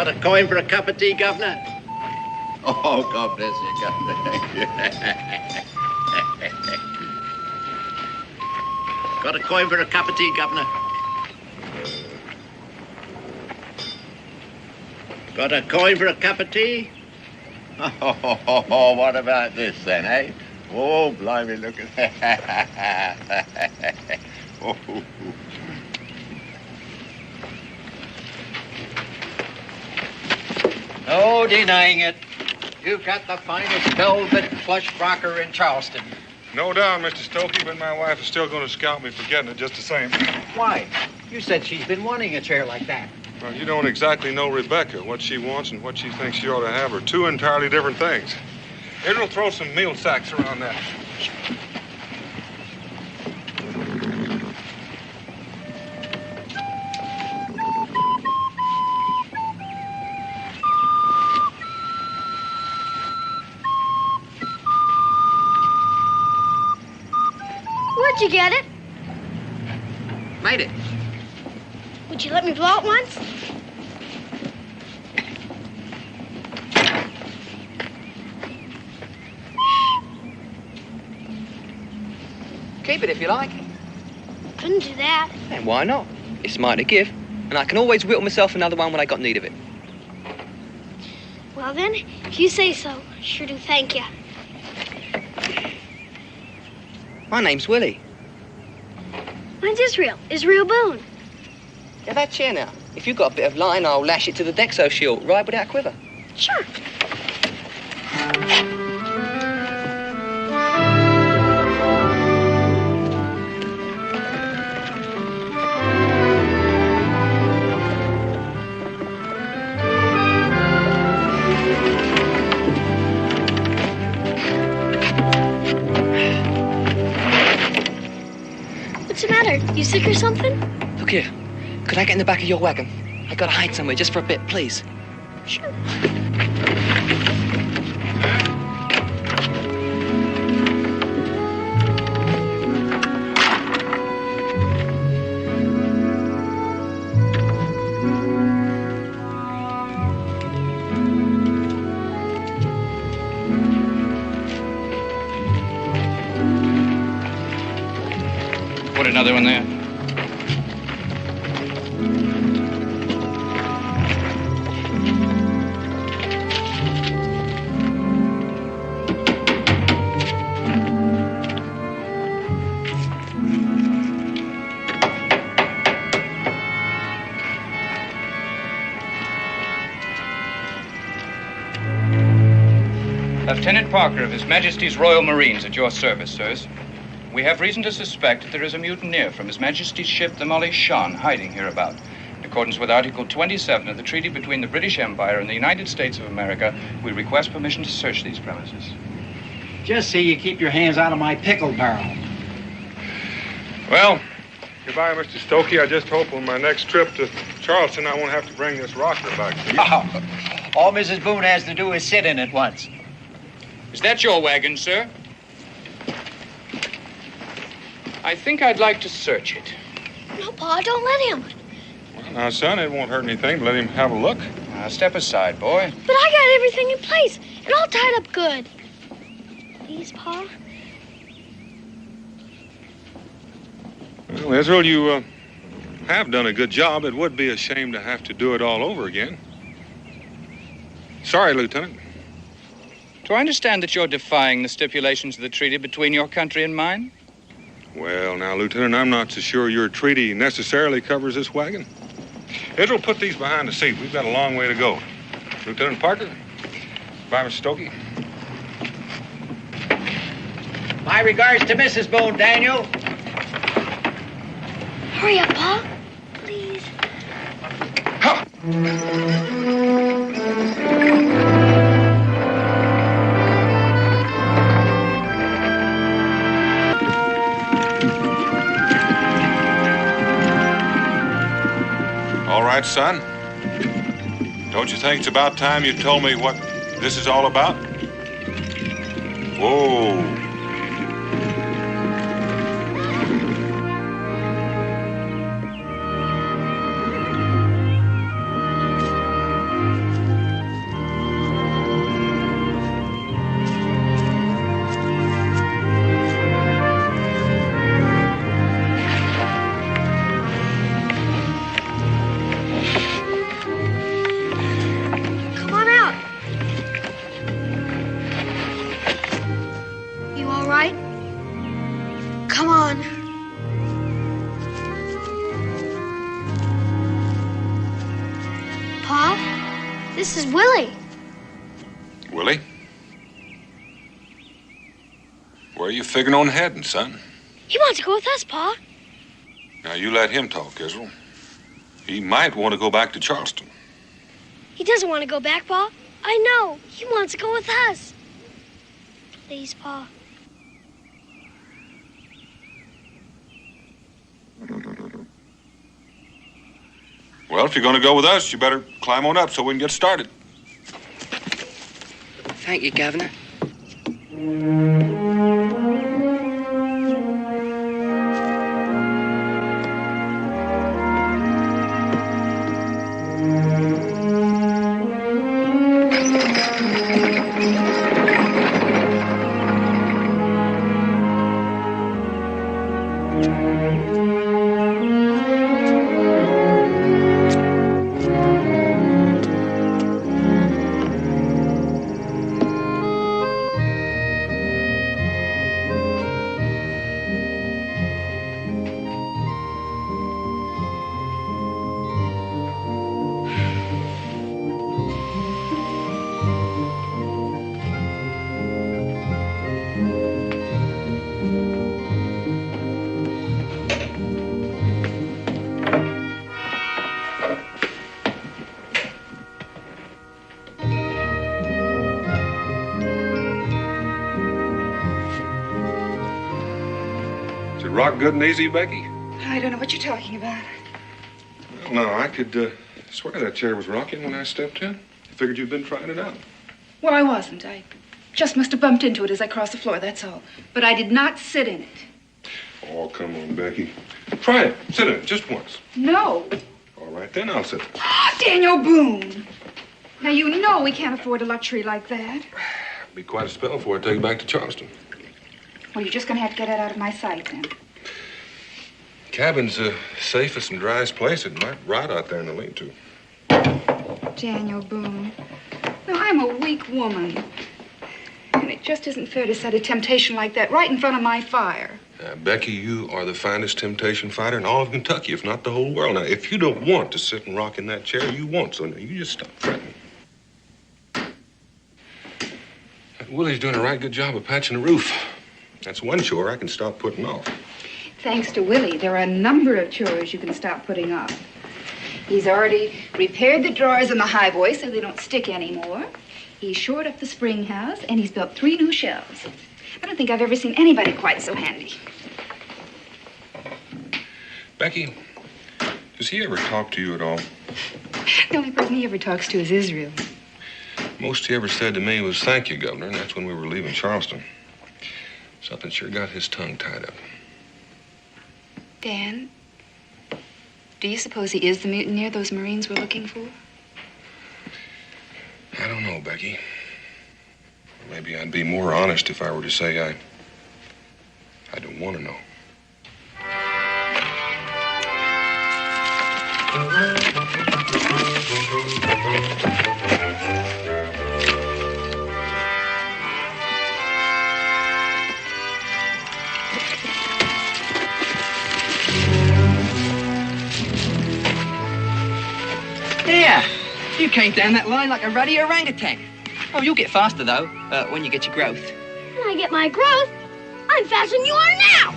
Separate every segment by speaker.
Speaker 1: Got a coin for a cup of tea, Governor?
Speaker 2: Oh, God bless you, Governor.
Speaker 1: Got a coin for a cup of tea, Governor? Got a coin for a cup of tea?
Speaker 2: Oh, what about this then, eh? Oh, blimey, look at that. Oh.
Speaker 3: No denying it. You've got the finest velvet plush rocker in Charleston.
Speaker 4: No doubt, Mr. Stokey, but my wife is still going to scout me for getting it just the same.
Speaker 3: Why? You said she's been wanting a chair like that.
Speaker 4: Well, you don't exactly know Rebecca. What she wants and what she thinks she ought to have are two entirely different things. It'll throw some meal sacks around that.
Speaker 5: Where'd you get it?
Speaker 3: Made it.
Speaker 5: Would you let me blow it once?
Speaker 6: Keep it if you like.
Speaker 5: Couldn't do that.
Speaker 6: And why not? It's mine to give, and I can always whittle myself another one when I got need of it.
Speaker 5: Well then, if you say so, sure do thank you.
Speaker 6: My name's Willie.
Speaker 5: Mine's Israel Boone.
Speaker 6: Yeah, that chair now. If you've got a bit of line, I'll lash it to the deck so she'll ride without a quiver.
Speaker 5: Sure. What's the matter? You sick or something?
Speaker 6: Look here. Could I get in the back of your wagon? I gotta hide somewhere just for a bit, please.
Speaker 5: Sure.
Speaker 7: Put another one there. Lieutenant Parker of His Majesty's Royal Marines at your service, sirs. We have reason to suspect that there is a mutineer from His Majesty's ship, the Molly Shan, hiding hereabout. In accordance with Article 27 of the treaty between the British Empire and the United States of America, we request permission to search these premises.
Speaker 3: Just see you keep your hands out of my pickle barrel.
Speaker 4: Well, goodbye, Mr. Stokey. I just hope on my next trip to Charleston I won't have to bring this rocker back to you.
Speaker 3: Oh, all Mrs. Boone has to do is sit in it once.
Speaker 7: Is that your wagon, sir? I think I'd like to search it.
Speaker 5: No, Pa, don't let him.
Speaker 4: Well, now, son, it won't hurt anything to let him have a look.
Speaker 7: Now, step aside, boy.
Speaker 5: But I got everything in place and all tied up good. Please, Pa?
Speaker 4: Well, Israel, you have done a good job. It would be a shame to have to do it all over again. Sorry, Lieutenant.
Speaker 7: Do I understand that you're defying the stipulations of the treaty between your country and mine?
Speaker 4: Well, now, Lieutenant, I'm not so sure your treaty necessarily covers this wagon. Israel, put these behind the seat. We've got a long way to go. Lieutenant Parker. Bye, Mr. Stokey.
Speaker 3: My regards to Mrs. Boone, Daniel.
Speaker 5: Hurry up, Pa. Please.
Speaker 4: All right, son. Don't you think it's about time you told me what this is all about? Whoa.
Speaker 5: come on. Pa, this is Willie.
Speaker 4: Willie? Where are you figuring on heading, son?
Speaker 5: He wants to go with us, Pa.
Speaker 4: Now, you let him talk, Israel. He might want to go back to Charleston.
Speaker 5: He doesn't want to go back, Pa. I know. He wants to go with us. Please, Pa.
Speaker 4: Well, if you're going to go with us, you better climb on up so we can get started.
Speaker 6: Thank you, Governor.
Speaker 4: Rock good and easy, Becky?
Speaker 8: I don't know what you're talking about.
Speaker 4: Well, no, I could swear that chair was rocking when I stepped in. I figured you'd been trying it out.
Speaker 8: Well, I wasn't. I just must have bumped into it as I crossed the floor, that's all. But I did not sit in it.
Speaker 4: Oh, come on, Becky. Try it. Sit in it just once.
Speaker 8: No.
Speaker 4: All right, then I'll sit.
Speaker 8: Daniel Boone. Now, you know we can't afford a luxury like that.
Speaker 4: It'll be quite a spell before I take it back to Charleston.
Speaker 8: Well, you're just going to have to get it out of my sight, then.
Speaker 4: Cabin's the safest and driest place. It might rot out there in the lean-to.
Speaker 8: Daniel Boone. Now, I'm a weak woman. And it just isn't fair to set a temptation like that right in front of my fire.
Speaker 4: Becky, you are the finest temptation fighter in all of Kentucky, if not the whole world. Now, if you don't want to sit and rock in that chair, you won't. So now you just stop fretting. Willie's doing a right good job of patching the roof. That's one chore I can stop putting off.
Speaker 8: Thanks to Willie, there are a number of chores you can stop putting off. He's already repaired the drawers in the highboy so they don't stick anymore. He's shored up the spring house, and he's built 3 new shelves. I don't think I've ever seen anybody quite so handy.
Speaker 4: Becky, does he ever talk to you at all?
Speaker 8: The only person he ever talks to is Israel.
Speaker 4: Most he ever said to me was, "Thank you, Governor," and that's when we were leaving Charleston. Something sure got his tongue tied up.
Speaker 8: Dan, do you suppose he is the mutineer those Marines were looking for?
Speaker 4: I don't know, Becky. Maybe I'd be more honest if I were to say I don't want to know.
Speaker 6: Yeah, you came down that line like a ruddy orangutan. Oh, you'll get faster, though, when you get your growth.
Speaker 5: When I get my growth, I'm faster than you are now.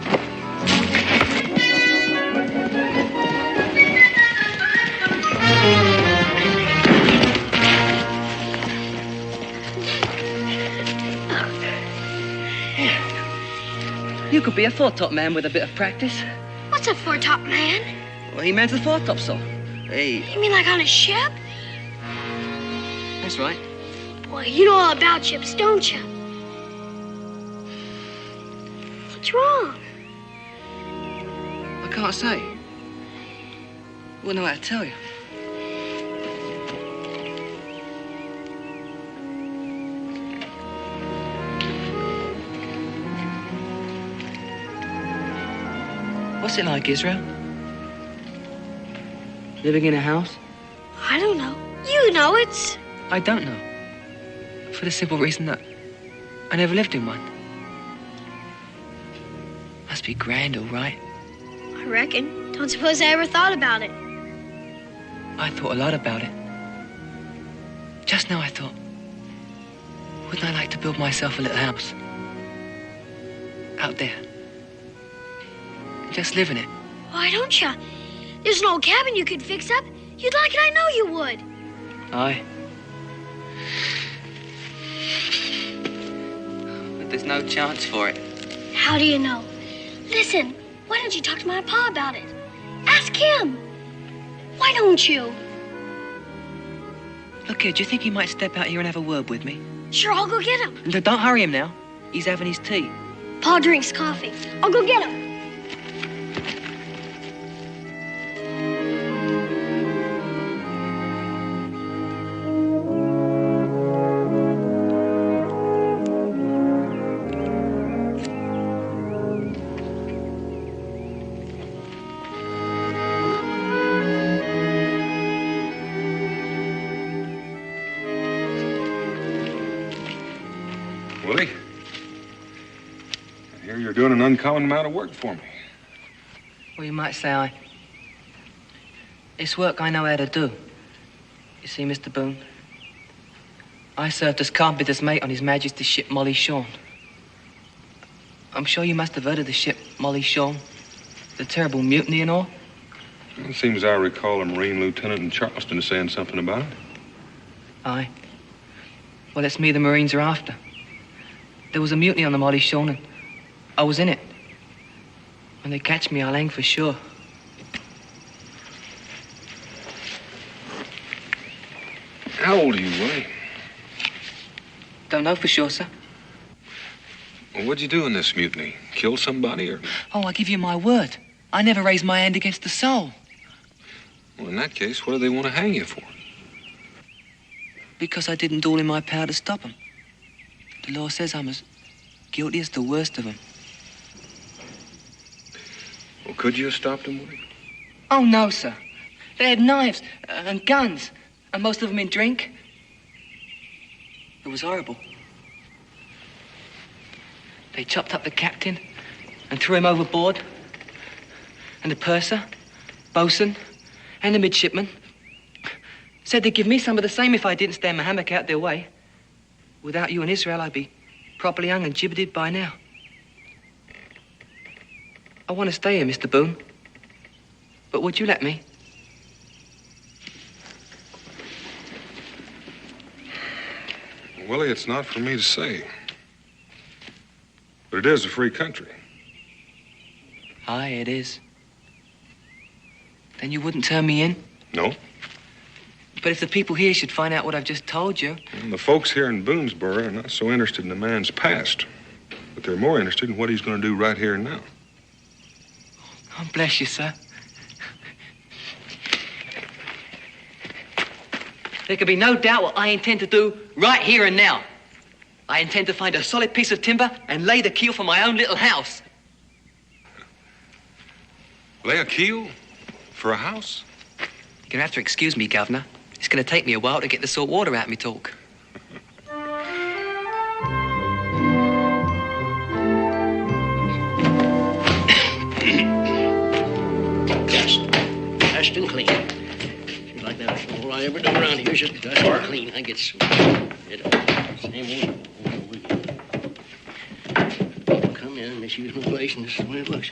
Speaker 6: You could be a foretop man with a bit of practice.
Speaker 5: What's a foretop man?
Speaker 6: Well, he mans the foretopsail. Hey,
Speaker 5: You mean like on a ship?
Speaker 6: that's right.
Speaker 5: Boy, you know all about ships, don't you? What's wrong?
Speaker 6: I can't say. Wouldn't know how to tell you. What's it like, Israel? Living in a house?
Speaker 5: I don't know. You know it's...
Speaker 6: I don't know. For the simple reason that I never lived in one. Must be grand, all right.
Speaker 5: I reckon. Don't suppose I ever thought about it.
Speaker 6: I thought a lot about it. Just now I thought, wouldn't I like to build myself a little house? Out there. Just live in it.
Speaker 5: Why don't you? There's an old cabin you could fix up. You'd like it, I know you would.
Speaker 6: Aye. But there's no chance for it.
Speaker 5: How do you know? Listen, why don't you talk to my pa about it? Ask him. Why don't you?
Speaker 6: Look here, do you think he might step out here and have a word with me?
Speaker 5: Sure, I'll go get him.
Speaker 6: No, don't hurry him now. He's having his tea.
Speaker 5: Pa drinks coffee. I'll go get him.
Speaker 4: Willie, I hear you're doing an uncommon amount of work for me.
Speaker 6: Well, you might say it's work I know how to do. You see, Mr. Boone, I served as carpenter's mate on His Majesty's ship Molly Shawn. I'm sure you must have heard of the ship Molly Shawn, the terrible mutiny and all.
Speaker 4: It seems I recall a Marine lieutenant in Charleston saying something about it.
Speaker 6: Aye. Well, it's me the Marines are after. There was a mutiny on the Molly Shawn, and I was in it. When they catch me, I'll hang for sure.
Speaker 4: How old are you, Willie?
Speaker 6: Don't know for sure, sir.
Speaker 4: Well, what'd you do in this mutiny? Kill somebody or...
Speaker 6: Oh, I give you my word. I never raised my hand against a soul.
Speaker 4: Well, in that case, what do they want to hang you for?
Speaker 6: Because I didn't do all in my power to stop them. The law says I'm as guilty as the worst of them.
Speaker 4: Well, could you have stopped them, Willie?
Speaker 6: Oh, no, sir. They had knives and guns, and most of them in drink. It was horrible. They chopped up the captain and threw him overboard. And the purser, bosun, and the midshipman said they'd give me some of the same if I didn't stand my hammock out their way. Without you and Israel, I'd be properly hung and gibbeted by now. I want to stay here, Mr. Boone. But would you let me?
Speaker 4: Willie, it's not for me to say. But it is a free country.
Speaker 6: Aye, it is. Then you wouldn't turn me in?
Speaker 4: No.
Speaker 6: But if the people here should find out what I've just told you...
Speaker 4: And the folks here in Boonesboro are not so interested in the man's past. But they're more interested in what he's going to do right here and now.
Speaker 6: Oh, bless you, sir. There can be no doubt what I intend to do right here and now. I intend to find a solid piece of timber and lay the keel for my own little house.
Speaker 4: Lay a keel for a house?
Speaker 6: You're going to have to excuse me, Governor. It's going to take me a while to get the salt water out of me talk.
Speaker 1: Dust and clean. Seems like that's all I ever do around here is just dust and clean. I get so same old week. People come in and misuse my place, and this is the way it looks.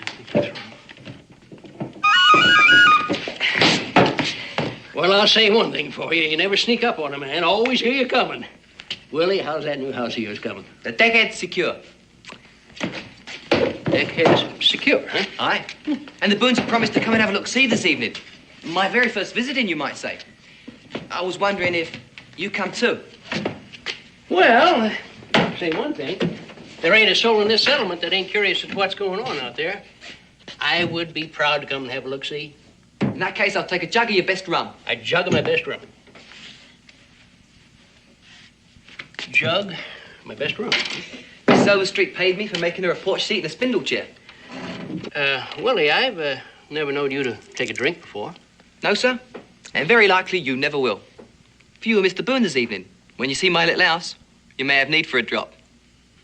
Speaker 1: Well, I'll say one thing for you. You never sneak up on a man. Always hear you coming. Willie, how's that new house of yours coming?
Speaker 6: The deckhead's secure.
Speaker 1: Deckhead's secure, huh?
Speaker 6: Aye. And the Boones have promised to come and have a look-see this evening. My very first visit in, you might say. I was wondering if you come too.
Speaker 1: Well, I'll say one thing. There ain't a soul in this settlement that ain't curious as to what's going on out there. I would be proud to come and have a look-see.
Speaker 6: In that case, I'll take a jug of your best rum.
Speaker 1: A jug of my best rum. Jug, my best rum.
Speaker 6: Miss Overstreet paid me for making her a porch seat and a spindle chair.
Speaker 1: Willie, I've never known you to take a drink before.
Speaker 6: No, sir. And very likely you never will. For you and Mr. Boone this evening, when you see my little house, you may have need for a drop.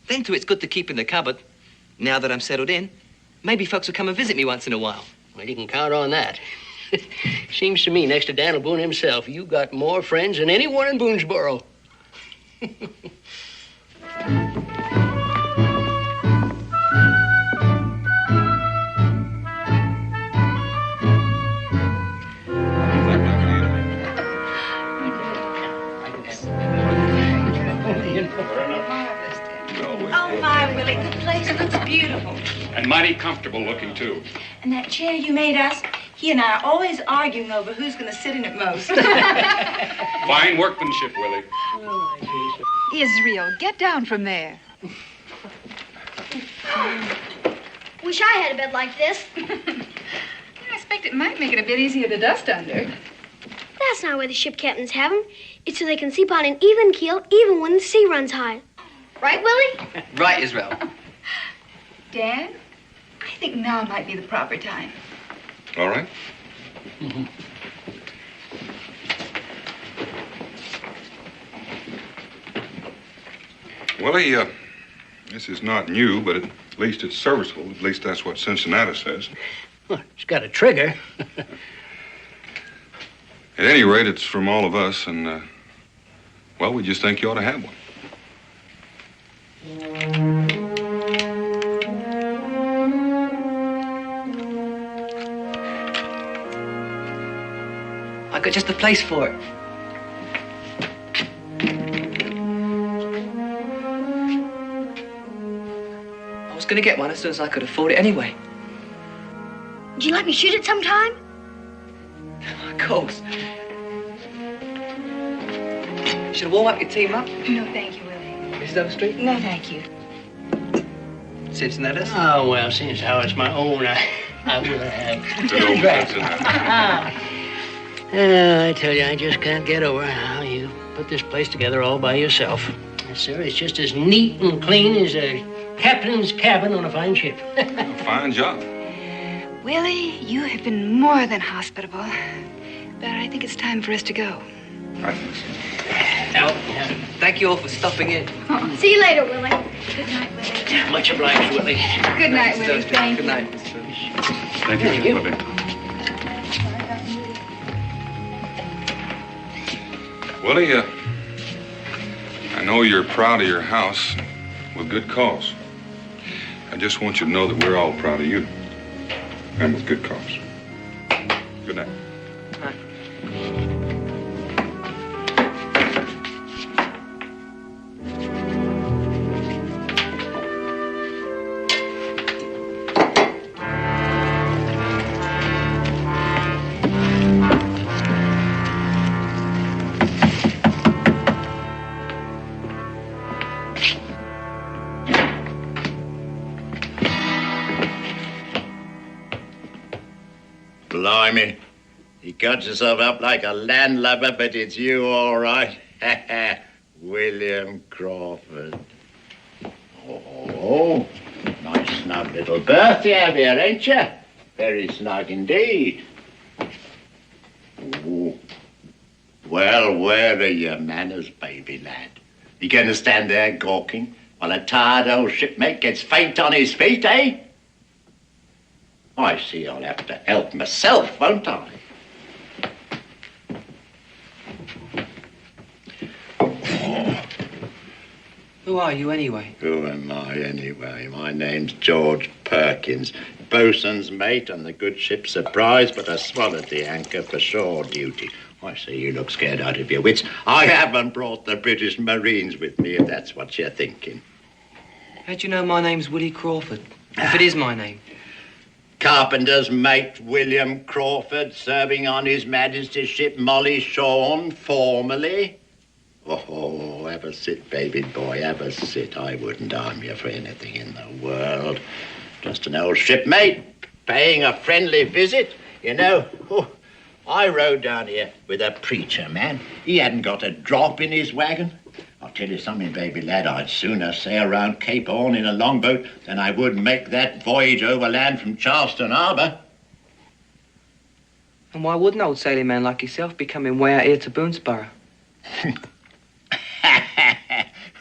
Speaker 6: Then, too, it's good to keep in the cupboard, now that I'm settled in. maybe folks will come and visit me once in a while.
Speaker 1: Well, you can count on that. Seems to me, next to Daniel Boone himself, you got more friends than anyone in Boonesboro.
Speaker 9: Oh, my, Willie, the place looks beautiful.
Speaker 10: And mighty comfortable looking, too.
Speaker 9: And that chair you made us, he and I are always arguing over who's going to sit in it most.
Speaker 10: Fine workmanship, Willie.
Speaker 8: Israel, get down from there.
Speaker 5: Wish I had a bed like this.
Speaker 8: I expect it might make it a bit easier to dust under.
Speaker 5: That's not why the ship captains have them. It's so they can sleep on an even keel even when the sea runs high. Right, Willie?
Speaker 6: Right, Israel.
Speaker 8: Dan, I think now might be the proper time.
Speaker 4: All right. Willie, this is not new, but at least it's serviceable. At least that's what Cincinnati says.
Speaker 1: Well, it's got a trigger.
Speaker 4: At any rate, it's from all of us, and, well, we just think you ought to have one.
Speaker 6: I got just the place for it. I was gonna get one as soon as I could afford it anyway.
Speaker 5: Would you let me shoot it sometime?
Speaker 6: Of course. Should I warm up your team up?
Speaker 8: No, thank you, Willie.
Speaker 6: Mrs. Overstreet?
Speaker 8: No, thank you.
Speaker 6: Cincinnati?
Speaker 1: Oh, well, since how it's my own, I will have.
Speaker 4: Good old Cincinnati.
Speaker 1: I tell you, I just can't get over how you put this place together all by yourself. Yes, sir, it's just as neat and clean as a captain's cabin on a fine ship.
Speaker 4: A fine job.
Speaker 8: Willie, you have been more than hospitable. But I think it's time for us to go.
Speaker 4: I think so.
Speaker 6: Thank you all for stopping in.
Speaker 5: See you later, Willie.
Speaker 8: Good night, Willie.
Speaker 1: Much obliged, Willie.
Speaker 8: Good night, Willie. Thank
Speaker 6: Good
Speaker 8: you.
Speaker 6: night.
Speaker 10: Thank you, Willie.
Speaker 4: Willie, I know you're proud of your house with good cause. I just want you to know that we're all proud of you. And with good cause. Good night.
Speaker 2: Blimey. He cuts himself up like a landlubber, but it's you all right. William Crawford. Oh, nice snug little berth you have here, ain't you? Very snug indeed. Ooh. Well, where are your manners, baby lad? You gonna stand there gawking while a tired old shipmate gets faint on his feet, eh? I see I'll have to help myself, won't I?
Speaker 6: Who are you anyway?
Speaker 2: Who am I anyway? My name's George Perkins, bosun's mate on the good ship Surprise, but I swallowed the anchor for shore duty. I see you look scared out of your wits. I haven't brought the British Marines with me, if that's what you're thinking.
Speaker 6: How'd you know my name's Willie Crawford? If it is my name.
Speaker 2: Carpenter's mate, William Crawford, serving on His Majesty's ship Molly Shawn, formerly. Oh, have a sit, baby boy, have a sit. I wouldn't harm you for anything in the world. Just an old shipmate, paying a friendly visit. You know, I rode down here with a preacher, man. He hadn't got a drop in his wagon. I'll tell you something, baby lad, I'd sooner sail round Cape Horn in a longboat than I would make that voyage overland from Charleston Harbor.
Speaker 6: And why wouldn't an old sailing man like yourself be coming way out here to Boonesboro?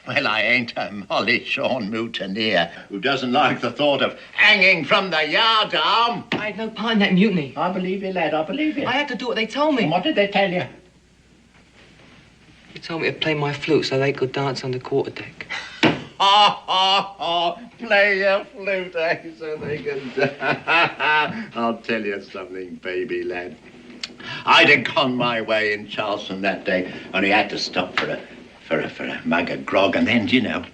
Speaker 2: Well, I ain't a Molly Shawn mutineer who doesn't like the thought of hanging from the yardarm.
Speaker 6: I had no part in that mutiny.
Speaker 2: I believe you, lad, I believe you.
Speaker 6: I had to do what they told me.
Speaker 2: And what did they tell you?
Speaker 6: They told me to play my flute so they could dance on the quarterdeck.
Speaker 2: Ha, ha, ha. Play your flute, eh, so they can dance. I'll tell you something, baby lad. I'd have gone my way in Charleston that day, only had to stop for a mug of grog, and then, you know,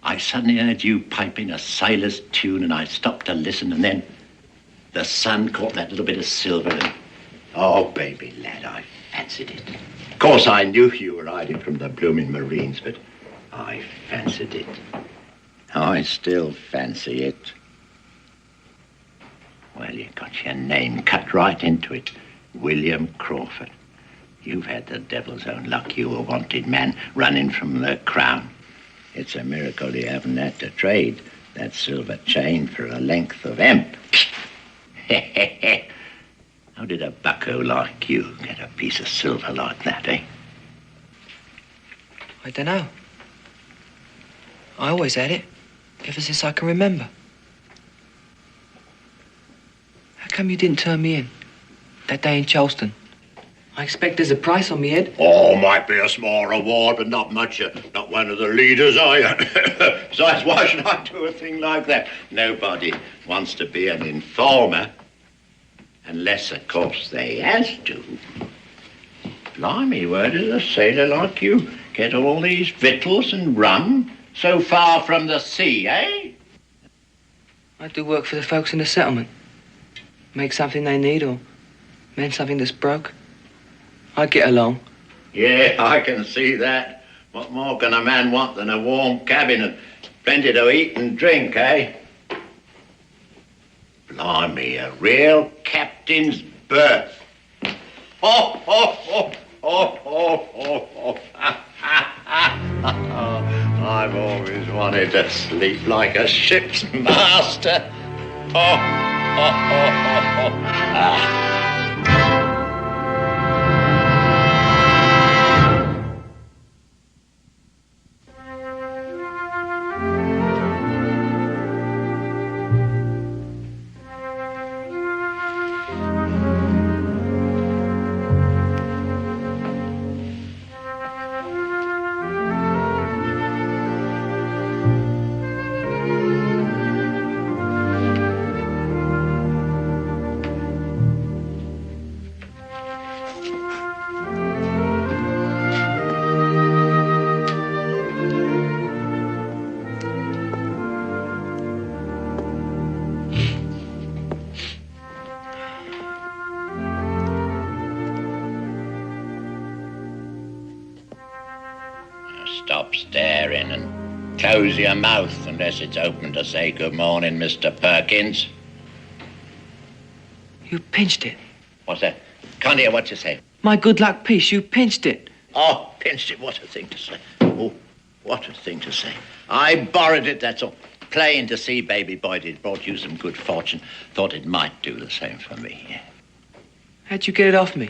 Speaker 2: I suddenly heard you piping a sailor's tune, and I stopped to listen, and then the sun caught that little bit of silver, and, oh, baby lad, I fancied it. Of course, I knew you were hiding from the blooming Marines, but I fancied it. I still fancy it. Well, you got your name cut right into it. William Crawford. You've had the devil's own luck, you a wanted man running from the crown. It's a miracle you haven't had to trade that silver chain for a length of hemp. How did a bucko like you get a piece of silver like that, eh?
Speaker 6: I don't know. I always had it, ever since I can remember. How come you didn't turn me in that day in Charleston? I expect there's a price on me head.
Speaker 2: Oh, might be a small reward, but not much. Not one of the leaders, are you? Besides, why should I do a thing like that? Nobody wants to be an informer. Unless, of course, they has to. Blimey, where does a sailor like you get all these victuals and rum so far from the sea, eh?
Speaker 6: I do work for the folks in the settlement. Make something they need or mend something that's broke. I get along.
Speaker 2: Yeah, I can see that. What more can a man want than a warm cabin and plenty to eat and drink, eh? Blimey, a real captain's berth. Ho, ho, ho, ho, ho, ho, ho. I've always wanted to sleep like a ship's master. Ho, ho, ho, ho, ho. Ah. Stop staring and close your mouth unless it's open to say good morning, Mr. Perkins.
Speaker 6: You pinched it.
Speaker 2: What's that? Can't hear what you say.
Speaker 6: My good luck piece, you pinched it.
Speaker 2: Oh, pinched it. What a thing to say. Oh, what a thing to say. I borrowed it, that's all. Plain to see, baby boy. It brought you some good fortune. Thought it might do the same for me.
Speaker 6: How'd you get it off me?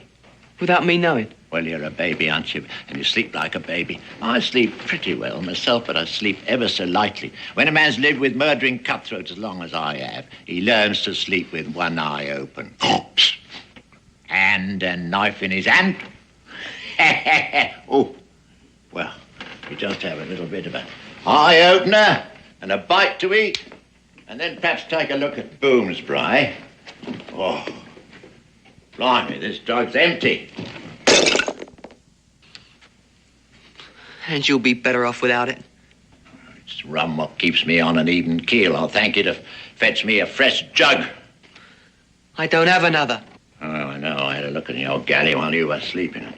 Speaker 6: Without me knowing?
Speaker 2: Well, you're a baby, aren't you? And you sleep like a baby. I sleep pretty well myself, but I sleep ever so lightly. When a man's lived with murdering cutthroats as long as I have, he learns to sleep with one eye open. And a knife in his hand. Oh, well, we just have a little bit of an eye-opener and a bite to eat. And then perhaps take a look at Boomsbury. Oh, blimey, this dog's empty.
Speaker 6: And you'll be better off without it.
Speaker 2: It's rum what keeps me on an even keel. I'll thank you to fetch me a fresh jug.
Speaker 6: I don't have another.
Speaker 2: Oh, I know. I had a look in the old galley while you were sleeping.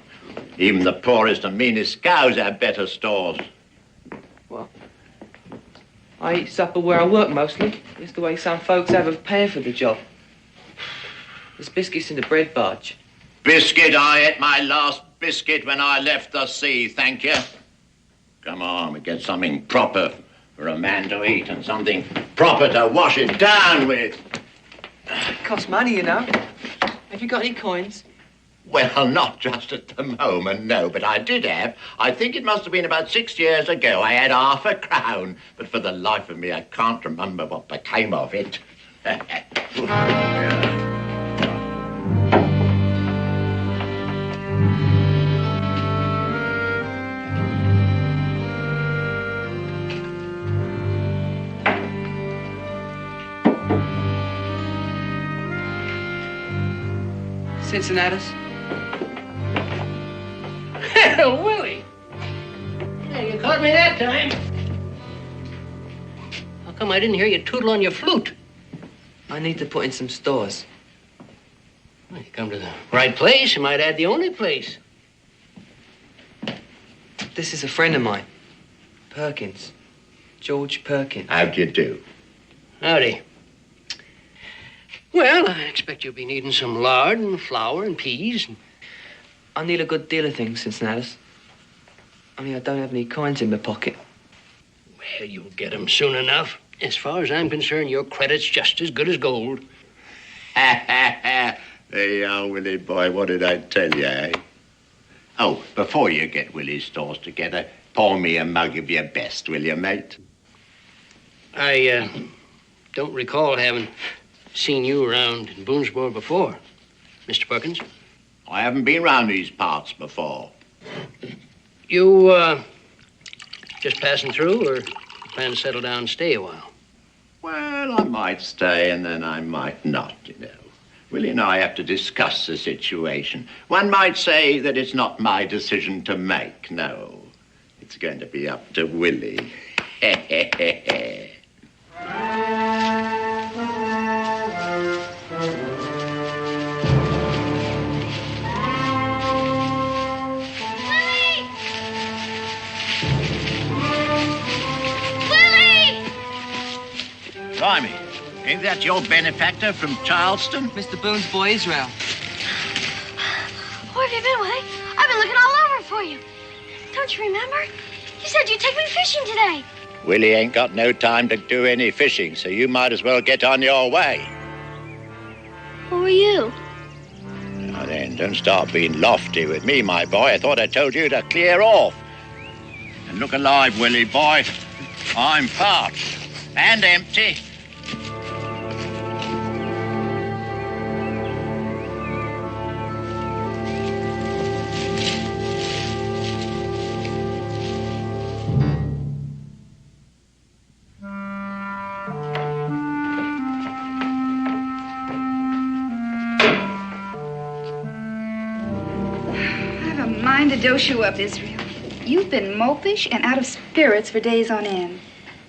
Speaker 2: Even the poorest and meanest scows have better stores.
Speaker 6: Well, I eat supper where I work mostly. It's the way some folks have of paying for the job. There's biscuits in the bread barge.
Speaker 2: Biscuit? I ate my last biscuit when I left the sea, thank you. Come on, we get something proper for a man to eat and something proper to wash it down with.
Speaker 6: It costs money, you know. Have you got any coins?
Speaker 2: Well, not just at the moment, no, but I did have. I think it must have been about 6 years ago. I had half a crown, but for the life of me, I can't remember what became of it.
Speaker 6: Cincinnatus?
Speaker 1: Willie. Yeah, you caught me that time. How come I didn't hear you tootle on your flute?
Speaker 6: I need to put in some stores.
Speaker 1: Well, you come to the right place. You might add the only place.
Speaker 6: This is a friend of mine. Perkins. George Perkins.
Speaker 2: How'd you do?
Speaker 1: Howdy. Well, I expect you'll be needing some lard and flour and peas.
Speaker 6: I need a good deal of things, Cincinnatus. Only I don't have any coins in my pocket.
Speaker 1: Well, you'll get 'em soon enough. As far as I'm concerned, your credit's just as good as gold.
Speaker 2: There you are, Willie boy. What did I tell you, eh? Oh, before you get Willie's stores together, pour me a mug of your best, will you, mate?
Speaker 1: I don't recall having seen you around in Boonesboro before, Mr. Perkins.
Speaker 2: I haven't been round these parts before.
Speaker 1: You, just passing through, or plan to settle down and stay a while?
Speaker 2: Well, I might stay and then I might not, you know. Willie and I have to discuss the situation. One might say that it's not my decision to make, no. It's going to be up to Willie. Blimey, ain't that your benefactor from Charleston?
Speaker 6: Mr. Boone's boy, Israel.
Speaker 5: Where have you been, Willie? I've been looking all over for you. Don't you remember? You said you'd take me fishing today.
Speaker 2: Willie ain't got no time to do any fishing, so you might as well get on your way.
Speaker 5: Who are you?
Speaker 2: Now then, don't start being lofty with me, my boy. I thought I told you to clear off. And look alive, Willie boy. I'm parched and empty.
Speaker 8: To dose you up, Israel. You've been mopish and out of spirits for days on end.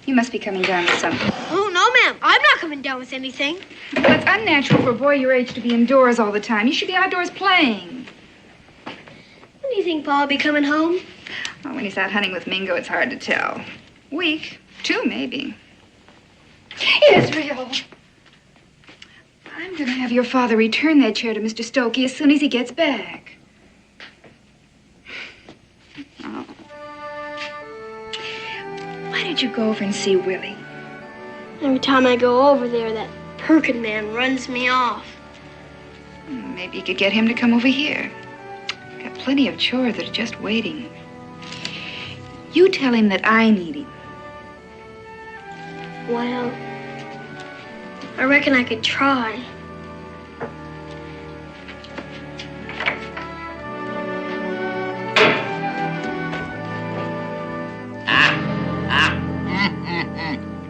Speaker 8: You must be coming down with something.
Speaker 5: Oh, no, ma'am. I'm not coming down with anything.
Speaker 8: Well, it's unnatural for a boy your age to be indoors all the time. You should be outdoors playing.
Speaker 5: When do you think Paul will be coming home?
Speaker 8: Well, when he's out hunting with Mingo, it's hard to tell. Week, 2 maybe. Israel! I'm going to have your father return that chair to Mr. Stokey as soon as he gets back. Oh. Why don't you go over and see Willie?
Speaker 5: Every time I go over there, that Perkin man runs me off.
Speaker 8: Maybe you could get him to come over here. Got plenty of chores that are just waiting. You tell him that I need him.
Speaker 5: Well, I reckon I could try.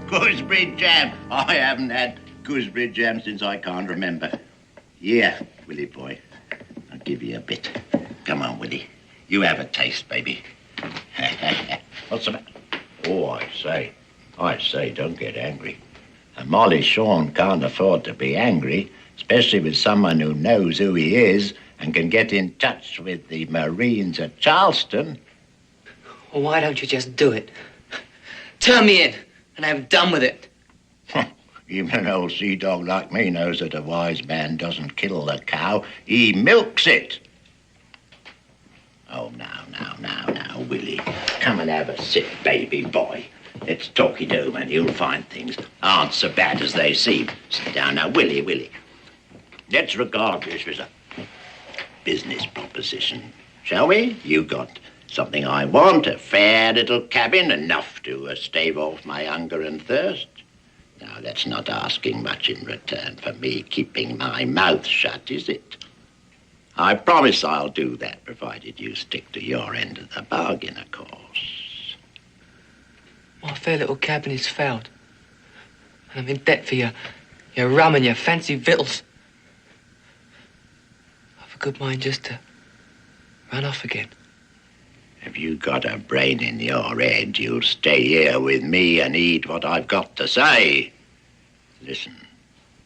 Speaker 2: Gooseberry jam. I haven't had gooseberry jam since I can't remember. Yeah, Willie boy. I'll give you a bit. Come on, Willie. You have a taste, baby. What's the matter? Oh, I say, don't get angry. And Molly Shawn can't afford to be angry, especially with someone who knows who he is and can get in touch with the Marines at Charleston.
Speaker 6: Well, why don't you just do it? Turn me in and have done with it.
Speaker 2: Even an old sea dog like me knows that a wise man doesn't kill the cow, he milks it. Oh, now, Willie. Come and have a sit, baby boy. Let's talk it over and you'll find things aren't so bad as they seem. Sit down now, Willie. Let's regard this as a business proposition, shall we? You got something I want, a fair little cabin, enough to stave off my hunger and thirst. Now, that's not asking much in return for me keeping my mouth shut, is it? I promise I'll do that, provided you stick to your end of the bargain, of course.
Speaker 6: My fair little cabin is fouled. And I'm in debt for your rum and your fancy victuals. I've a good mind just to run off again.
Speaker 2: If you got a brain in your head, you'll stay here with me and eat what I've got to say. Listen,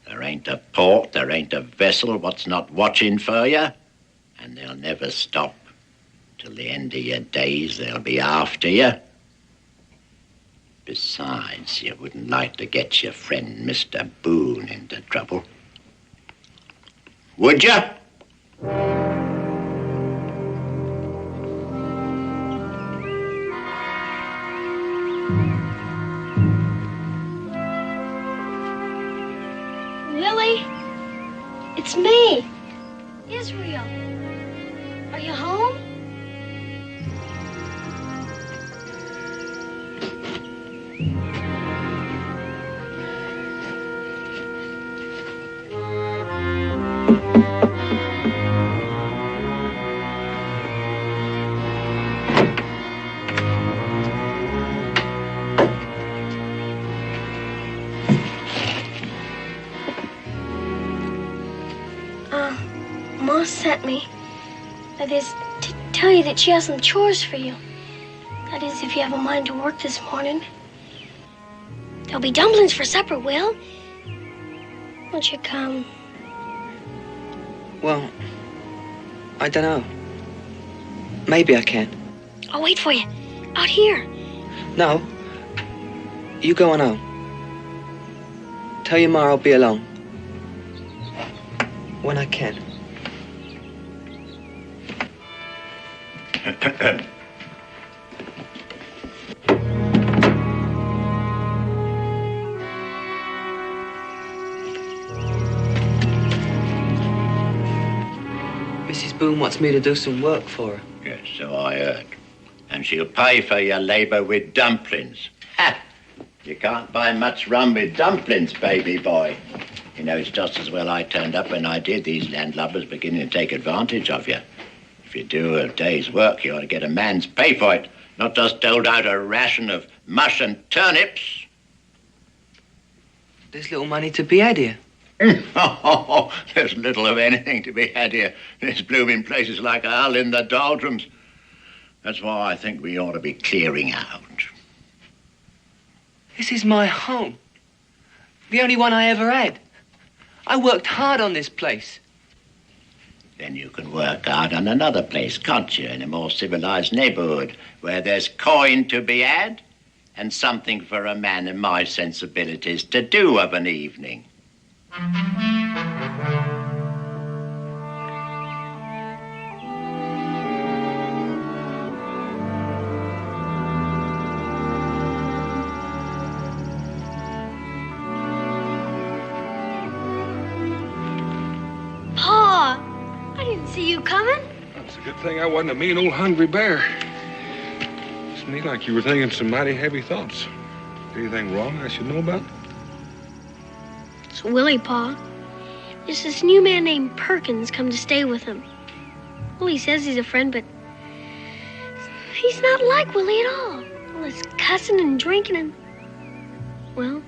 Speaker 2: there ain't a port, there ain't a vessel what's not watching for you, and they'll never stop. Till the end of your days, they'll be after you. Besides, you wouldn't like to get your friend Mr. Boone into trouble. Would you?
Speaker 5: Willie, it's me, Israel. Are you home? Ma sent me. That is, to tell you that she has some chores for you. That is, if you have a mind to work this morning. There'll be dumplings for supper, Will. Won't you come?
Speaker 6: Well, I don't know. Maybe I can.
Speaker 5: I'll wait for you. Out here.
Speaker 6: No. You go on home. Tell your ma I'll be along. When I can. Mrs. Boone wants me to do some work for her.
Speaker 2: Yes, so I heard. And she'll pay for your labor with dumplings. Ha! You can't buy much rum with dumplings, baby boy. You know, it's just as well I turned up when I did. These landlubbers beginning to take advantage of you. If you do a day's work, you ought to get a man's pay for it, not just doled out a ration of mush and turnips.
Speaker 6: There's little money to be had here.
Speaker 2: There's little of anything to be had here. There's blooming places like hell in the doldrums. That's why I think we ought to be clearing out.
Speaker 6: This is my home. The only one I ever had. I worked hard on this place.
Speaker 2: Then you can work hard on another place, can't you? In a more civilized neighborhood where there's coin to be had and something for a man of my sensibilities to do of an evening.
Speaker 5: Pa, I didn't see you coming.
Speaker 4: It's a good thing I wasn't a mean old hungry bear. It's to me like you were thinking some mighty heavy thoughts. Anything wrong I should know about?
Speaker 5: It's Willie, Pa. There's this new man named Perkins come to stay with him. Well, he says he's a friend, but he's not like Willie at all. All this cussing and drinking and... Well,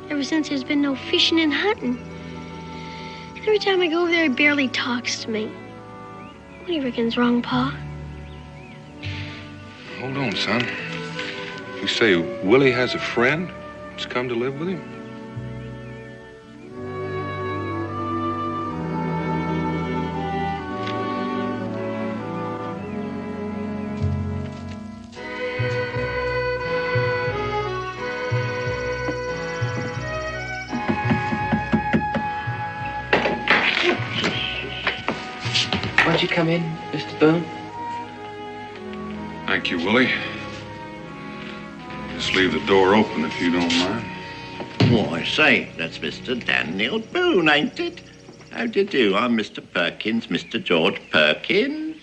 Speaker 5: ever since there's been no fishing and hunting. Every time I go over there, he barely talks to me. What do you reckon's wrong, Pa?
Speaker 4: Hold on, son. You say Willie has a friend that's come to live with him?
Speaker 6: Why'd you come in, Mr. Boone?
Speaker 4: Thank you, Willie. Just leave the door open if you don't mind.
Speaker 2: Oh, I say, that's Mr. Daniel Boone, ain't it? How do you do? I'm Mr. Perkins, Mr. George Perkins.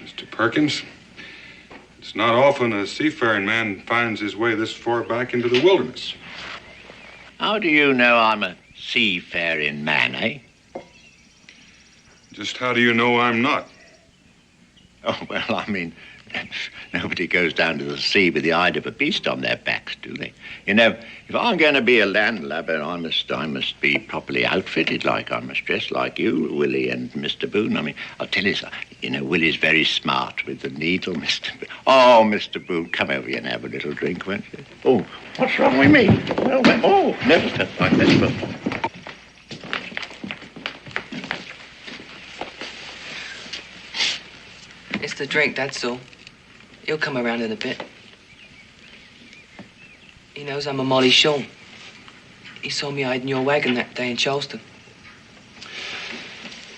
Speaker 4: Mr. Perkins, it's not often a seafaring man finds his way this far back into the wilderness.
Speaker 2: How do you know I'm a seafaring man, eh?
Speaker 4: Just how do you know I'm not?
Speaker 2: Oh, well, I mean, nobody goes down to the sea with the hide of a beast on their backs, do they? You know, if I'm going to be a landlubber, I must be properly outfitted like. I must dress like you, Willie and Mr. Boone. I mean, I'll tell you, you know, Willie's very smart with the needle, Mr. Boone. Oh, Mr. Boone, come over here and have a little drink, won't you? Oh, what's wrong with me? Well, oh, never felt like this before.
Speaker 6: It's the drink, that's all. He'll come around in a bit. He knows I'm a Molly Shawn. He saw me hiding your wagon that day in Charleston.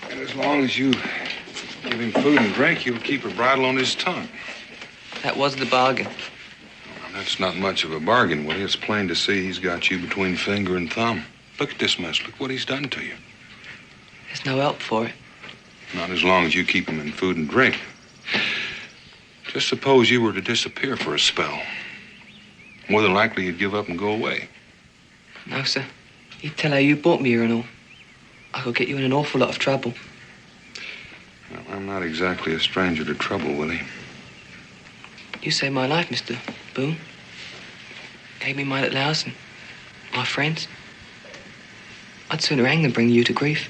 Speaker 4: And as long as you give him food and drink, he'll keep a bridle on his tongue.
Speaker 6: That was the bargain.
Speaker 4: Well, that's not much of a bargain, Willie. It's plain to see he's got you between finger and thumb. Look at this mess. Look what he's done to you.
Speaker 6: There's no help for it.
Speaker 4: Not as long as you keep him in food and drink. Just suppose you were to disappear for a spell. More than likely you'd give up and go away.
Speaker 6: No, sir. He'd tell how you brought me here and all. I could get you in an awful lot of trouble.
Speaker 4: Well, I'm not exactly a stranger to trouble, Willie.
Speaker 6: You saved my life, Mr. Boone. Gave me my little house and my friends. I'd sooner hang than bring you to grief.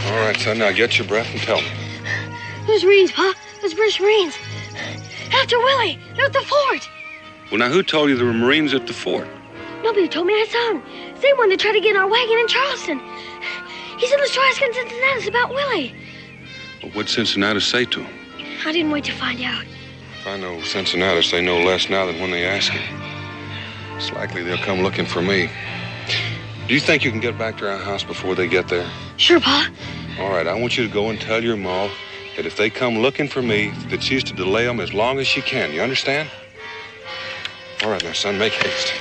Speaker 4: All right, son, now get your breath and tell me.
Speaker 5: Those Marines, Pa. Those British Marines. After Willie. They're at the fort.
Speaker 4: Well, now, who told you there were Marines at the fort?
Speaker 5: Nobody told me. I saw them. Same one that tried to get in our wagon in Charleston. He said, let's try asking Cincinnati about Willie.
Speaker 4: Well, what'd Cincinnati say to him?
Speaker 5: I didn't wait to find out.
Speaker 4: If I know Cincinnati, they know less now than when they ask him. It's likely they'll come looking for me. Do you think you can get back to our house before they get there?
Speaker 5: Sure, Pa.
Speaker 4: All right, I want you to go and tell your ma that if they come looking for me, that she's to delay them as long as she can. You understand? All right, now, son, make haste.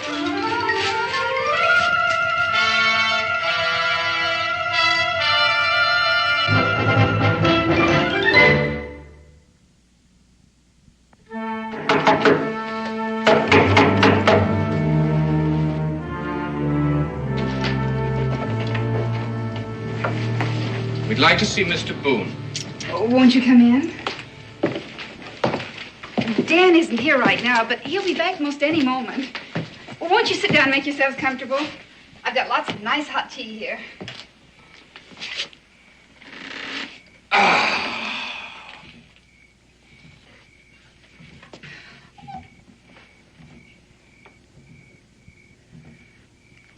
Speaker 7: We'd like to see Mr. Boone.
Speaker 8: Oh, won't you come in? Dan isn't here right now, but he'll be back most any moment. Well, won't you sit down and make yourselves comfortable? I've got lots of nice hot tea here.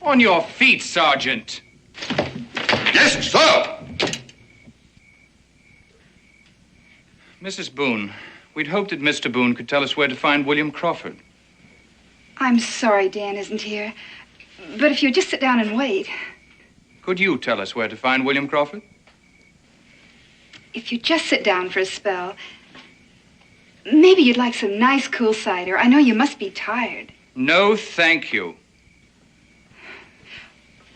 Speaker 7: On your feet, Sergeant.
Speaker 4: Yes, sir!
Speaker 7: Mrs. Boone, we'd hoped that Mr. Boone could tell us where to find William Crawford.
Speaker 8: I'm sorry Dan isn't here, but if you'll just sit down and wait.
Speaker 7: Could you tell us where to find William Crawford?
Speaker 8: If you just sit down for a spell, maybe you'd like some nice cool cider. I know you must be tired.
Speaker 7: No, thank you.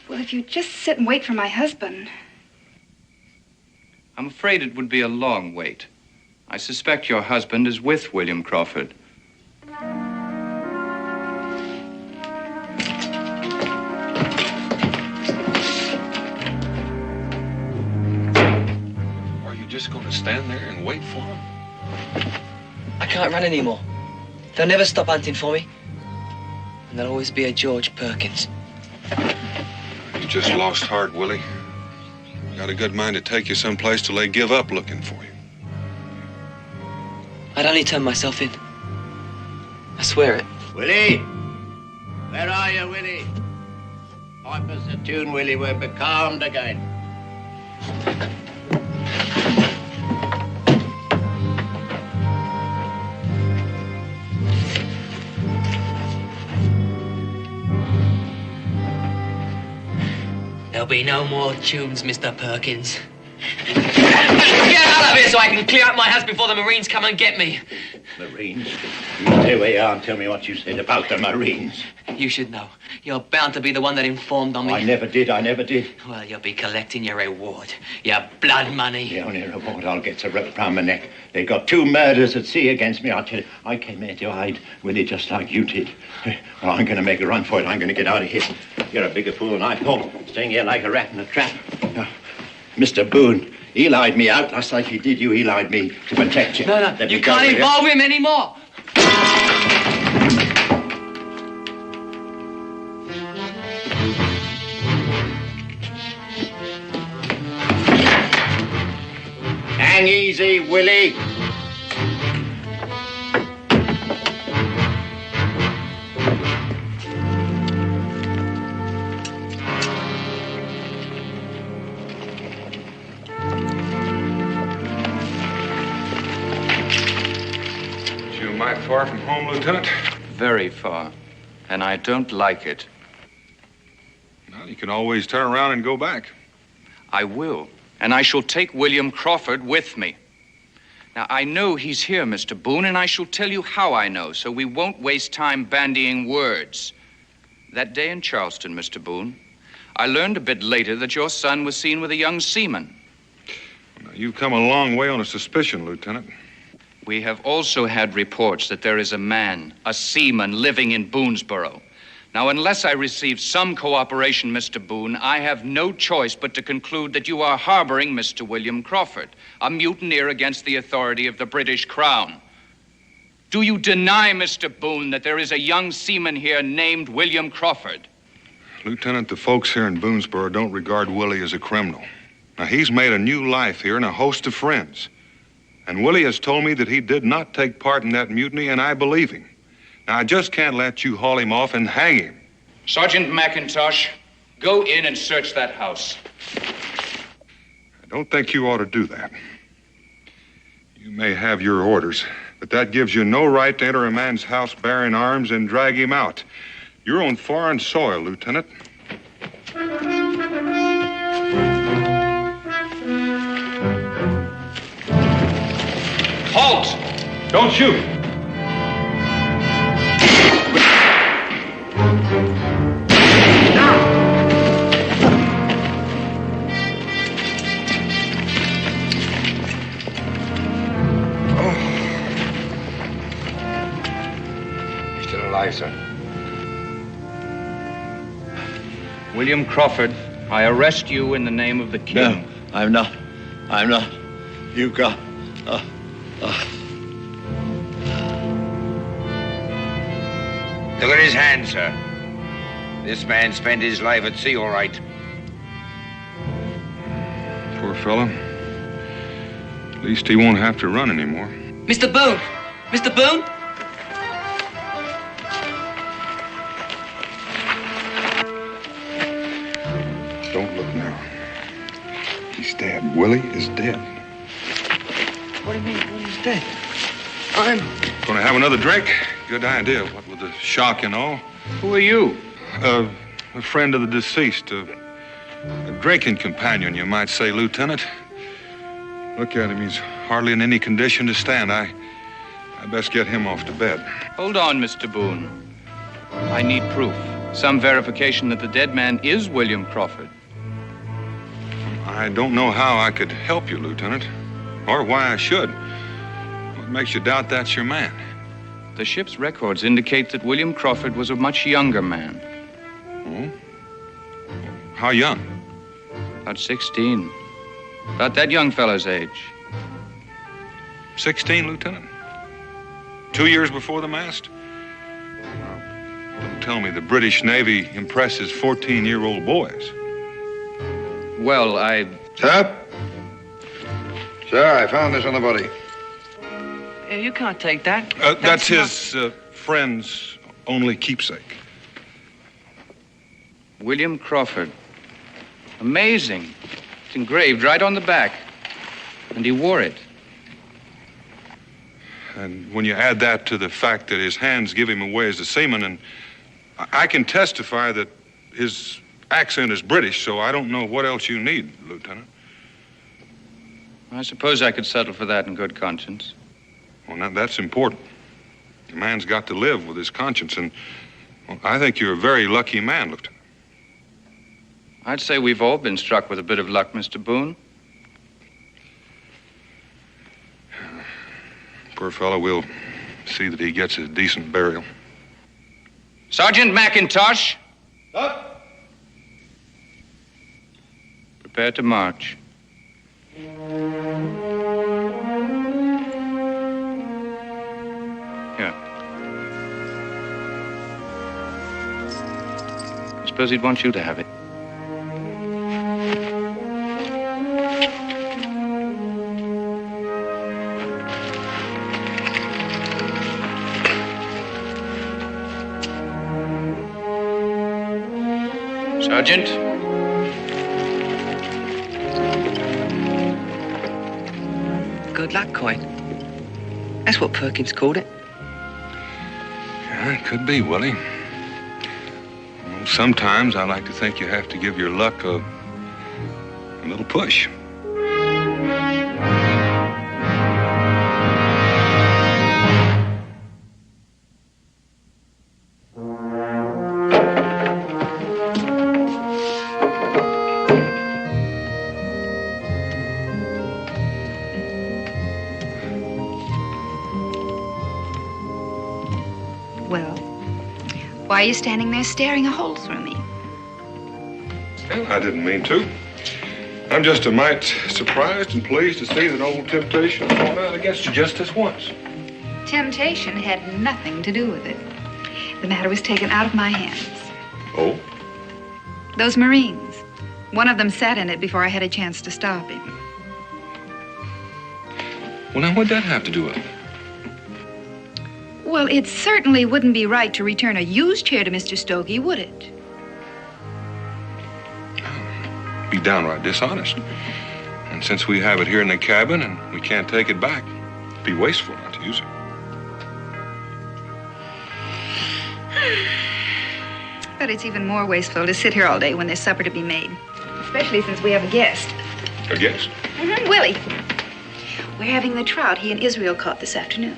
Speaker 8: Well, if you just sit and wait for my husband.
Speaker 7: I'm afraid it would be a long wait. I suspect your husband is with William Crawford.
Speaker 4: Are you just going to stand there and wait for him?
Speaker 6: I can't run anymore. They'll never stop hunting for me. And there'll always be a George Perkins.
Speaker 4: You just lost heart, Willie. Got a good mind to take you someplace till they give up looking for you.
Speaker 6: I'd only turn myself in. I swear it.
Speaker 2: Willie! Where are you, Willie? Pipe us a tune, Willie. We're becalmed again.
Speaker 6: There'll be no more tunes, Mr. Perkins. Get out of here so I can clear up my house before the Marines come and get me.
Speaker 2: Marines? You stay where you are and tell me what you said about the Marines.
Speaker 6: You should know. You're bound to be the one that informed on me.
Speaker 2: I never did.
Speaker 6: Well, you'll be collecting your reward. Your blood money.
Speaker 2: The only reward I'll get's a rope round my neck. They got 2 murders at sea against me, I tell you. I came here to hide with it just like you did. Well, I'm going to make a run for it. I'm going to get out of here. You're a bigger fool than I thought, staying here like a rat in a trap. Mr. Boone, he lied me out just like he did you. He lied me to protect you.
Speaker 6: No, you can't involve him anymore.
Speaker 2: Hang easy, Willie.
Speaker 4: You might far from home, Lieutenant?
Speaker 7: Very far. And I don't like it.
Speaker 4: Well, you can always turn around and go back.
Speaker 7: I will. And I shall take William Crawford with me. Now, I know he's here, Mr. Boone, and I shall tell you how I know, so we won't waste time bandying words. That day in Charleston, Mr. Boone, I learned a bit later that your son was seen with a young seaman.
Speaker 4: Now, you've come a long way on a suspicion, Lieutenant.
Speaker 7: We have also had reports that there is a man, a seaman, living in Boonesboro. Now, unless I receive some cooperation, Mr. Boone, I have no choice but to conclude that you are harboring Mr. William Crawford, a mutineer against the authority of the British Crown. Do you deny, Mr. Boone, that there is a young seaman here named William Crawford?
Speaker 4: Lieutenant, the folks here in Boonesboro don't regard Willie as a criminal. Now, he's made a new life here and a host of friends. And Willie has told me that he did not take part in that mutiny, and I believe him. Now, I just can't let you haul him off and hang him.
Speaker 7: Sergeant McIntosh, go in and search that house.
Speaker 4: I don't think you ought to do that. You may have your orders, but that gives you no right to enter a man's house bearing arms and drag him out. You're on foreign soil, Lieutenant.
Speaker 7: Halt!
Speaker 4: Don't shoot!
Speaker 7: Sir. William Crawford, I arrest you in the name of the king.
Speaker 2: No, I'm not. You've got...
Speaker 11: Look at his hand, sir. This man spent his life at sea, all right.
Speaker 4: Poor fellow. At least he won't have to run anymore.
Speaker 6: Mr. Boone! Mr. Boone?
Speaker 4: Don't look now. He's dead. Willie is dead.
Speaker 6: What do you mean? Willie's dead? I'm...
Speaker 4: Gonna have another drink? Good idea, what with the shock and all.
Speaker 7: Who are you?
Speaker 4: A friend of the deceased. A drinking companion, you might say, Lieutenant. Look at him. He's hardly in any condition to stand. I best get him off to bed.
Speaker 7: Hold on, Mr. Boone. I need proof. Some verification that the dead man is William Crawford.
Speaker 4: I don't know how I could help you, Lieutenant, or why I should. What makes you doubt that's your man?
Speaker 7: The ship's records indicate that William Crawford was a much younger man.
Speaker 4: Oh? How young?
Speaker 7: About 16. About that young fellow's age.
Speaker 4: 16, Lieutenant? 2 years before the mast? Don't tell me the British Navy impresses 14-year-old boys.
Speaker 7: Well,
Speaker 11: Sir? Sir, I found this on the body.
Speaker 6: You can't take that.
Speaker 4: That's his friend's only keepsake.
Speaker 7: William Crawford. Amazing. It's engraved right on the back. And he wore it.
Speaker 4: And when you add that to the fact that his hands give him away as a seaman, and I can testify that his accent is British, so I don't know what else you need, Lieutenant.
Speaker 7: I suppose I could settle for that in good conscience.
Speaker 4: Well, now, that's important. A man's got to live with his conscience, and well, I think you're a very lucky man, Lieutenant.
Speaker 7: I'd say we've all been struck with a bit of luck, Mr. Boone.
Speaker 4: Poor fellow, we'll see that he gets a decent burial.
Speaker 7: Sergeant McIntosh.
Speaker 4: Up.
Speaker 7: Prepare to march. Here. I suppose he'd want you to have it. Sergeant.
Speaker 6: Good luck coin. That's what Perkins called it.
Speaker 4: Yeah, it could be, Willie. Well, sometimes I like to think you have to give your luck a little push.
Speaker 8: Why are you standing there staring a hole through me?
Speaker 4: Well, I didn't mean to. I'm just a mite surprised and pleased to see that old temptation won out against you just this once.
Speaker 8: Temptation had nothing to do with it. The matter was taken out of my hands.
Speaker 4: Oh?
Speaker 8: Those Marines. One of them sat in it before I had a chance to stop him.
Speaker 4: Well, now, what'd that have to do with it?
Speaker 8: Well, it certainly wouldn't be right to return a used chair to Mr. Stokey, would it?
Speaker 4: Be downright dishonest. And since we have it here in the cabin and we can't take it back, it'd be wasteful not to use it.
Speaker 8: But it's even more wasteful to sit here all day when there's supper to be made. Especially since we have a guest.
Speaker 4: A guest?
Speaker 8: Mm-hmm, Willie. We're having the trout he and Israel caught this afternoon.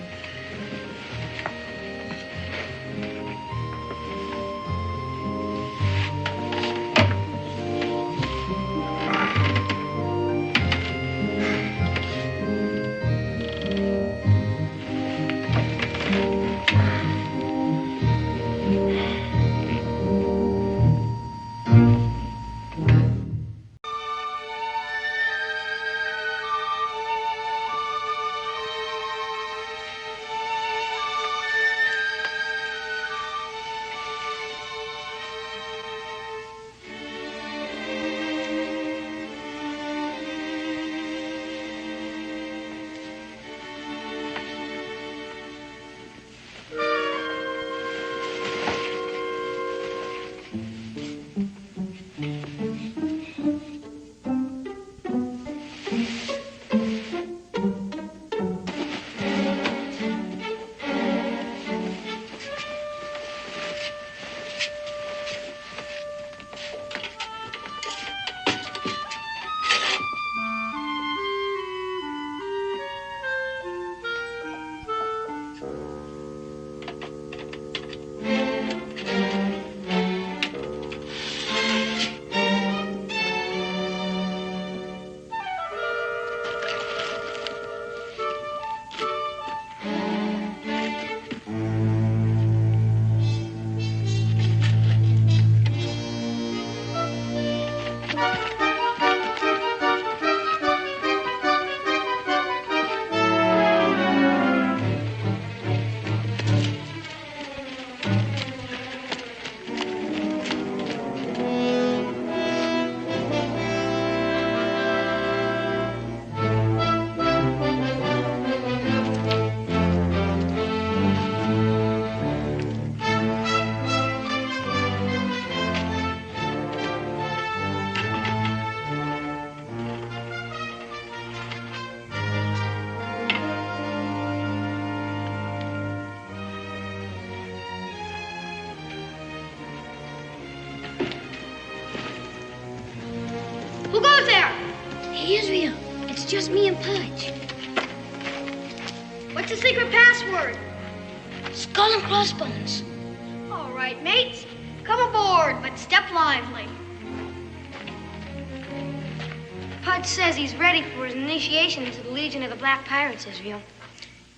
Speaker 5: It's just me and Pudge. What's the secret password? Skull and crossbones. All right, mates. Come aboard, but step lively. Pudge says he's ready for his initiation into the Legion of the Black Pirates, Israel.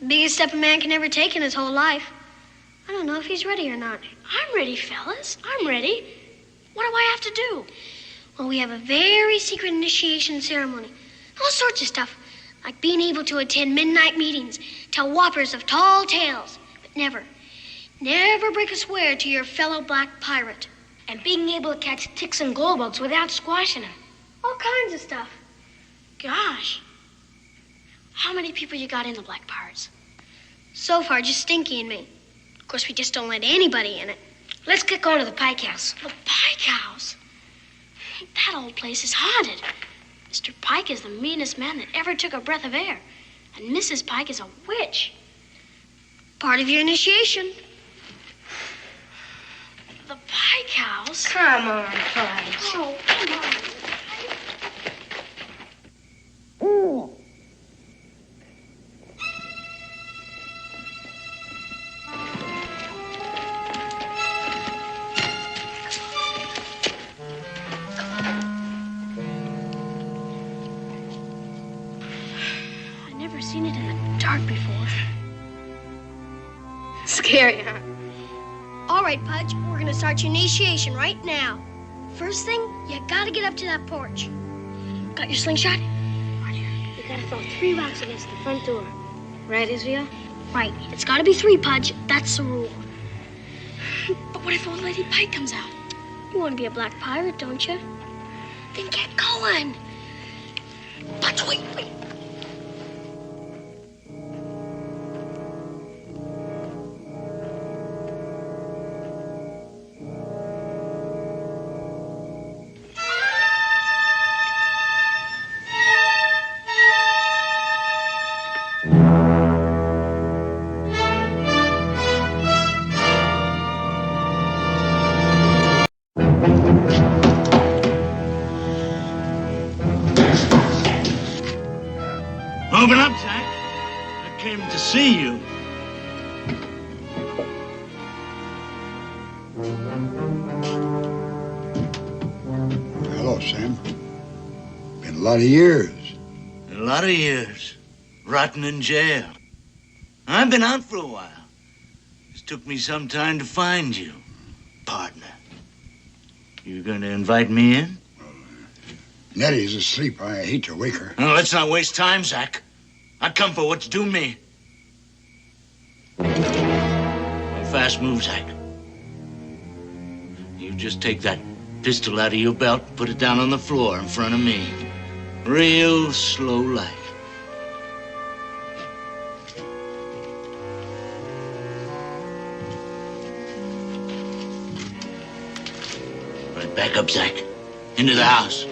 Speaker 5: Biggest step a man can ever take in his whole life. I don't know if he's ready or not.
Speaker 12: I'm ready, fellas. I'm ready. What do I have to do?
Speaker 5: Well, we have a very secret initiation ceremony. All sorts of stuff, like being able to attend midnight meetings, tell whoppers of tall tales, but never break a swear to your fellow black pirate.
Speaker 12: And being able to catch ticks and glow-bugs without squashing them.
Speaker 5: All kinds of stuff.
Speaker 12: Gosh. How many people you got in the Black Pirates?
Speaker 5: So far, just Stinky and me. Of course, we just don't let anybody in it.
Speaker 12: Let's get going to the Pike House. The Pike House? That old place is haunted. Mr. Pike is the meanest man that ever took a breath of air. And Mrs. Pike is a witch.
Speaker 5: Part of your initiation.
Speaker 12: The Pike House?
Speaker 9: Come on, Pudge.
Speaker 12: Oh, come on. I've never seen it in the dark before.
Speaker 9: Scary, huh?
Speaker 5: All right, Pudge, we're gonna start your initiation right now. First thing, you gotta get up to that porch.
Speaker 12: Got your slingshot? You gotta throw 3 rocks against the front door. Right, Israel?
Speaker 5: Right. It's gotta be 3, Pudge. That's the rule.
Speaker 12: But what if old Lady Pike comes out?
Speaker 5: You want to be a black pirate, don't you?
Speaker 12: Then get going. Pudge, wait.
Speaker 13: Open up, Zach. I came to see you.
Speaker 14: Hello, Sam. Been a lot of years.
Speaker 13: A lot of years. Rotting in jail. I've been out for a while. It took me some time to find you, partner. You gonna invite me in?
Speaker 14: Nettie's asleep. I hate to wake her.
Speaker 13: No, let's not waste time, Zach. I come for what's due me. Fast move, Zach. You just take that pistol out of your belt and put it down on the floor in front of me. Real slow like. Right back up, Zach. Into the house.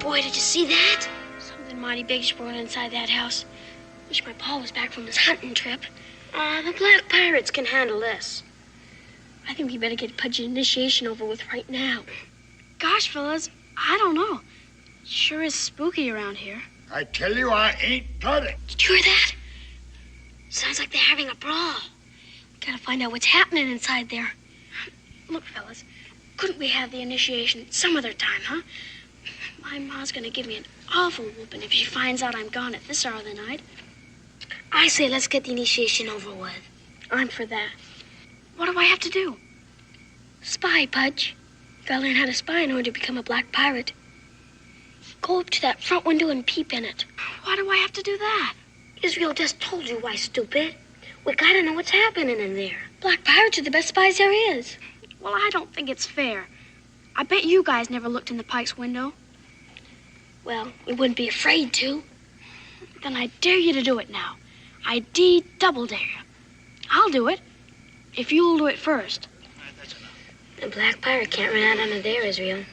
Speaker 12: Boy, did you see that?
Speaker 5: Something mighty big's brewing inside that house. Wish my pa was back from his hunting trip.
Speaker 12: The Black Pirates can handle this.
Speaker 5: I think we better get Pudge's initiation over with right now.
Speaker 12: Gosh, fellas, I don't know. Sure is spooky around here.
Speaker 14: I tell you, I ain't got it.
Speaker 12: Did you hear that? Sounds like they're having a brawl.
Speaker 5: We gotta find out what's happening inside there.
Speaker 12: Look, fellas, couldn't we have the initiation some other time, huh? My ma's gonna give me an awful whooping if she finds out I'm gone at this hour of the night. I say let's get the initiation over with.
Speaker 5: I'm for that.
Speaker 12: What do I have to do?
Speaker 5: Spy, Pudge. Gotta learn how to spy in order to become a black pirate. Go up to that front window and peep in it.
Speaker 12: Why do I have to do that?
Speaker 5: Israel just told you why, stupid. We gotta know what's happening in there. Black pirates are the best spies there is.
Speaker 12: Well, I don't think it's fair. I bet you guys never looked in the Pike's window.
Speaker 5: Well, we wouldn't be afraid to.
Speaker 12: Then I dare you to do it now. I double dare you. I'll do it, if you'll do it first.
Speaker 5: A black pirate can't run out under there, Israel.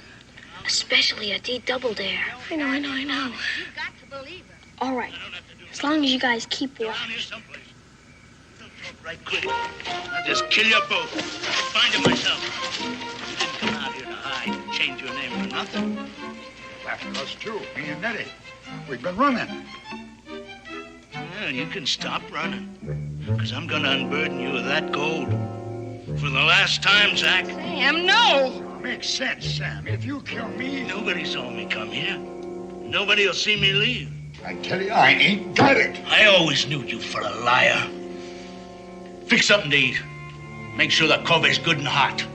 Speaker 5: Especially a double dare. I know.
Speaker 9: You got to believe her.
Speaker 5: All right. As long as you guys keep watch.
Speaker 13: right quick. I'll just kill you both. Find you myself. You didn't come out here to hide and change your name for nothing.
Speaker 14: After us, too. Me and Nettie. We've been running.
Speaker 13: Well, you can stop running. Because I'm going to unburden you of that gold. For the last time, Zach.
Speaker 9: Sam, no!
Speaker 14: Makes sense, Sam. If you kill me...
Speaker 13: Nobody saw me come here. Nobody will see me leave.
Speaker 14: I tell you, I ain't got it.
Speaker 13: I always knew you for a liar. Fix something to eat. Make sure the cover's good and hot.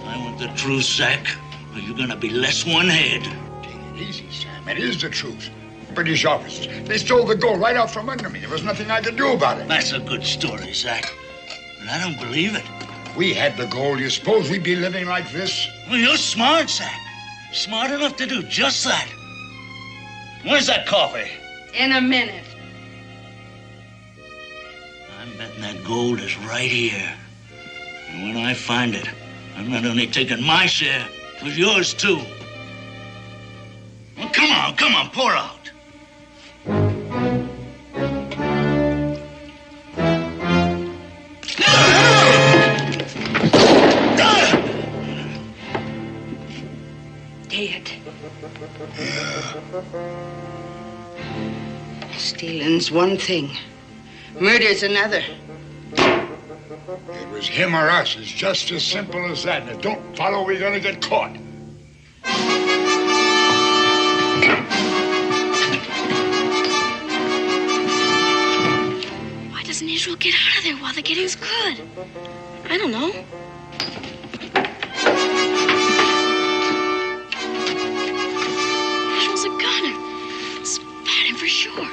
Speaker 13: I want the truth, Zach, or you're gonna be less one head.
Speaker 14: Take it easy, Sam. It is the truth. British officers. They stole the gold right out from under me. There was nothing I could do about it.
Speaker 13: That's a good story, Zach. But I don't believe it.
Speaker 14: We had the gold. You suppose we'd be living like this?
Speaker 13: Well, you're smart, Zach. Smart enough to do just that. Where's that coffee?
Speaker 9: In a minute.
Speaker 13: I'm betting that gold is right here. And when I find it, I'm not only taking my share, but yours too. Well, come on, pour out.
Speaker 9: Dead. Stealing's one thing. Murder's another.
Speaker 14: It was him or us. It's just as simple as that. Now, don't follow. We're going to get caught.
Speaker 12: Why doesn't Israel get out of there while the getting's good? I don't know. Israel's a gunner. Spot him for sure.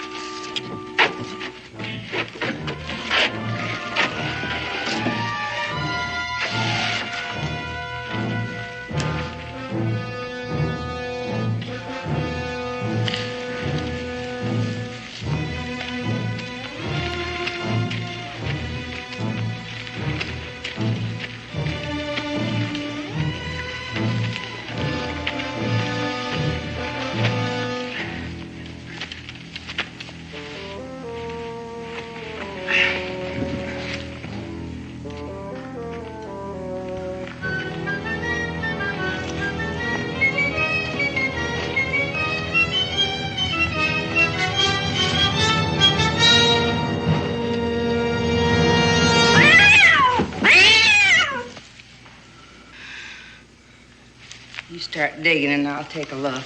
Speaker 9: You start digging and I'll take a look.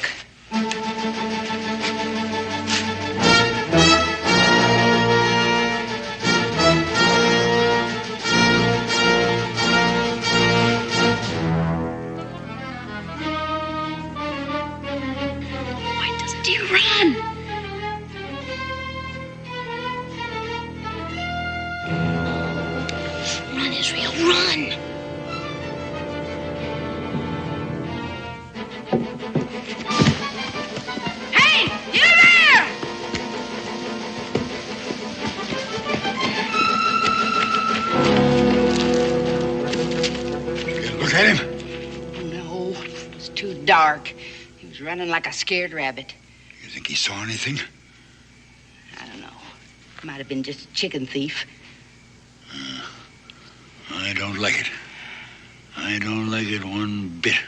Speaker 12: Why doesn't he run? Run, Israel, run!
Speaker 14: Look at him.
Speaker 9: No, it's too dark. He was running like a scared rabbit.
Speaker 14: You think he saw anything?
Speaker 9: I don't know. Might have been just a chicken thief.
Speaker 14: I don't like it. I don't like it one bit.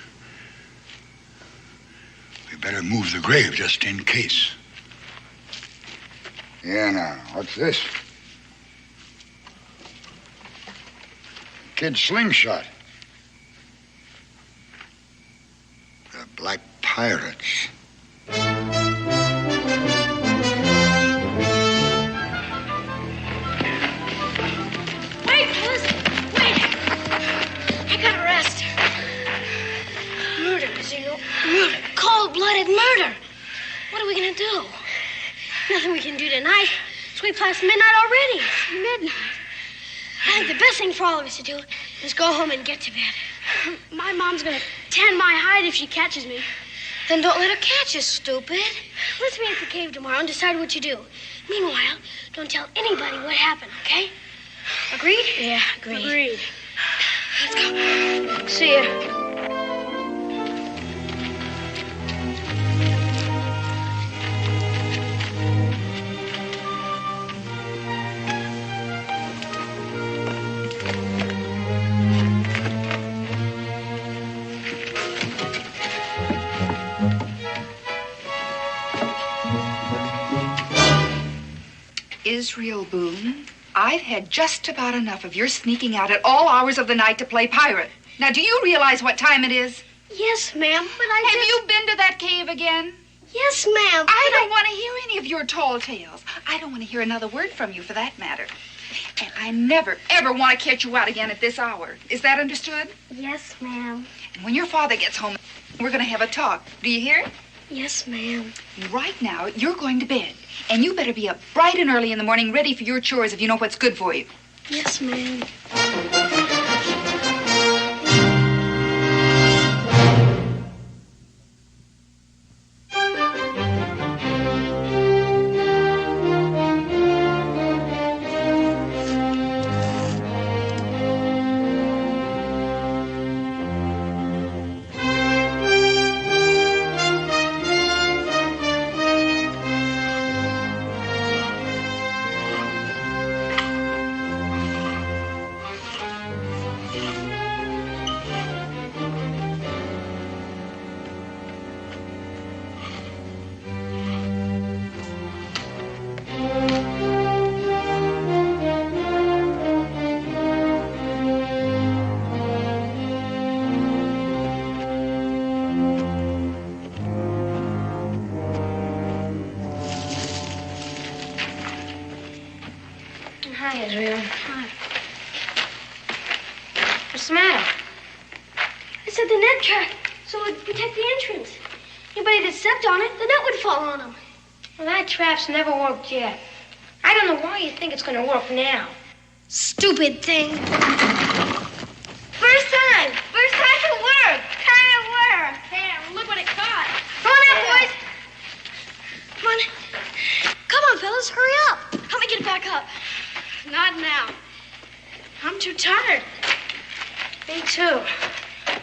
Speaker 14: We better move the grave just in case. Yeah, now, what's this? Kid's slingshot. The Black Pirates.
Speaker 12: Wait, listen, wait. I gotta rest. Murder, Zero. Murder. Cold-blooded murder. What are we gonna do? Nothing we can do tonight. It's way past midnight already. Midnight? I think the best thing for all of us to do is go home and get to bed. My mom's gonna tan my hide if she catches me. Then don't let her catch us, stupid. Let's meet at the cave tomorrow and decide what to do. Meanwhile, don't tell anybody what happened, okay? Agreed? Yeah, agreed. Agreed. Let's go. See ya.
Speaker 8: Israel Boone, I've had just about enough of your sneaking out at all hours of the night to play pirate. Now, do you realize what time it is?
Speaker 12: Yes, ma'am, but
Speaker 8: Have you been to that cave again?
Speaker 12: Yes, ma'am.
Speaker 8: I don't want to hear any of your tall tales. I don't want to hear another word from you, for that matter. And I never, ever want to catch you out again at this hour. Is that understood?
Speaker 12: Yes, ma'am.
Speaker 8: And when your father gets home, we're going to have a talk. Do you hear?
Speaker 12: Yes, ma'am.
Speaker 8: Right now, you're going to bed. And you better be up bright and early in the morning, ready for your chores if you know what's good for you.
Speaker 12: Yes, ma'am.
Speaker 5: Hi, Israel. Hi. What's the matter?
Speaker 12: I set the net trap so it would protect the entrance. Anybody that stepped on it, the net would fall on them.
Speaker 5: Well, that trap's never worked yet. I don't know why you think it's going to work now.
Speaker 12: Stupid thing.
Speaker 5: First time it worked. Kind of worked. There, look what it caught. Come on out, boys.
Speaker 12: Come on. Come on, fellas, hurry up. Help me get it back up.
Speaker 5: Not now. I'm too tired. Me too.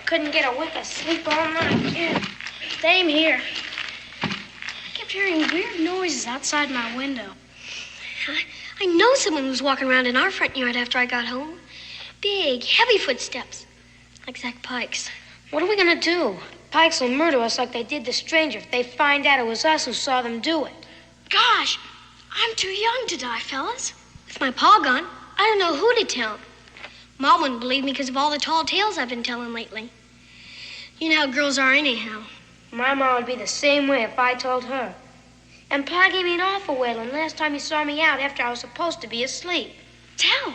Speaker 5: Couldn't get a wink of sleep all night. Yeah. Same here.
Speaker 12: I kept hearing weird noises outside my window. I know someone was walking around in our front yard after I got home. Big, heavy footsteps. Like Zach Pike's.
Speaker 5: What are we going to do? Pikes will murder us like they did the stranger if they find out it was us who saw them do it.
Speaker 12: Gosh, I'm too young to die, fellas. With my paw gone, I don't know who to tell. Mom wouldn't believe me because of all the tall tales I've been telling lately. You know how girls are anyhow.
Speaker 5: My mom would be the same way if I told her. And Pa gave me an awful wailing last time he saw me out after I was supposed to be asleep.
Speaker 12: Tell?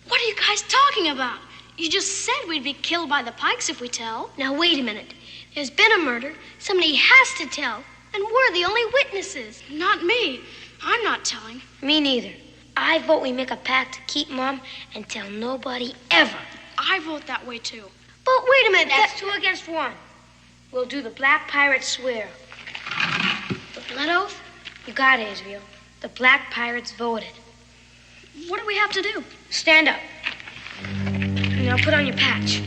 Speaker 12: What are you guys talking about? You just said we'd be killed by the Pikes if we tell. Now, wait a minute. There's been a murder. Somebody has to tell. And we're the only witnesses.
Speaker 5: Not me. I'm not telling. Me neither. I vote we make a pact to keep Mom and tell nobody ever.
Speaker 12: I vote that way, too.
Speaker 5: But wait a minute. That's 2 against 1. We'll do the Black Pirate swear.
Speaker 12: The blood oath?
Speaker 5: You got it, Israel. The Black Pirates voted.
Speaker 12: What do we have to do?
Speaker 5: Stand up. Now put on your patch.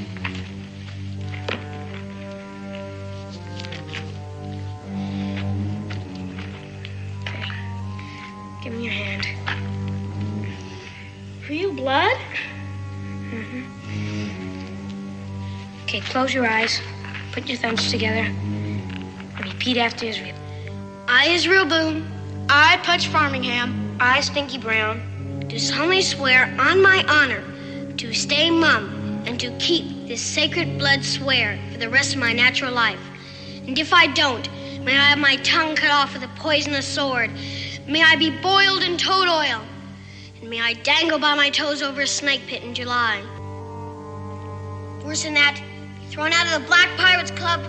Speaker 5: Okay. Give me your hand.
Speaker 12: Real blood?
Speaker 5: Mm-hmm. Okay, close your eyes. Put your thumbs together. And repeat after Israel.
Speaker 12: I, Israel Boone.
Speaker 5: I, Pudge Farmingham. I, Stinky Brown.
Speaker 12: Do solemnly swear on my honor to stay mum and to keep this sacred blood swear for the rest of my natural life. And if I don't, may I have my tongue cut off with a poisonous sword. May I be boiled in toad oil. And may I dangle by my toes over a snake pit in July. Worse than that, be thrown out of the Black Pirates Club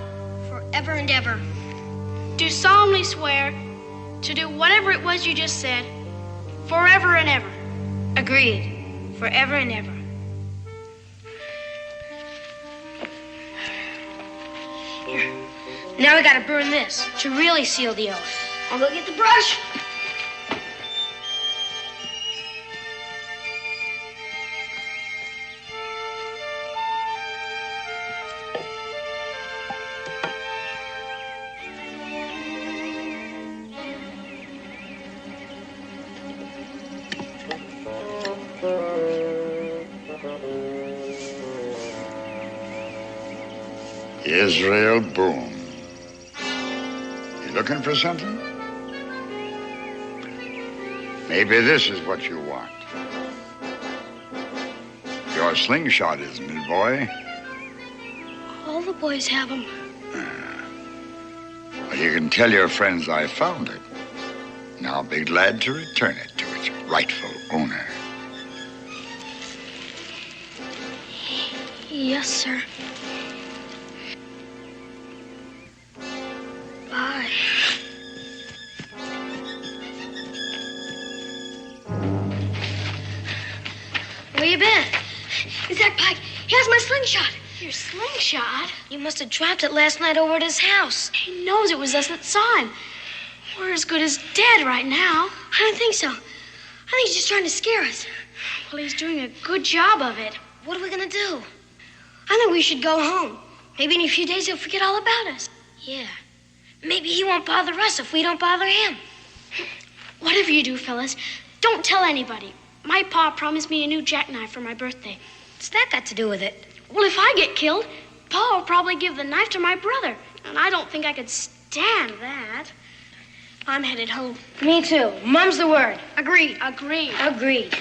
Speaker 12: forever and ever.
Speaker 5: Do solemnly swear to do whatever it was you just said, forever and ever. Agreed. Forever and ever. Here. Now we gotta burn this to really seal the oath.
Speaker 12: I'll go get the brush.
Speaker 14: Israel Boone. You looking for something? Maybe this is what you want. Your slingshot, isn't it, boy?
Speaker 12: All the boys have them.
Speaker 14: Well, you can tell your friends I found it. And I'll be glad to return it to its rightful owner.
Speaker 12: Yes, sir. Bye. Where you been? Is that Pike? He has my slingshot. Your slingshot? You must have dropped it last night over at his house. He knows it was us that saw him. We're as good as dead right now. I don't think so. I think he's just trying to scare us. Well, he's doing a good job of it. What are we gonna do? I think we should go home. Maybe in a few days he'll forget all about us. Yeah. Maybe he won't bother us if we don't bother him. Whatever you do, fellas, don't tell anybody. My pa promised me a new jackknife for my birthday. What's that got to do with it? Well, if I get killed, Pa will probably give the knife to my brother. And I don't think I could stand that. I'm headed home. Me too. Mum's the word. Agreed. Agreed. Agreed.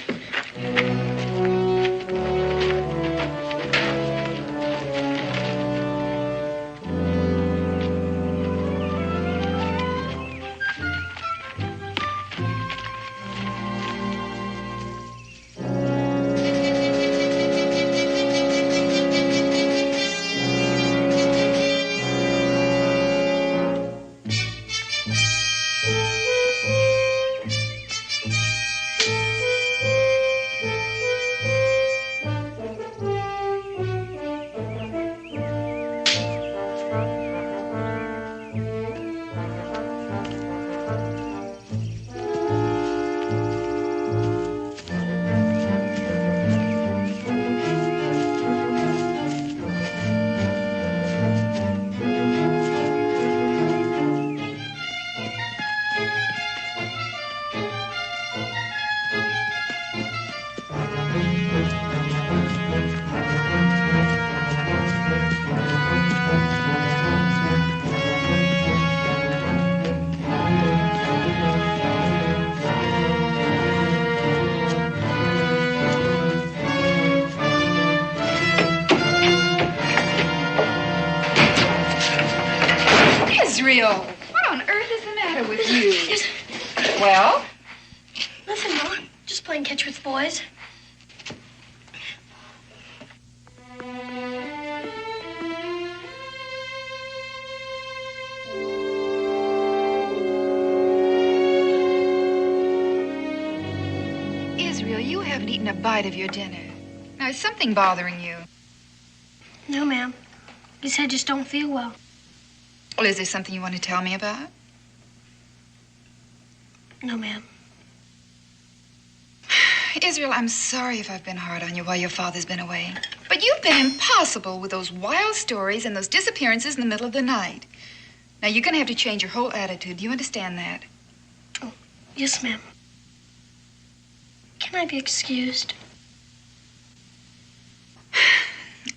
Speaker 8: Israel, what on earth is the matter with you? Well?
Speaker 12: Nothing, Ma. Just playing catch with the boys.
Speaker 8: Israel, you haven't eaten a bite of your dinner. Now, is something bothering you?
Speaker 12: No, ma'am. He said just don't feel well.
Speaker 8: Well, is there something you want to tell me about?
Speaker 12: No, ma'am.
Speaker 8: Israel, I'm sorry if I've been hard on you while your father's been away. But you've been impossible with those wild stories and those disappearances in the middle of the night. Now, you're going to have to change your whole attitude. Do you understand that?
Speaker 12: Oh, yes, ma'am. Can I be excused?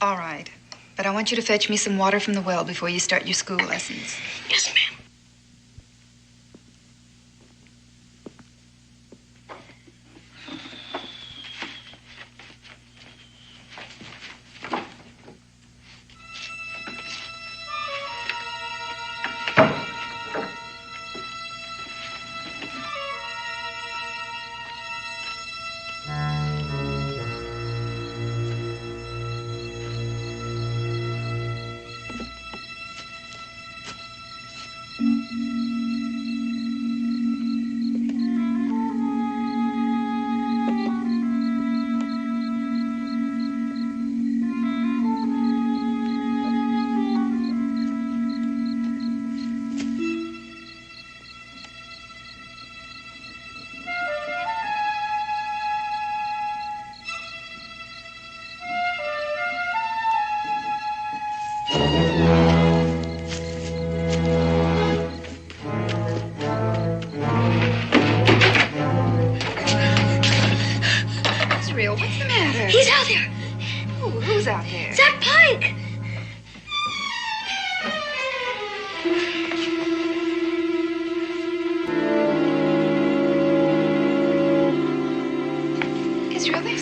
Speaker 8: All right. But I want you to fetch me some water from the well before you start your school lessons.
Speaker 12: Yes, ma'am.
Speaker 8: Israel, what's the matter?
Speaker 12: He's out there.
Speaker 8: Who's out there?
Speaker 12: Zach Pike.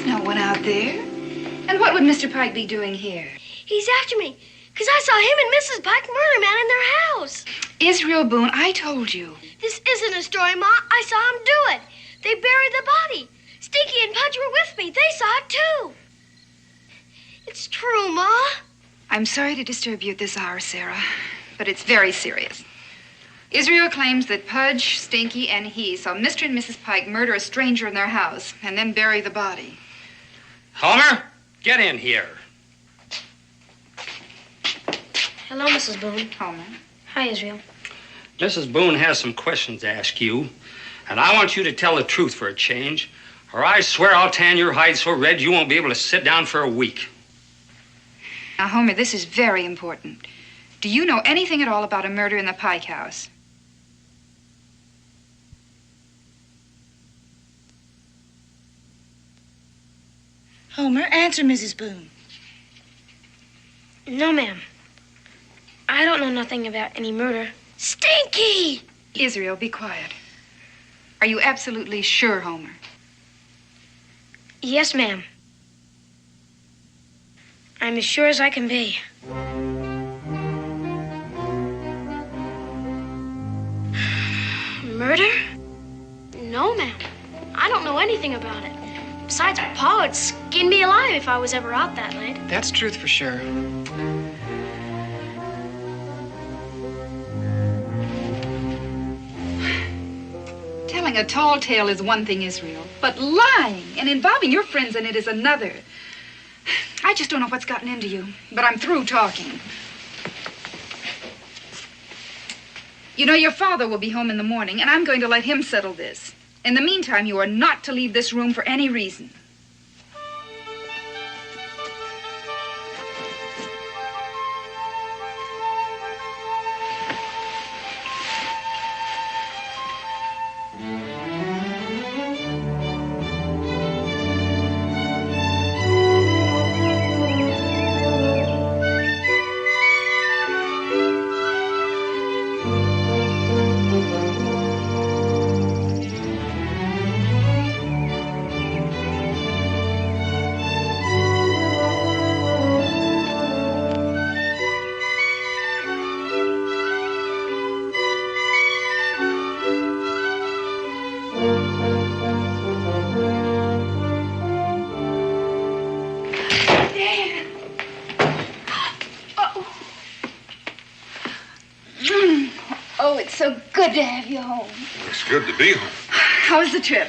Speaker 8: no one out there. And what would Mr. Pike be doing here?
Speaker 12: He's after me, because I saw him and Mrs. Pike murder man in their house.
Speaker 8: Israel Boone, I told you.
Speaker 12: This isn't a story, Ma. I saw him do it. They buried the body. Stinky and Pudge were with me. They saw it, too. It's true, Ma.
Speaker 8: I'm sorry to disturb you at this hour, Sarah, but it's very serious. Israel claims that Pudge, Stinky, and he saw Mr. and Mrs. Pike murder a stranger in their house and then bury the body.
Speaker 15: Homer, get in here.
Speaker 12: Hello, Mrs. Boone.
Speaker 8: Homer.
Speaker 12: Hi, Israel.
Speaker 15: Mrs. Boone has some questions to ask you, and I want you to tell the truth for a change, or I swear I'll tan your hide so red you won't be able to sit down for a week.
Speaker 8: Now, Homer, this is very important. Do you know anything at all about a murder in the Pike house?
Speaker 9: Homer, answer Mrs. Boone.
Speaker 12: No, ma'am. I don't know nothing about any murder. Stinky!
Speaker 8: Israel, be quiet. Are you absolutely sure, Homer?
Speaker 12: Yes, ma'am. I'm as sure as I can be. Murder? No, ma'am. I don't know anything about it. Besides, Pa would skin me alive if I was ever out that late.
Speaker 16: That's truth for sure.
Speaker 8: Telling a tall tale is one thing, Israel, but lying and involving your friends in it is another. I just don't know what's gotten into you, but I'm through talking. You know, your father will be home in the morning, and I'm going to let him settle this. In the meantime, you are not to leave this room for any reason. Oh, it's so good to have you home.
Speaker 4: It's good to be home.
Speaker 8: How was the trip?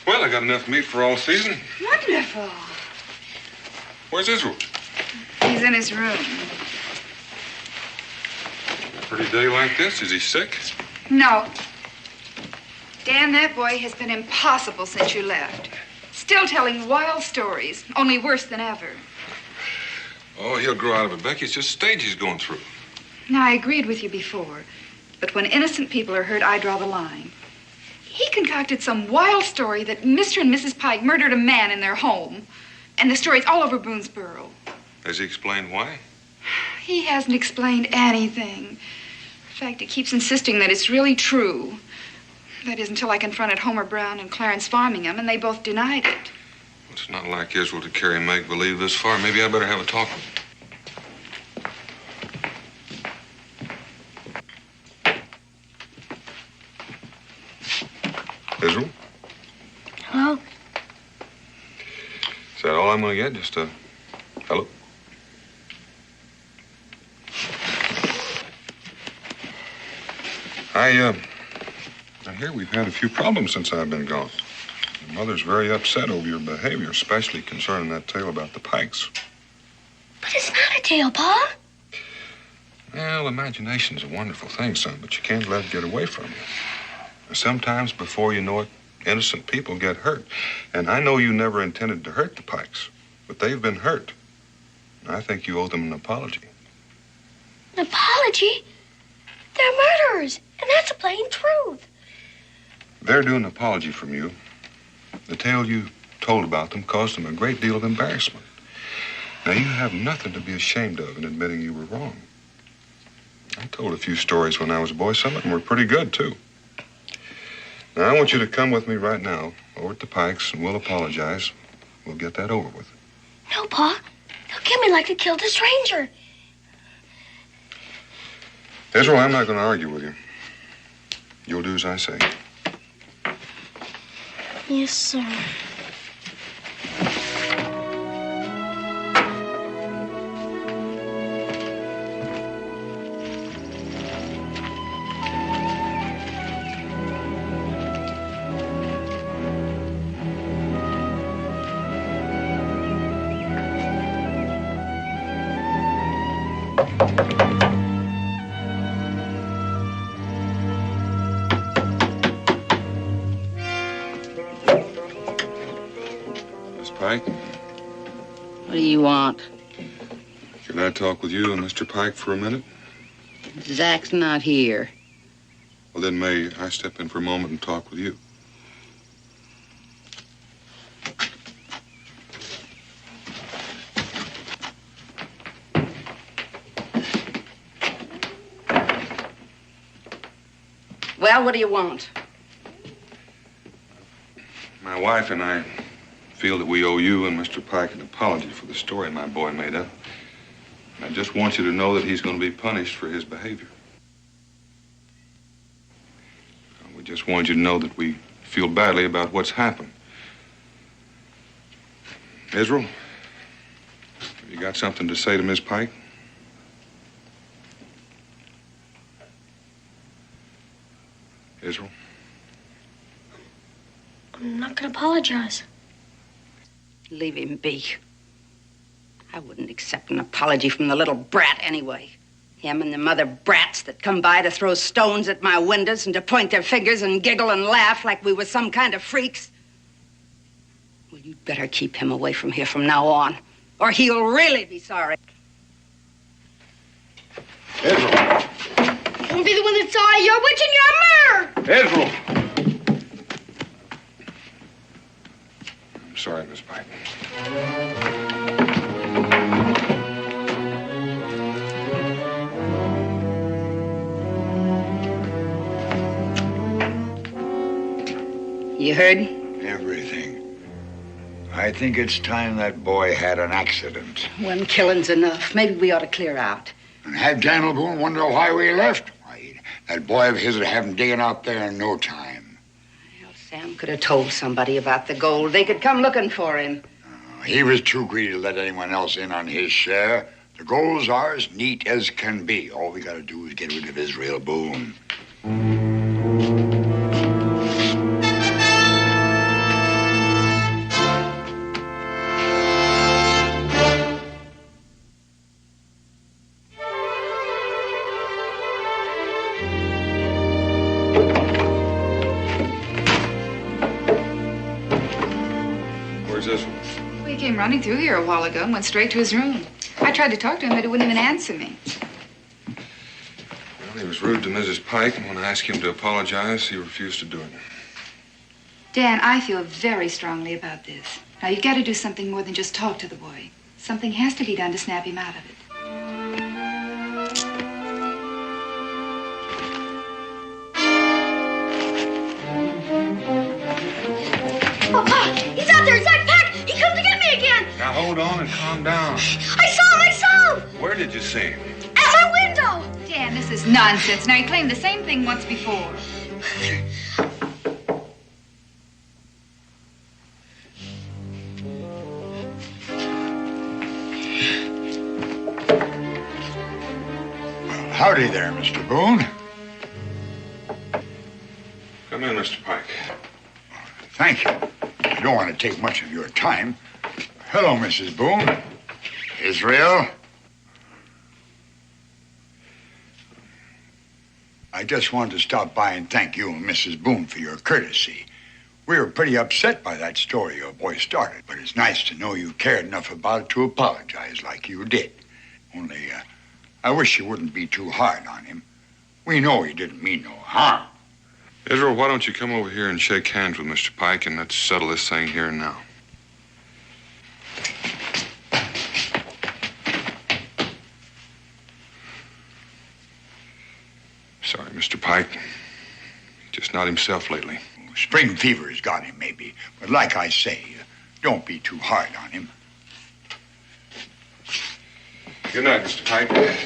Speaker 4: Well, I got enough meat for all season.
Speaker 8: Wonderful.
Speaker 4: Where's Israel?
Speaker 8: He's in his room.
Speaker 4: Pretty day like this? Is he sick?
Speaker 8: No. Dan, that boy has been impossible since you left. Still telling wild stories, only worse than ever.
Speaker 4: Oh, he'll grow out of it, Becky. It's just a stage he's going through.
Speaker 8: Now, I agreed with you before, but when innocent people are hurt, I draw the line. He concocted some wild story that Mr. and Mrs. Pike murdered a man in their home, and the story's all over Boonesboro.
Speaker 4: Has he explained why?
Speaker 8: He hasn't explained anything. In fact, he keeps insisting that it's really true. That is, until I confronted Homer Brown and Clarence Farmingham, and they both denied it.
Speaker 4: It's not like Israel to carry make-believe this far. Maybe I better have a talk with him. Israel?
Speaker 12: Hello?
Speaker 4: Is that all I'm going to get? Just a hello? I hear we've had a few problems since I've been gone. Your mother's very upset over your behavior, especially concerning that tale about the Pikes.
Speaker 12: But it's not a tale, Pa.
Speaker 4: Well, imagination's a wonderful thing, son, but you can't let it get away from you. Sometimes, before you know it, innocent people get hurt. And I know you never intended to hurt the Pikes, but they've been hurt. I think you owe them an apology.
Speaker 12: An apology? They're murderers, and that's the plain truth.
Speaker 4: They're due an apology from you. The tale you told about them caused them a great deal of embarrassment. Now, you have nothing to be ashamed of in admitting you were wrong. I told a few stories when I was a boy. Some of them were pretty good, too. Now, I want you to come with me right now over at the Pikes, and we'll apologize. we'll get that over with.
Speaker 12: No, Pa. They'll kill me like they killed a stranger.
Speaker 4: Israel, I'm not going to argue with you. You'll do as I say.
Speaker 12: Yes, sir.
Speaker 4: Pike,
Speaker 16: What do you want?
Speaker 4: can I talk with you and Mr. Pike for a minute?
Speaker 16: Zach's not here.
Speaker 4: Well, then may I step in for a moment and talk with you?
Speaker 16: Well, what do you want?
Speaker 4: My wife and I feel that we owe you and Mr. Pike an apology for the story my boy made up. And I just want you to know that he's going to be punished for his behavior. We just want you to know that we feel badly about what's happened. Israel, have you got something to say to Miss Pike? Israel?
Speaker 12: I'm not gonna apologize.
Speaker 16: Leave him be. I wouldn't accept an apology from the little brat anyway. Him and the mother brats that come by to throw stones at my windows and to point their fingers and giggle and laugh like we were some kind of freaks. Well, you'd better keep him away from here from now on, or he'll really be sorry.
Speaker 4: Israel!
Speaker 12: Don't be the one that saw it. You're a witch and you're a murderer!
Speaker 4: Israel! I'm sorry, Miss Pike.
Speaker 16: You heard?
Speaker 14: Everything. I think it's time that boy had an accident.
Speaker 16: One killing's enough. Maybe we ought to clear out.
Speaker 14: And have Daniel Boone wonder why we left? Why, that boy of his would have him digging out there in no time.
Speaker 16: Well, Sam could have told somebody about the gold. They could come looking for him.
Speaker 14: He was too greedy to let anyone else in on his share. The gold's ours, neat as can be. All we gotta do is get rid of Israel Boone.
Speaker 4: Where's this one?
Speaker 8: He came running through here a while ago and went straight to his room. I tried to talk to him, but he wouldn't even answer me.
Speaker 4: Well, he was rude to Mrs. Pike, and when I asked him to apologize, he refused to do it.
Speaker 8: Dan, I feel very strongly about this. Now, you've got to do something more than just talk to the boy. Something has to be done to snap him out of it.
Speaker 12: Oh, Pa! He's out there! Zach Pack! He come to get me again!
Speaker 4: Now hold on and calm down.
Speaker 12: I saw him! I saw him!
Speaker 4: Where did you see him?
Speaker 12: At my window!
Speaker 8: Dan, this is nonsense. Now, he claimed the same thing once before.
Speaker 14: Howdy there, Mr. Boone.
Speaker 4: Come in, Mr. Pike.
Speaker 14: Thank you. I don't want to take much of your time. Hello, Mrs. Boone. Israel. I just wanted to stop by and thank you and Mrs. Boone for your courtesy. We were pretty upset by that story your boy started, but it's nice to know you cared enough about it to apologize like you did. Only, I wish you wouldn't be too hard on him. We know he didn't mean no harm.
Speaker 4: Israel, why don't you come over here and shake hands with Mr. Pike, and let's settle this thing here and now. Sorry, Mr. Pike. Just not himself lately.
Speaker 14: Spring fever's got him, maybe. But like I say, Don't be too hard on him.
Speaker 4: Good night, Mr. Pike.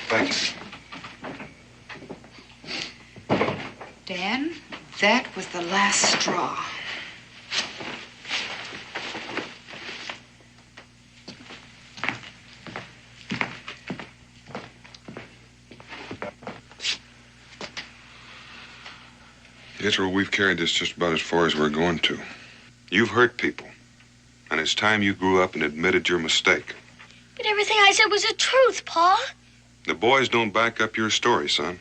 Speaker 4: Thanks.
Speaker 8: Dan, that was the last straw.
Speaker 4: Israel, we've carried this just about as far as we're going to. You've hurt people, and it's time you grew up and admitted your mistake.
Speaker 12: But everything I said was the truth, Pa.
Speaker 4: The boys don't back up your story, son.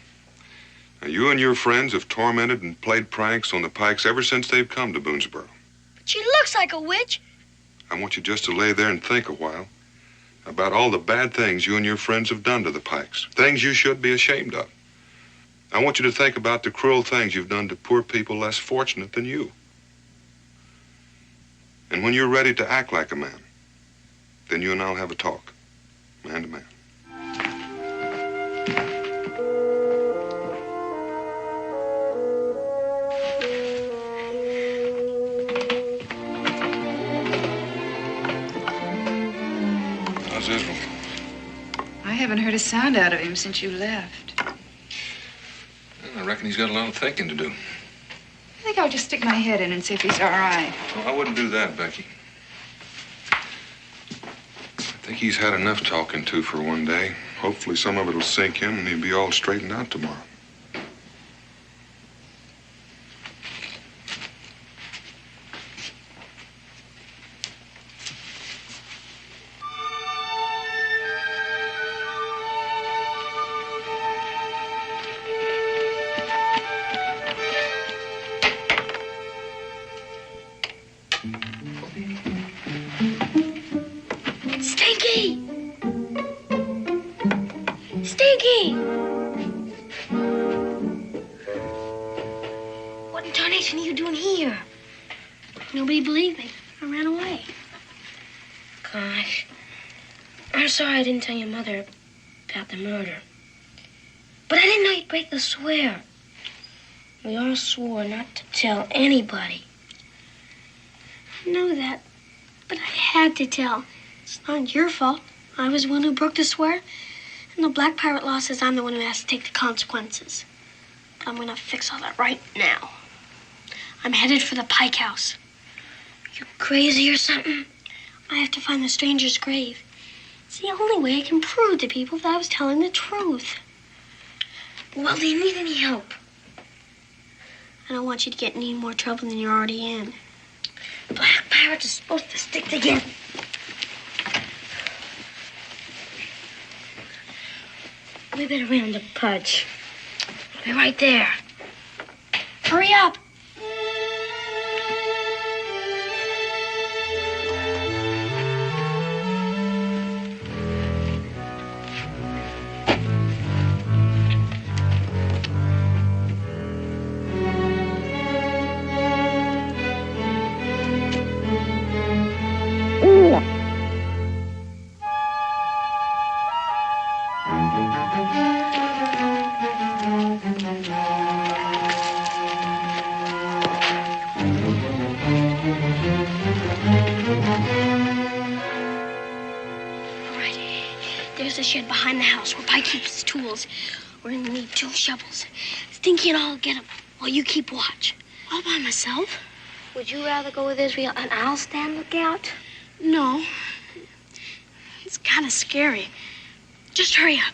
Speaker 4: Now, you and your friends have tormented and played pranks on the Pikes ever since they've come to Boonesboro.
Speaker 12: But she looks like a witch.
Speaker 4: I want you just to lay there and think a while about all the bad things you and your friends have done to the Pikes, things you should be ashamed of. I want you to think about the cruel things you've done to poor people less fortunate than you. And when you're ready to act like a man, then you and I'll have a talk, man to man. How's Israel?
Speaker 8: I haven't heard a sound out of him since you left.
Speaker 4: I reckon he's got a lot of thinking to do.
Speaker 8: I think I'll just stick my head in and see if he's all right.
Speaker 4: Well, I wouldn't do that, Becky. I think he's had enough talking to for one day. Hopefully some of it'll sink in and he'll be all straightened out tomorrow.
Speaker 12: Stinky! Stinky! What in tarnation are you doing here? Nobody believed me. I ran away.
Speaker 17: Gosh. I'm sorry I didn't tell your mother about the murder. But I didn't know you'd break the swear. We all swore not to tell anybody.
Speaker 12: I know that, but I had to tell. It's not your fault. I was the one who broke the swear, and the Black Pirate law says I'm the one who has to take the consequences. But I'm gonna fix all that right now. I'm headed for the Pike House.
Speaker 17: You crazy or something?
Speaker 12: I have to find the stranger's grave. It's the only way I can prove to people that I was telling the truth.
Speaker 17: Well, do you need any help?
Speaker 12: I don't want you to get in any more trouble than you're already in.
Speaker 17: Black pirates are supposed to stick together. We better round up Pudge. We'll be right there.
Speaker 12: Hurry up! There's a shed behind the house where Pike keeps his tools. We're gonna need 2 shovels. Stinky and I'll get them while you keep watch. All by myself.
Speaker 17: Would you rather go with Israel and I'll stand lookout?
Speaker 12: No. It's kind of scary. Just hurry up.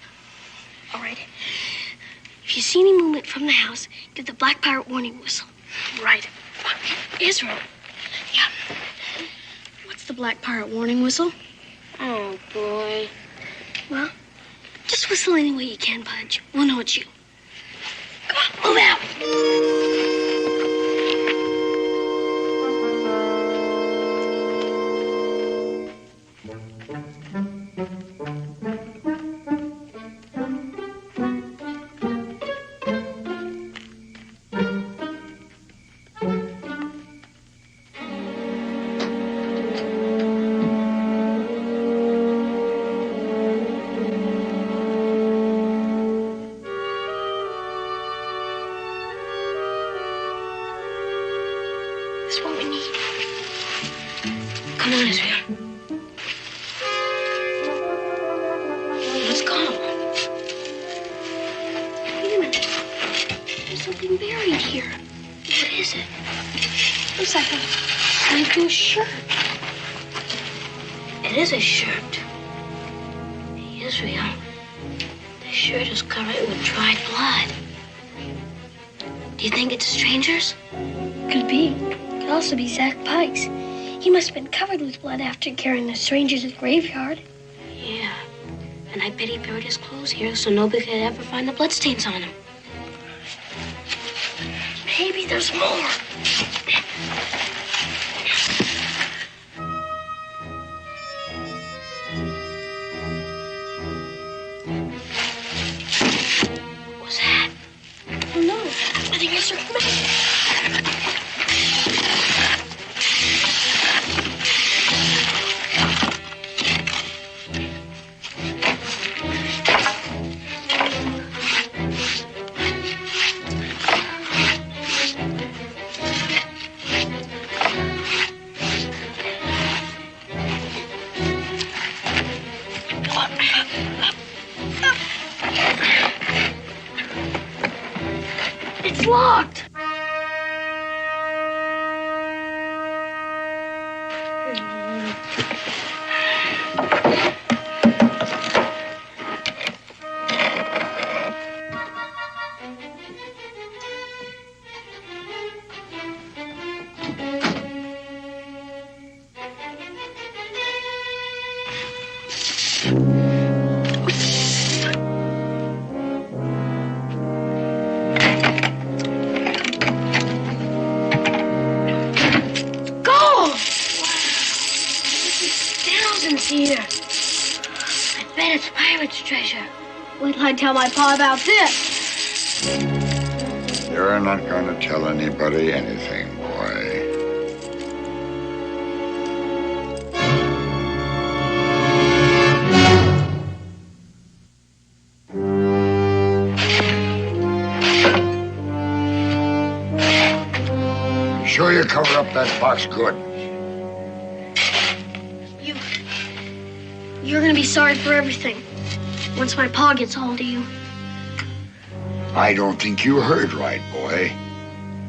Speaker 12: All right. If you see any movement from the house, give the Black Pirate warning whistle. Right. Israel. Yeah. What's the Black Pirate warning whistle?
Speaker 17: Oh, boy.
Speaker 12: Well, just whistle any way you can, Pudge. We'll know it's you. Come on, move out.
Speaker 17: Come on, Israel. Let's go.
Speaker 12: Wait a minute. There's something buried here. What is it? Looks like a new shirt.
Speaker 17: It is a shirt. Israel, the shirt is covered with dried blood. Do you think it's a stranger's?
Speaker 12: Could be. Could also be Zach Pike's. He must have been covered with blood after carrying the stranger to the graveyard.
Speaker 17: Yeah. And I bet he buried his clothes here so nobody could ever find the bloodstains on him.
Speaker 12: Maybe there's more.
Speaker 17: What's that?
Speaker 12: Oh, no. I think it's circumvented. It's locked.
Speaker 17: Here. I bet it's pirate's treasure.
Speaker 12: Wait till I tell my pa about this.
Speaker 14: You're not going to tell anybody anything, boy. You sure you covered up that box good?
Speaker 12: You're gonna be sorry for everything once my pa gets hold of you.
Speaker 14: I don't think you heard right, boy.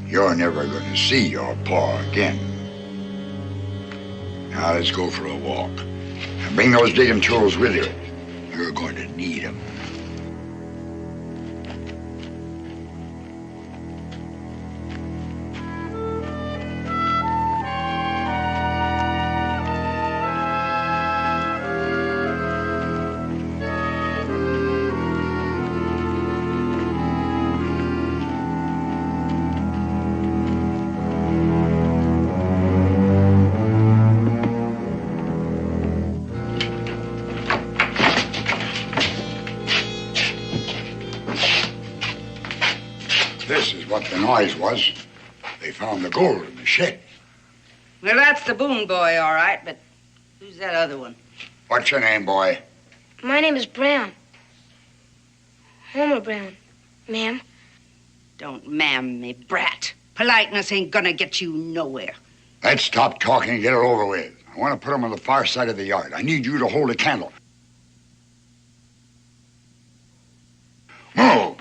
Speaker 14: You're never going to see your pa again. Now let's go for a walk. And bring those digging tools with you. You're going to need them. This is what the noise was. They found the gold in the shed.
Speaker 16: Well, that's the Boone boy, all right, but who's that other one?
Speaker 14: What's your name, boy?
Speaker 17: My name is Brown. Homer Brown, ma'am.
Speaker 16: Don't ma'am me, brat. Politeness ain't gonna get you nowhere.
Speaker 14: Let's stop talking and get it over with. I want to put them on the far side of the yard. I need you to hold a candle. Move!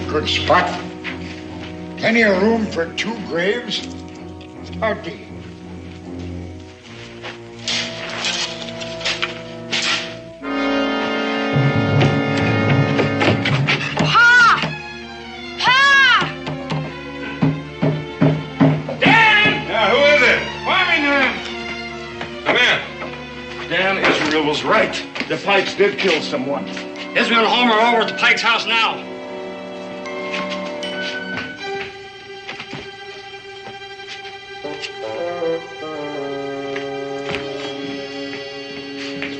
Speaker 14: Good spot. Plenty of room for 2 graves. Start digging.
Speaker 17: Pa! Pa!
Speaker 4: Dan! Yeah, who is it? Find me, Dan. Come in.
Speaker 18: Dan, Israel was right. The Pikes did kill someone.
Speaker 15: Israel and Homer are over at the Pike's house now.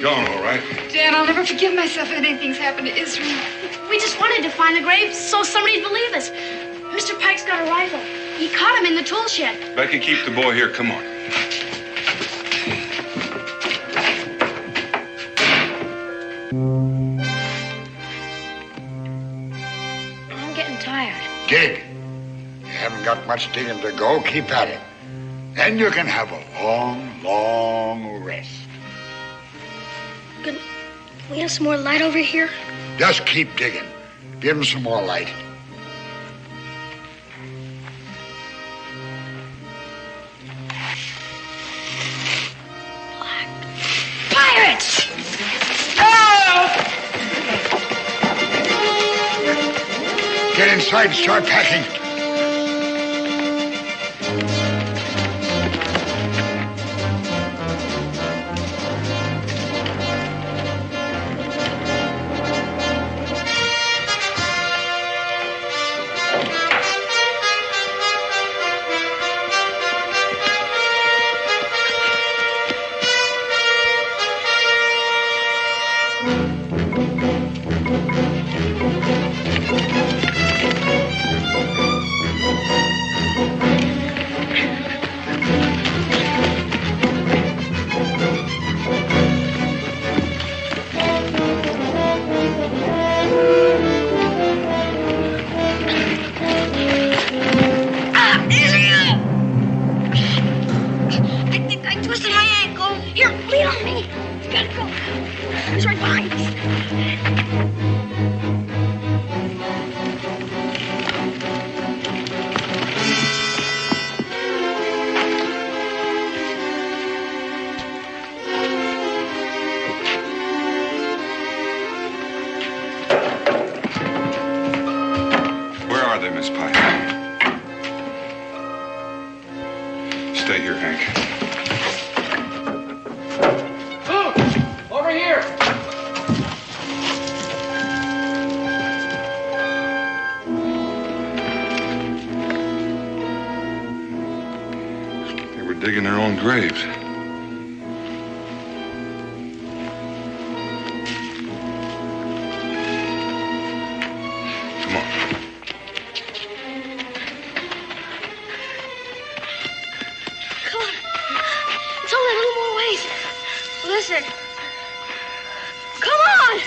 Speaker 4: gone, all right?
Speaker 8: Dan, I'll never forgive myself if anything's happened to Israel.
Speaker 12: We just wanted to find the grave so somebody'd believe us. Mr. Pike's got a rifle. He caught him in the tool shed.
Speaker 4: Becky, keep the boy here. Come on.
Speaker 12: I'm getting tired.
Speaker 14: Dig. You haven't got much digging to go. Keep at it. Then you can have a long, long rest.
Speaker 12: Can we have some more light over here?
Speaker 14: Just keep digging. Give him some more light.
Speaker 12: Pirates!
Speaker 14: Get inside and start packing.
Speaker 4: Miss Pike. Stay here, Hank.
Speaker 6: Oh, over here.
Speaker 4: They were digging their own graves.
Speaker 12: Listen. Come on!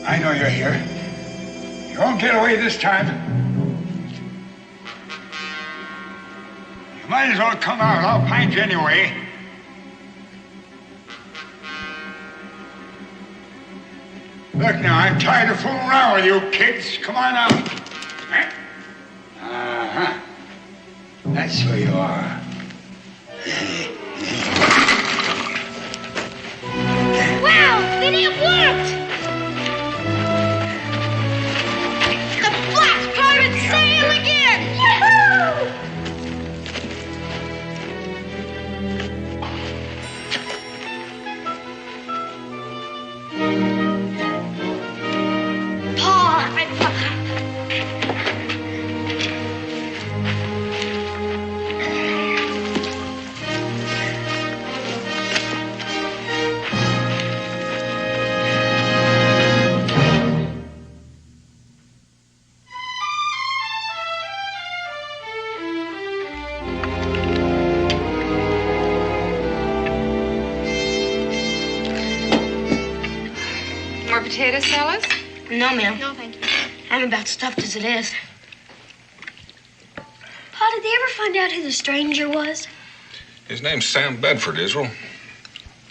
Speaker 14: I know you're here. You won't get away this time. You might as well come out. I'll find you anyway. Look now, I'm tired of fooling around with you kids. Come on out. Uh-huh. That's who you are.
Speaker 12: Wow! Then it worked! Sail again! Yahoo!
Speaker 8: Potato salad?
Speaker 17: No, ma'am.
Speaker 12: No, thank you.
Speaker 17: I'm about stuffed as it is.
Speaker 12: Pa, did they ever find out who the stranger was?
Speaker 4: His name's Sam Bedford, Israel.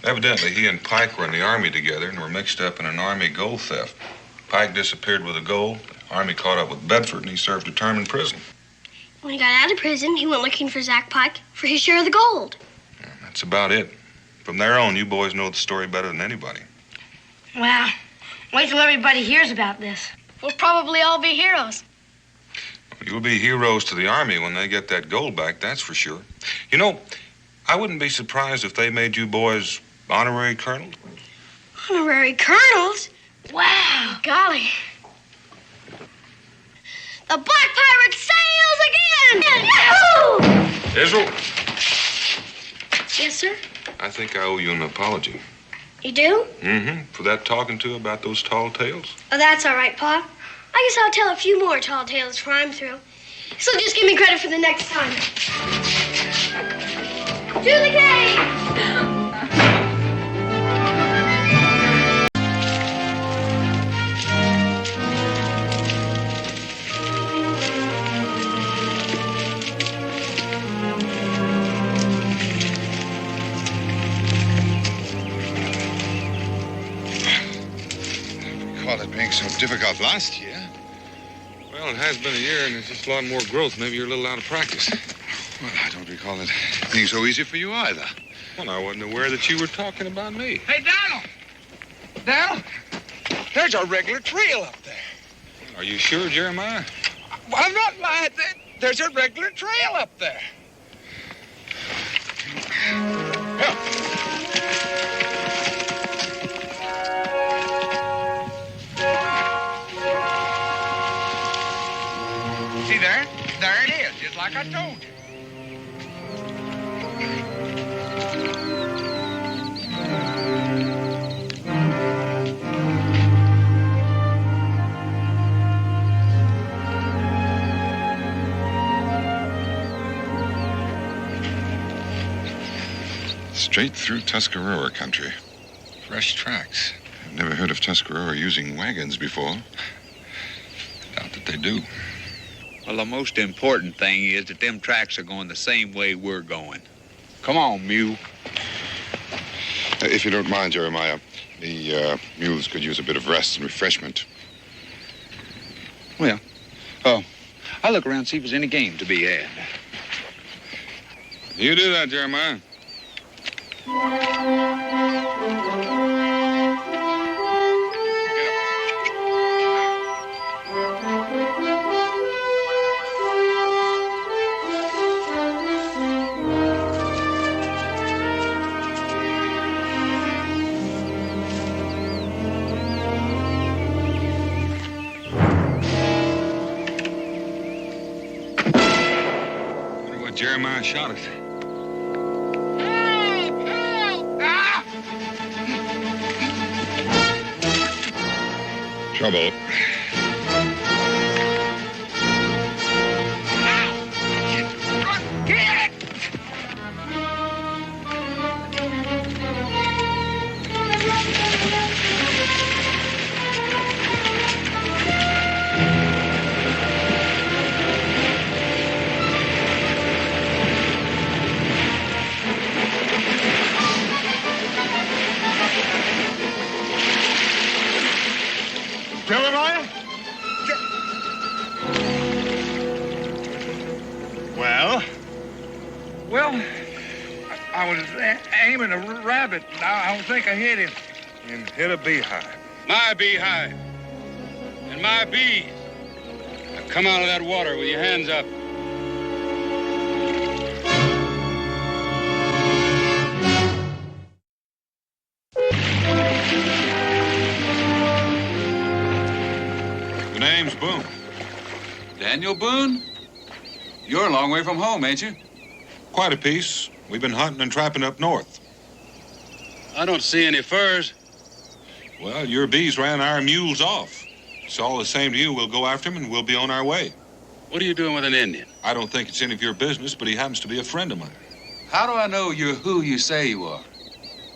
Speaker 4: Evidently, he and Pike were in the Army together and were mixed up in an Army gold theft. Pike disappeared with the gold. The Army caught up with Bedford, and he served a term in prison.
Speaker 5: When he got out of prison, he went looking for Zach Pike for his share of the gold.
Speaker 4: That's about it. From there on, you boys know the story better than anybody.
Speaker 17: Wow. Wait till everybody hears about this.
Speaker 12: We'll probably all be heroes.
Speaker 4: You'll be heroes to the Army when they get that gold back, that's for sure. You know, I wouldn't be surprised if they made you boys honorary colonels.
Speaker 5: Honorary colonels?
Speaker 17: Wow.
Speaker 5: Golly. The Black Pirate sails again! Yahoo!
Speaker 4: Israel,
Speaker 5: Yes, sir?
Speaker 4: I think I owe you an apology.
Speaker 5: You do?
Speaker 4: Mm-hmm. For that talking to about those tall tales.
Speaker 5: Oh, that's all right, Pa. I guess I'll tell a few more tall tales before I'm through. So just give me credit for the next time. To the cave!
Speaker 19: It being so difficult last year.
Speaker 4: Well, it has been a year, and there's just a lot more growth. Maybe you're a little out of practice.
Speaker 19: Well, I don't recall it being so easy for you either.
Speaker 4: Well, I wasn't aware that you were talking about me.
Speaker 3: Hey, Donald! Donald! There's a regular trail up there.
Speaker 4: Are you sure, Jeremiah?
Speaker 3: Well, I'm not lying. There's a regular trail up there. See there? There it is, just like I told you.
Speaker 19: Straight through Tuscarora country. Fresh tracks. I've never heard of Tuscarora using wagons before.
Speaker 4: Doubt that they do.
Speaker 20: Well, the most important thing is that them tracks are going the same way we're going. Come on, mule.
Speaker 19: If you don't mind, Jeremiah, the mules could use a bit of rest and refreshment.
Speaker 20: Well, I'll look around and see if there's any game to be had.
Speaker 4: You do that, Jeremiah. Jeremiah shot us.
Speaker 19: Trouble.
Speaker 18: Jeremiah? Well?
Speaker 3: Well, I was aiming a rabbit, and I don't think I hit him.
Speaker 4: And hit a beehive.
Speaker 10: My beehive. And my bees. Now come out of that water with your hands up.
Speaker 4: Your name's Boone.
Speaker 21: Daniel Boone? You're a long way from home, ain't you?
Speaker 4: Quite a piece. We've been hunting and trapping up north.
Speaker 10: I don't see any furs.
Speaker 4: Well, your bees ran our mules off. It's all the same to you. We'll go after him and we'll be on our way.
Speaker 10: What are you doing with an Indian?
Speaker 4: I don't think it's any of your business, but he happens to be a friend of mine.
Speaker 21: How do I know you're who you say you are?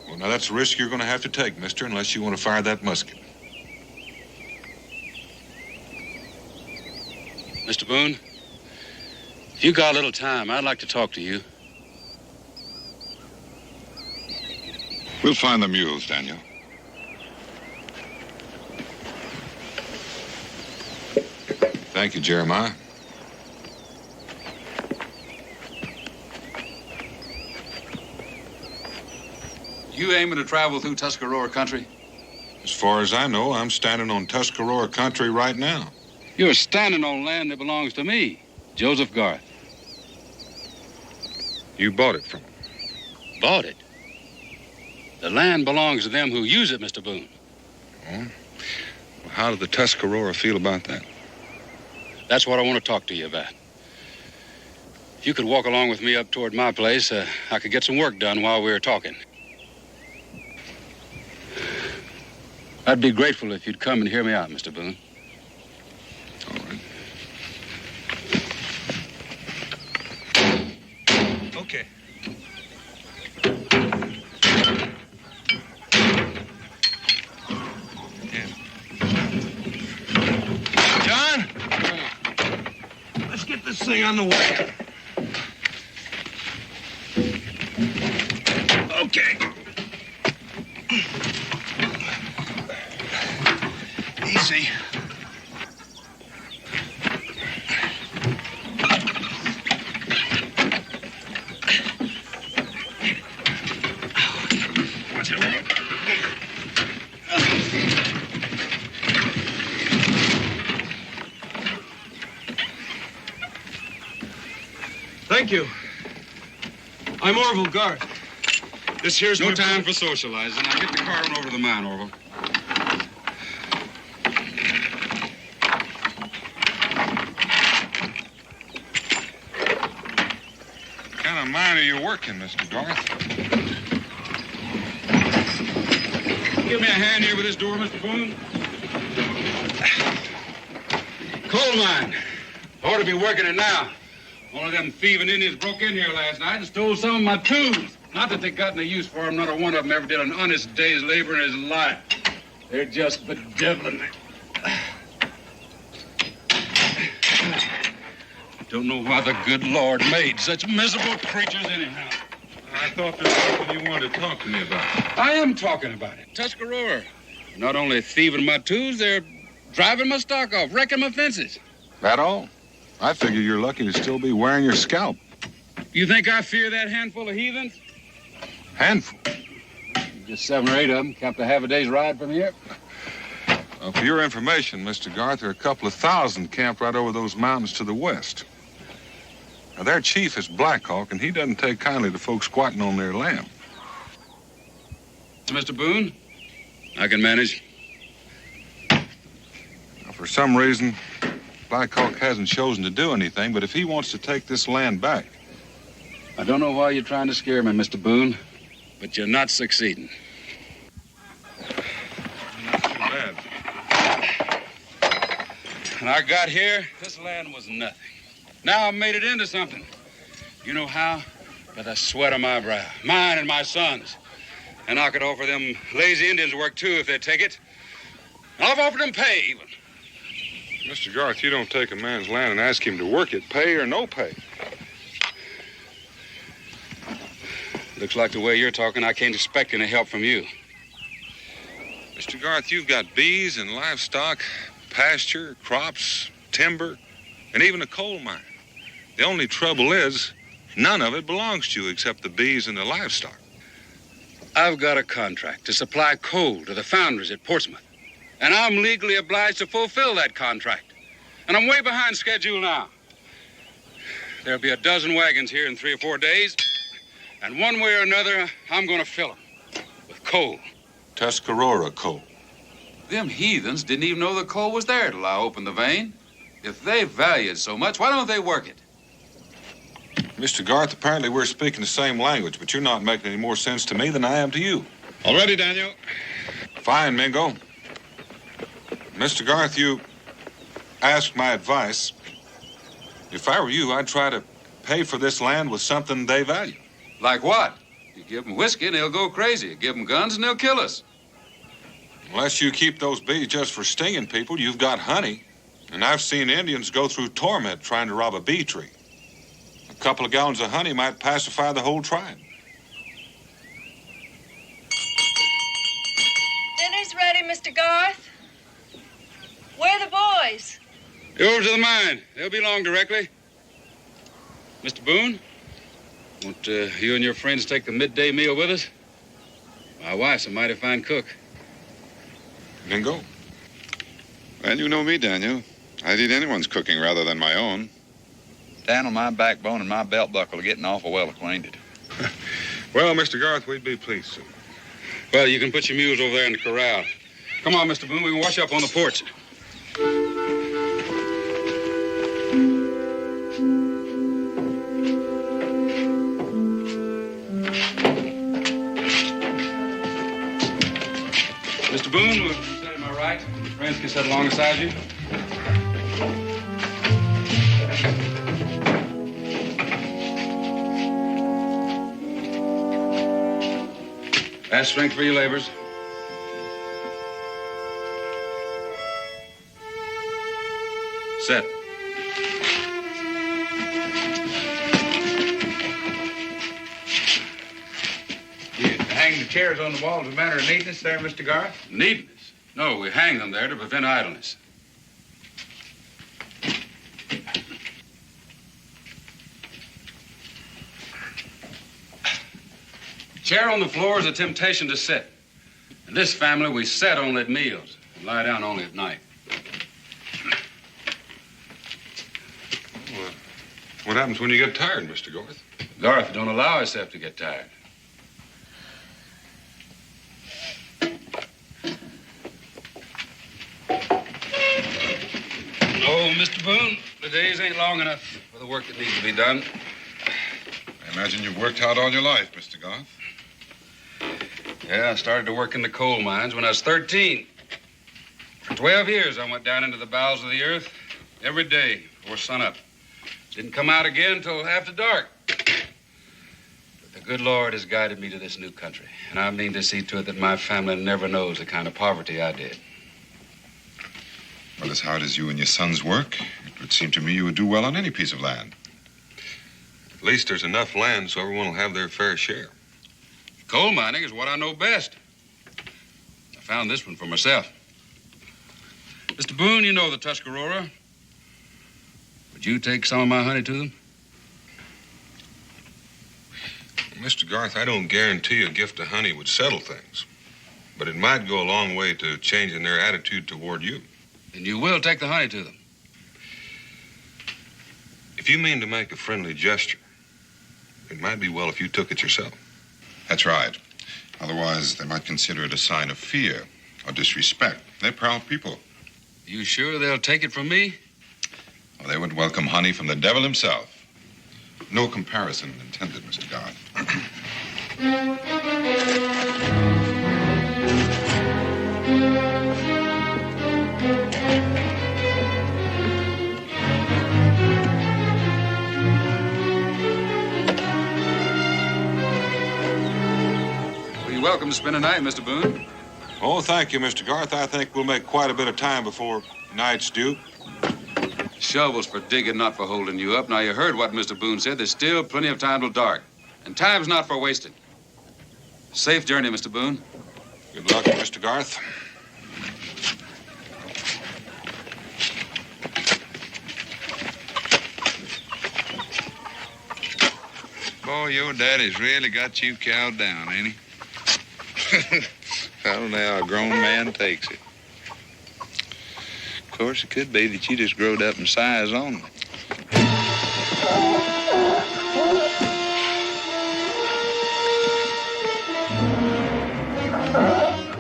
Speaker 4: Well, now that's a risk you're going to have to take, mister, unless you want to fire that musket.
Speaker 10: Mr. Boone, if you got a little time, I'd like to talk to you.
Speaker 19: We'll find the mules, Daniel.
Speaker 4: Thank you, Jeremiah.
Speaker 21: You aiming to travel through Tuscarora country?
Speaker 4: As far as I know, I'm standing on Tuscarora country right now.
Speaker 10: You're standing on land that belongs to me, Joseph Garth.
Speaker 4: You bought it from him.
Speaker 10: Bought it? The land belongs to them who use it, Mr. Boone.
Speaker 4: Well, how do the Tuscarora feel about that?
Speaker 10: That's what I want to talk to you about. If you could walk along with me up toward my place, I could get some work done while we were talking. I'd be grateful if you'd come and hear me out, Mr. Boone.
Speaker 4: All right. Okay.
Speaker 18: John? Let's get this thing on the way. Okay. Easy. Watch it. Thank you. I'm Orville Garth. This here's
Speaker 10: No
Speaker 18: my
Speaker 10: time for socializing. Now get the car on over to the mine, Orville.
Speaker 4: What kind of mine are you working, Mr. Garth?
Speaker 10: Give me a hand here with this door, Mr. Boone. Coal mine. Ought to be working it now. One of them thieving Indians broke in here last night and stole some of my tools. Not that they got any use for them. Not a one of them ever did an honest day's labor in his life. They're just bedeviling me. Don't know why the good Lord made such miserable creatures anyhow.
Speaker 4: I thought there was something you wanted to talk to me about.
Speaker 10: I am talking about it. Tuscarora. Not only thieving my tools, they're driving my stock off, wrecking my fences.
Speaker 4: That all? I figure you're lucky to still be wearing your scalp.
Speaker 10: You think I fear that handful of heathens?
Speaker 4: Handful?
Speaker 10: Just 7 or 8 of them, camped a half a day's ride from here.
Speaker 4: For your information, Mr. Garth, there are a couple of thousand camped right over those mountains to the west. Now, their chief is Black Hawk, and he doesn't take kindly to folks squatting on their land.
Speaker 10: Mr. Boone, I can manage.
Speaker 4: Now, for some reason, Black Hawk hasn't chosen to do anything, but if he wants to take this land back...
Speaker 10: I don't know why you're trying to scare me, Mr. Boone, but you're not succeeding.
Speaker 4: Not too bad.
Speaker 10: When I got here, this land was nothing. Now I've made it into something. You know how? By the sweat of my brow. Mine and my sons. And I could offer them lazy Indians work, too, if they take it. I've offered them pay, even.
Speaker 4: Mr. Garth, you don't take a man's land and ask him to work it, pay or no pay.
Speaker 10: Looks like the way you're talking, I can't expect any help from you.
Speaker 4: Mr. Garth, you've got bees and livestock, pasture, crops, timber, and even a coal mine. The only trouble is, none of it belongs to you except the bees and the livestock.
Speaker 10: I've got a contract to supply coal to the foundries at Portsmouth. And I'm legally obliged to fulfill that contract. And I'm way behind schedule now. There'll be a dozen wagons here in 3 or 4 days. And one way or another, I'm going to fill them with coal.
Speaker 4: Tuscarora coal.
Speaker 21: Them heathens didn't even know the coal was there till I opened the vein. If they value it so much, why don't they work it?
Speaker 4: Mr. Garth, apparently we're speaking the same language, but you're not making any more sense to me than I am to you.
Speaker 10: All ready, Daniel?
Speaker 4: Fine, Mingo. Mr. Garth, you asked my advice. If I were you, I'd try to pay for this land with something they value.
Speaker 21: Like what? You give them whiskey and they'll go crazy. You give them guns and they'll kill us.
Speaker 4: Unless you keep those bees just for stinging people, you've got honey. And I've seen Indians go through torment trying to rob a bee tree. A couple of gallons of honey might pacify the whole tribe.
Speaker 9: Dinner's ready, Mr. Garth. Where are the boys?
Speaker 10: You're over to the mine. They'll be along directly. Mr. Boone, won't you and your friends take the midday meal with us? My wife's a mighty fine cook.
Speaker 19: Then go. Well, you know me, Daniel. I'd eat anyone's cooking rather than my own.
Speaker 20: Down on my backbone and my belt buckle are getting awful well acquainted.
Speaker 4: Well, Mr. Garth, we'd be pleased to.
Speaker 10: Well, you can put your mules over there in the corral. Come on, Mr. Boone, we can wash up on the porch. Mr. Boone, will you sit at my right? Friends can sit alongside you. Add strength for your labors. Set.
Speaker 20: You hang the chairs on the wall as a matter of neatness there, Mr. Garth?
Speaker 10: Neatness? No, we hang them there to prevent idleness. Chair on the floor is a temptation to sit. In this family, we sit only at meals and lie down only at night.
Speaker 4: Well, what happens when you get tired, Mr. Garth?
Speaker 10: Garth don't allow himself to get tired. Oh, Mr. Boone, the days ain't long enough for the work that needs to be done.
Speaker 19: I imagine you've worked hard all your life, Mr. Garth.
Speaker 10: Yeah, I started to work in the coal mines when I was 13. For 12 years, I went down into the bowels of the earth every day before sunup. Didn't come out again till after dark. But the good Lord has guided me to this new country, and I mean to see to it that my family never knows the kind of poverty I did.
Speaker 19: Well, as hard as you and your sons work, it would seem to me you would do well on any piece of land.
Speaker 4: At least there's enough land so everyone will have their fair share.
Speaker 10: Coal mining is what I know best. I found this one for myself. Mr. Boone, you know the Tuscarora. Would you take some of my honey to them?
Speaker 4: Mr. Garth, I don't guarantee a gift of honey would settle things, but it might go a long way to changing their attitude toward you.
Speaker 10: Then you will take the honey to them.
Speaker 4: If you mean to make a friendly gesture, it might be well if you took it yourself.
Speaker 19: That's right. Otherwise, they might consider it a sign of fear or disrespect. They're proud people.
Speaker 10: You sure they'll take it from me?
Speaker 19: Well, they would welcome honey from the devil himself. No comparison intended, Mr. Garth.
Speaker 10: Welcome to spend a night, Mr. Boone.
Speaker 4: Oh, thank you, Mr. Garth. I think we'll make quite a bit of time before night's due.
Speaker 10: Shovels for digging, not for holding you up. Now, you heard what Mr. Boone said. There's still plenty of time till dark. And time's not for wasting. Safe journey, Mr. Boone.
Speaker 4: Good luck, Mr. Garth.
Speaker 20: Boy, your daddy's really got you cowed down, ain't he? I don't know how a grown man takes it. Of course, it could be that you just growed up in size only.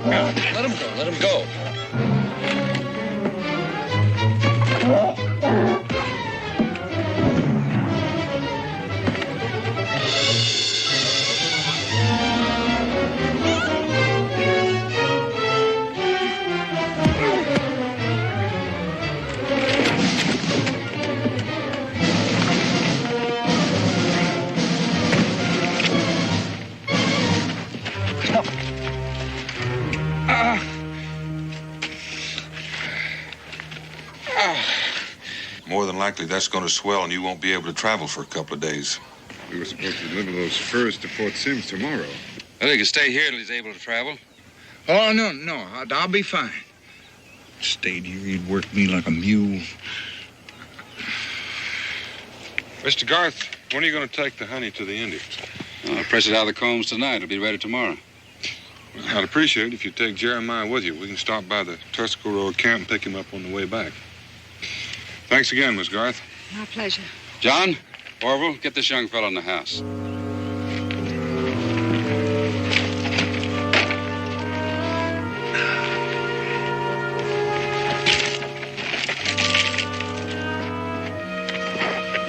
Speaker 10: Let him go, let him go.
Speaker 4: More than likely, that's going to swell, and you won't be able to travel for a couple of days.
Speaker 19: We were supposed to deliver those furs to Fort Sims tomorrow.
Speaker 10: Well, he can stay here till he's able to travel.
Speaker 20: Oh, no, I'll be fine. Stayed here, he'd work me like a mule.
Speaker 4: Mr. Garth, when are you going to take the honey to the Indians?
Speaker 10: I'll press it out of the combs tonight. It'll be ready tomorrow.
Speaker 4: Well, I'd appreciate it if you'd take Jeremiah with you. We can stop by the Tuscarora camp and pick him up on the way back. Thanks again, Miss Garth.
Speaker 16: My pleasure.
Speaker 10: John, Orville, get this young fellow in the house.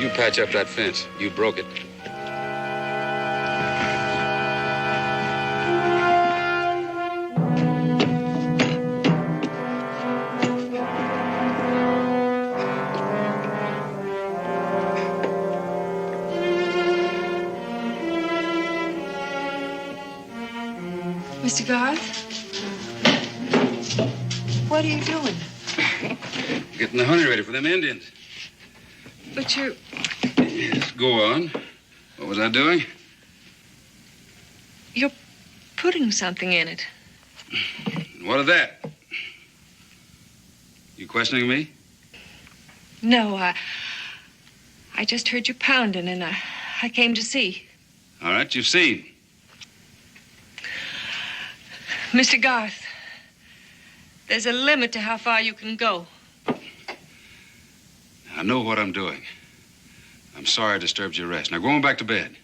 Speaker 10: You patch up that fence. You broke it.
Speaker 1: Mr. Garth? What are you doing?
Speaker 10: Getting the honey ready for them Indians.
Speaker 1: But you're...
Speaker 10: Yes, go on. What was I doing?
Speaker 1: You're putting something in it.
Speaker 10: What of that? You questioning me?
Speaker 1: No, I just heard you pounding, and I came to see.
Speaker 10: All right, you've seen.
Speaker 1: Mr. Garth, there's a limit to how far you can go.
Speaker 10: I know what I'm doing. I'm sorry I disturbed your rest. Now go on back to bed.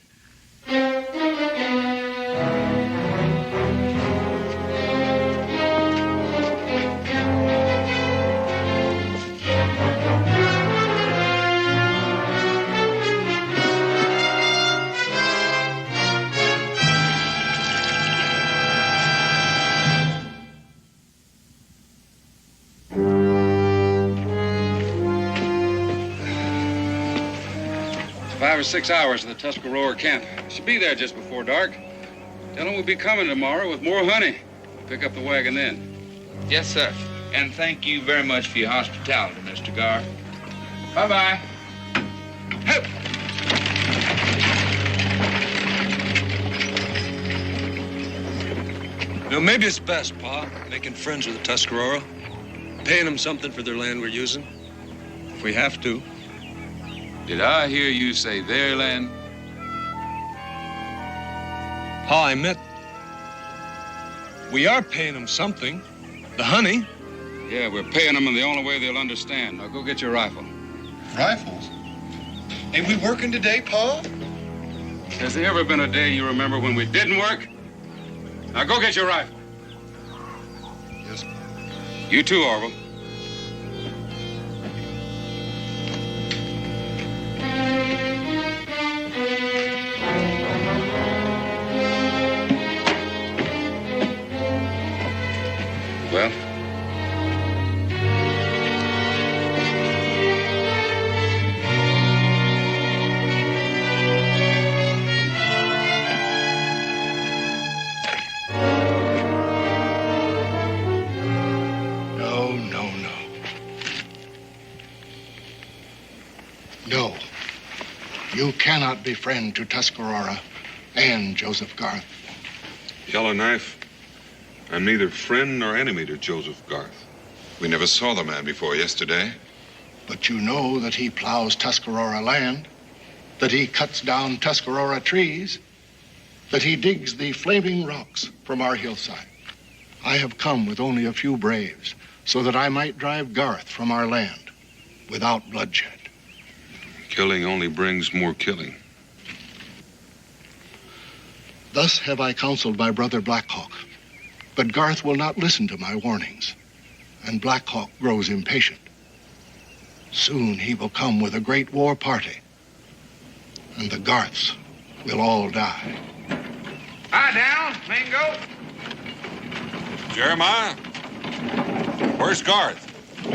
Speaker 10: 5 or 6 hours to the Tuscarora camp. Should be there just before dark. Tell them we'll be coming tomorrow with more honey. Pick up the wagon then.
Speaker 20: Yes, sir. And thank you very much for your hospitality, Mr. Garth. Bye-bye.
Speaker 22: No, maybe it's best, Pa, making friends with the Tuscarora. Paying them something for their land we're using. If we have to.
Speaker 21: Did I hear you say their land?
Speaker 22: Pa, I meant we are paying them something. The honey.
Speaker 10: Yeah, we're paying them in the only way they'll understand. Now go get your rifle.
Speaker 23: Rifles? Ain't we working today, Pa?
Speaker 10: Has there ever been a day you remember when we didn't work? Now go get your rifle.
Speaker 23: Yes, Pa.
Speaker 10: You too, Orville. Well?
Speaker 23: No. You cannot be friend to Tuscarora and Joseph Garth.
Speaker 4: Yellowknife, I'm neither friend nor enemy to Joseph Garth.
Speaker 19: We never saw the man before yesterday.
Speaker 23: But you know that he plows Tuscarora land, that he cuts down Tuscarora trees, that he digs the flaming rocks from our hillside. I have come with only a few braves so that I might drive Garth from our land without bloodshed.
Speaker 4: Killing only brings more killing.
Speaker 23: Thus have I counseled my brother Blackhawk, but Garth will not listen to my warnings, and Blackhawk grows impatient. Soon he will come with a great war party, and the Garths will all die.
Speaker 20: Hi, Down. Mingo.
Speaker 4: Jeremiah, where's Garth?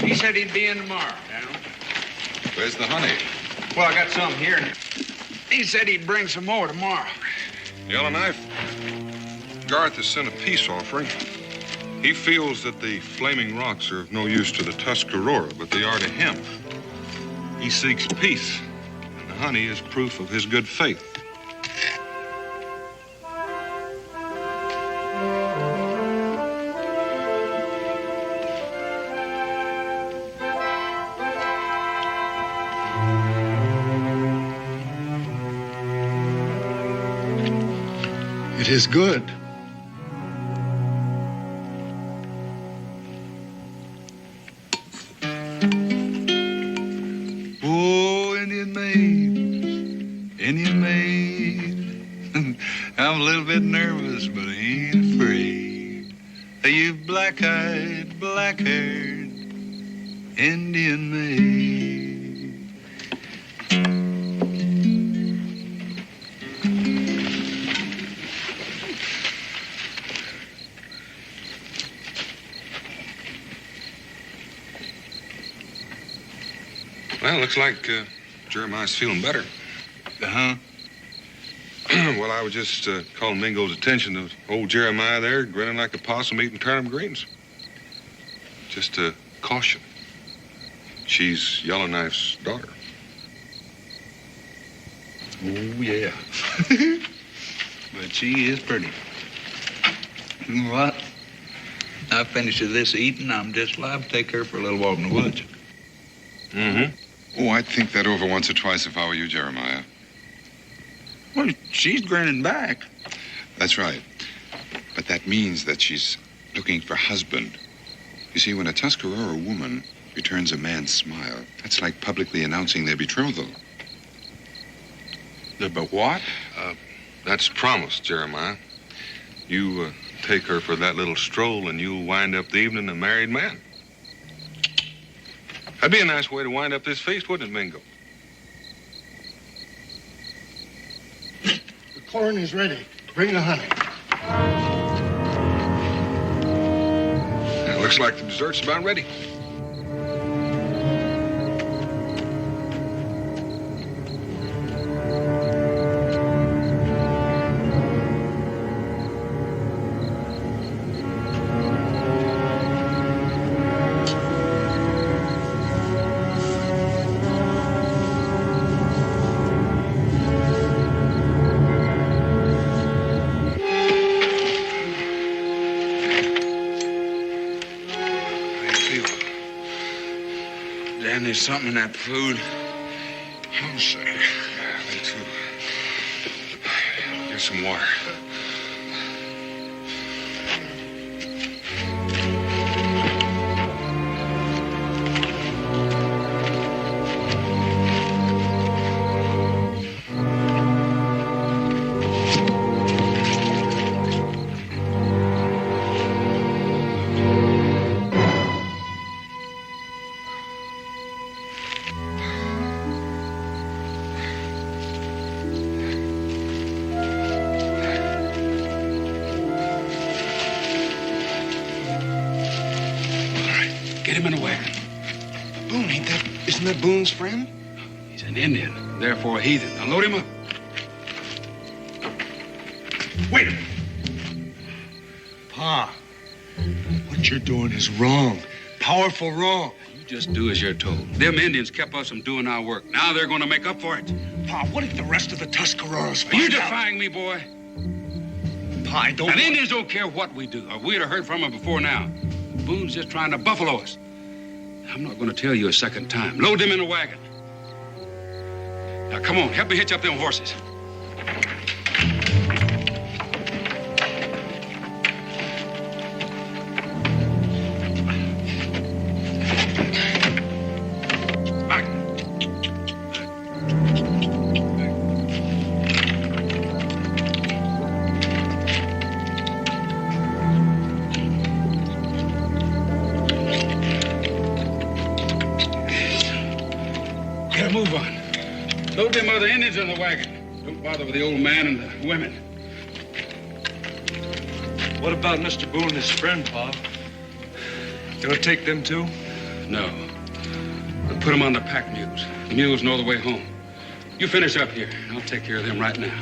Speaker 20: He said he'd be in tomorrow, Down.
Speaker 4: Where's the honey?
Speaker 20: Well, I got some here. He said he'd bring some more tomorrow.
Speaker 4: Yellowknife, Garth has sent a peace offering. He feels that the flaming rocks are of no use to the Tuscarora, but they are to him. He seeks peace, and the honey is proof of his good faith.
Speaker 23: It is good.
Speaker 20: Indian maid. I'm a little bit nervous, but I ain't afraid. You black-eyed, black-haired Indian maid.
Speaker 4: Well, looks like Jeremiah's feeling better.
Speaker 20: Uh-huh.
Speaker 4: Well, I was just calling Mingo's attention to old Jeremiah there, grinning like a possum eating turnip greens. Just a caution. She's Yellowknife's daughter.
Speaker 20: Oh, yeah. But she is pretty. You know what? I finished this eating. I'm just liable to take her for a little walk in the woods.
Speaker 4: Mm-hmm.
Speaker 19: Oh, I'd think that over once or twice if I were you, Jeremiah.
Speaker 20: Well, she's grinning back.
Speaker 19: That's right. But that means that she's looking for husband. You see, when a Tuscarora woman returns a man's smile, that's like publicly announcing their betrothal.
Speaker 20: But what?
Speaker 4: That's promise, Jeremiah. You take her for that little stroll and you'll wind up the evening a married man. That'd be a nice way to wind up this feast, wouldn't it, Mingo?
Speaker 23: The corn is ready. Bring the honey.
Speaker 4: It looks like the dessert's about ready.
Speaker 20: Dan, there's something in that food.
Speaker 4: I'm sorry. Me too. Here's some water.
Speaker 21: Get him in a wagon.
Speaker 18: Boone, isn't that Boone's friend?
Speaker 21: He's an Indian, therefore a heathen. Now load him up.
Speaker 18: Wait a minute. Pa, what you're doing is wrong. Powerful wrong.
Speaker 21: You just do as you're told. Them Indians kept us from doing our work. Now they're going to make up for it.
Speaker 18: Pa, what if the rest of the Tuscaroras
Speaker 21: Are you
Speaker 18: find out?
Speaker 21: defying me, boy?
Speaker 18: Pa, I don't...
Speaker 21: And Indians don't care what we do. Or we'd have heard from them before now. Boone's just trying to buffalo us. I'm not going to tell you a second time. Load them in a wagon. Now, come on. Help me hitch up them horses. Get a move on. Load them other Indians in the wagon. Don't bother with the old man and the women.
Speaker 22: What about Mr. Boone and his friend, Pa? Gonna take them too?
Speaker 21: No. We'll put them on the pack mules. The mules know the way home. You finish up here. I'll take care of them right now.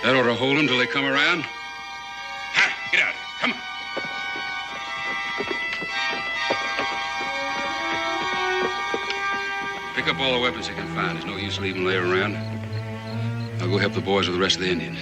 Speaker 21: That ought to hold them till they come around. Ha! Get out of here. Come on. Pick up all the weapons you can find. There's no use leaving them laying around. I'll go help the boys with the rest of the Indians.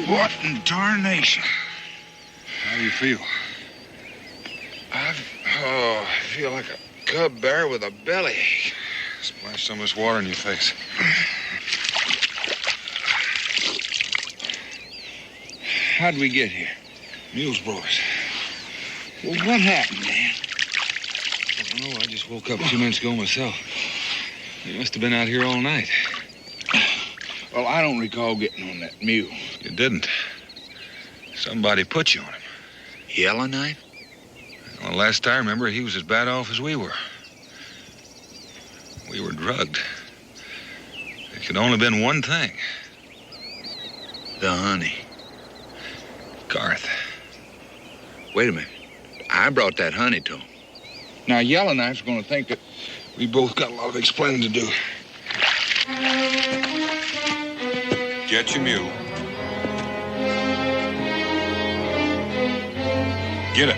Speaker 18: What in tarnation?
Speaker 4: How do you feel?
Speaker 18: I feel like a cub bear with a bellyache.
Speaker 4: Splash some of this water in your face.
Speaker 18: How'd we get here?
Speaker 4: Mules brought us.
Speaker 18: Well, what happened, Dan?
Speaker 22: I don't know. I just woke up a few minutes ago myself. You must have been out here all night.
Speaker 18: Well, I don't recall getting on that mule.
Speaker 4: You didn't. Somebody put you on him.
Speaker 18: Yellowknife?
Speaker 4: Well, last I remember, he was as bad off as we were. We were drugged. It could only been one thing.
Speaker 18: The honey.
Speaker 4: Garth.
Speaker 18: Wait a minute. I brought that honey to him. Now, Yellowknife's going to think that
Speaker 4: we both got a lot of explaining to do. Get your mule. Get it.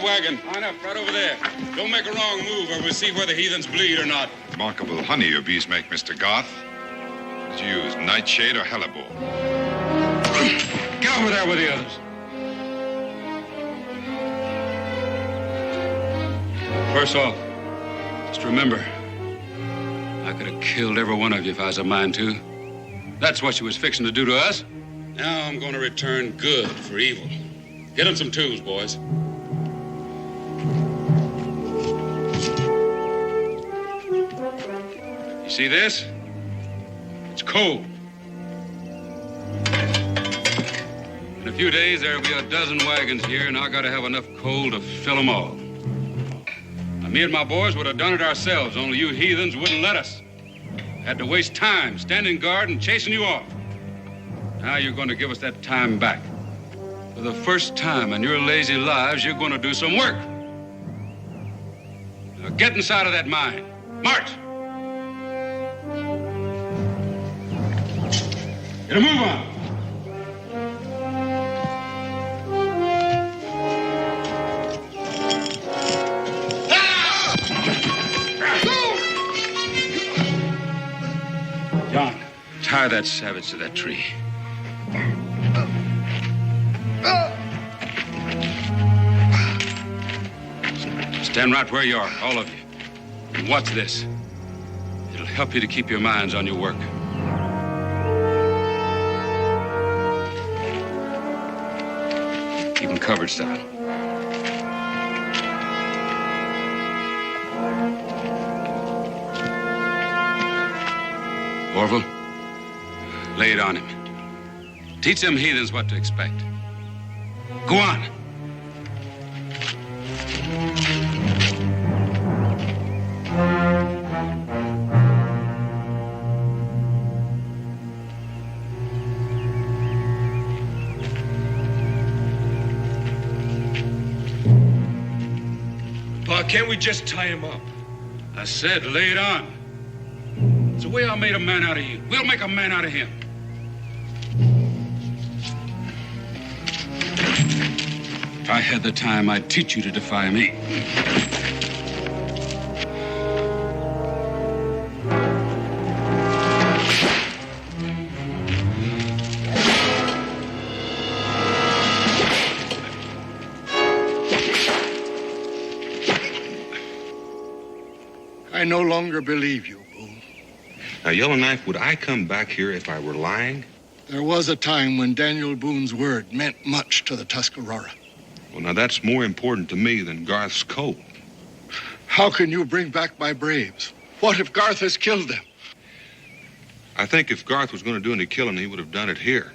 Speaker 21: Wagon. Line up right over there. Don't make a wrong move or we'll see whether heathens bleed or not.
Speaker 19: Remarkable honey your bees make, Mr. Garth. Did you use nightshade or hellebore?
Speaker 21: Get over there with the others. First off, just remember, I could have killed every one of you if I was a mind to. That's what you was fixing to do to us. Now I'm going to return good for evil. Get them some tools, boys. You see this? It's coal. In a few days, there'll be a dozen wagons here, and I gotta have enough coal to fill them all. Now, me and my boys would have done it ourselves, only you heathens wouldn't let us. Had to waste time standing guard and chasing you off. Now you're gonna give us that time back. For the first time in your lazy lives, you're gonna do some work. Now get inside of that mine. March! Get a move on. John, tie that savage to that tree. Stand right where you are, all of you. And watch this. It'll help you to keep your minds on your work. Keep them covered, style. Orville, lay it on him. Teach them heathens what to expect. Go on.
Speaker 22: can't we just tie him up?
Speaker 21: I said lay it on. It's the way I made a man out of you. We'll make a man out of him. If I had the time, I'd teach you to defy me.
Speaker 23: I no longer believe you, Boone.
Speaker 4: Now, Yellowknife, would I come back here if I were lying?
Speaker 23: There was a time when Daniel Boone's word meant much to the Tuscarora.
Speaker 4: Well, now, that's more important to me than Garth's colt.
Speaker 23: How can you bring back my braves? What if Garth has killed them?
Speaker 4: I think if Garth was going to do any killing, he would have done it here.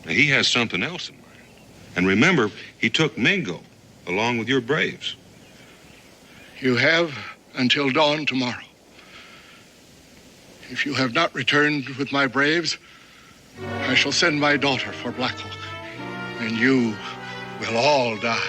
Speaker 4: Now, he has something else in mind. And remember, he took Mingo along with your braves.
Speaker 23: You have until dawn tomorrow. If you have not returned with my braves, I shall send my daughter for Black Hawk, and you will all die.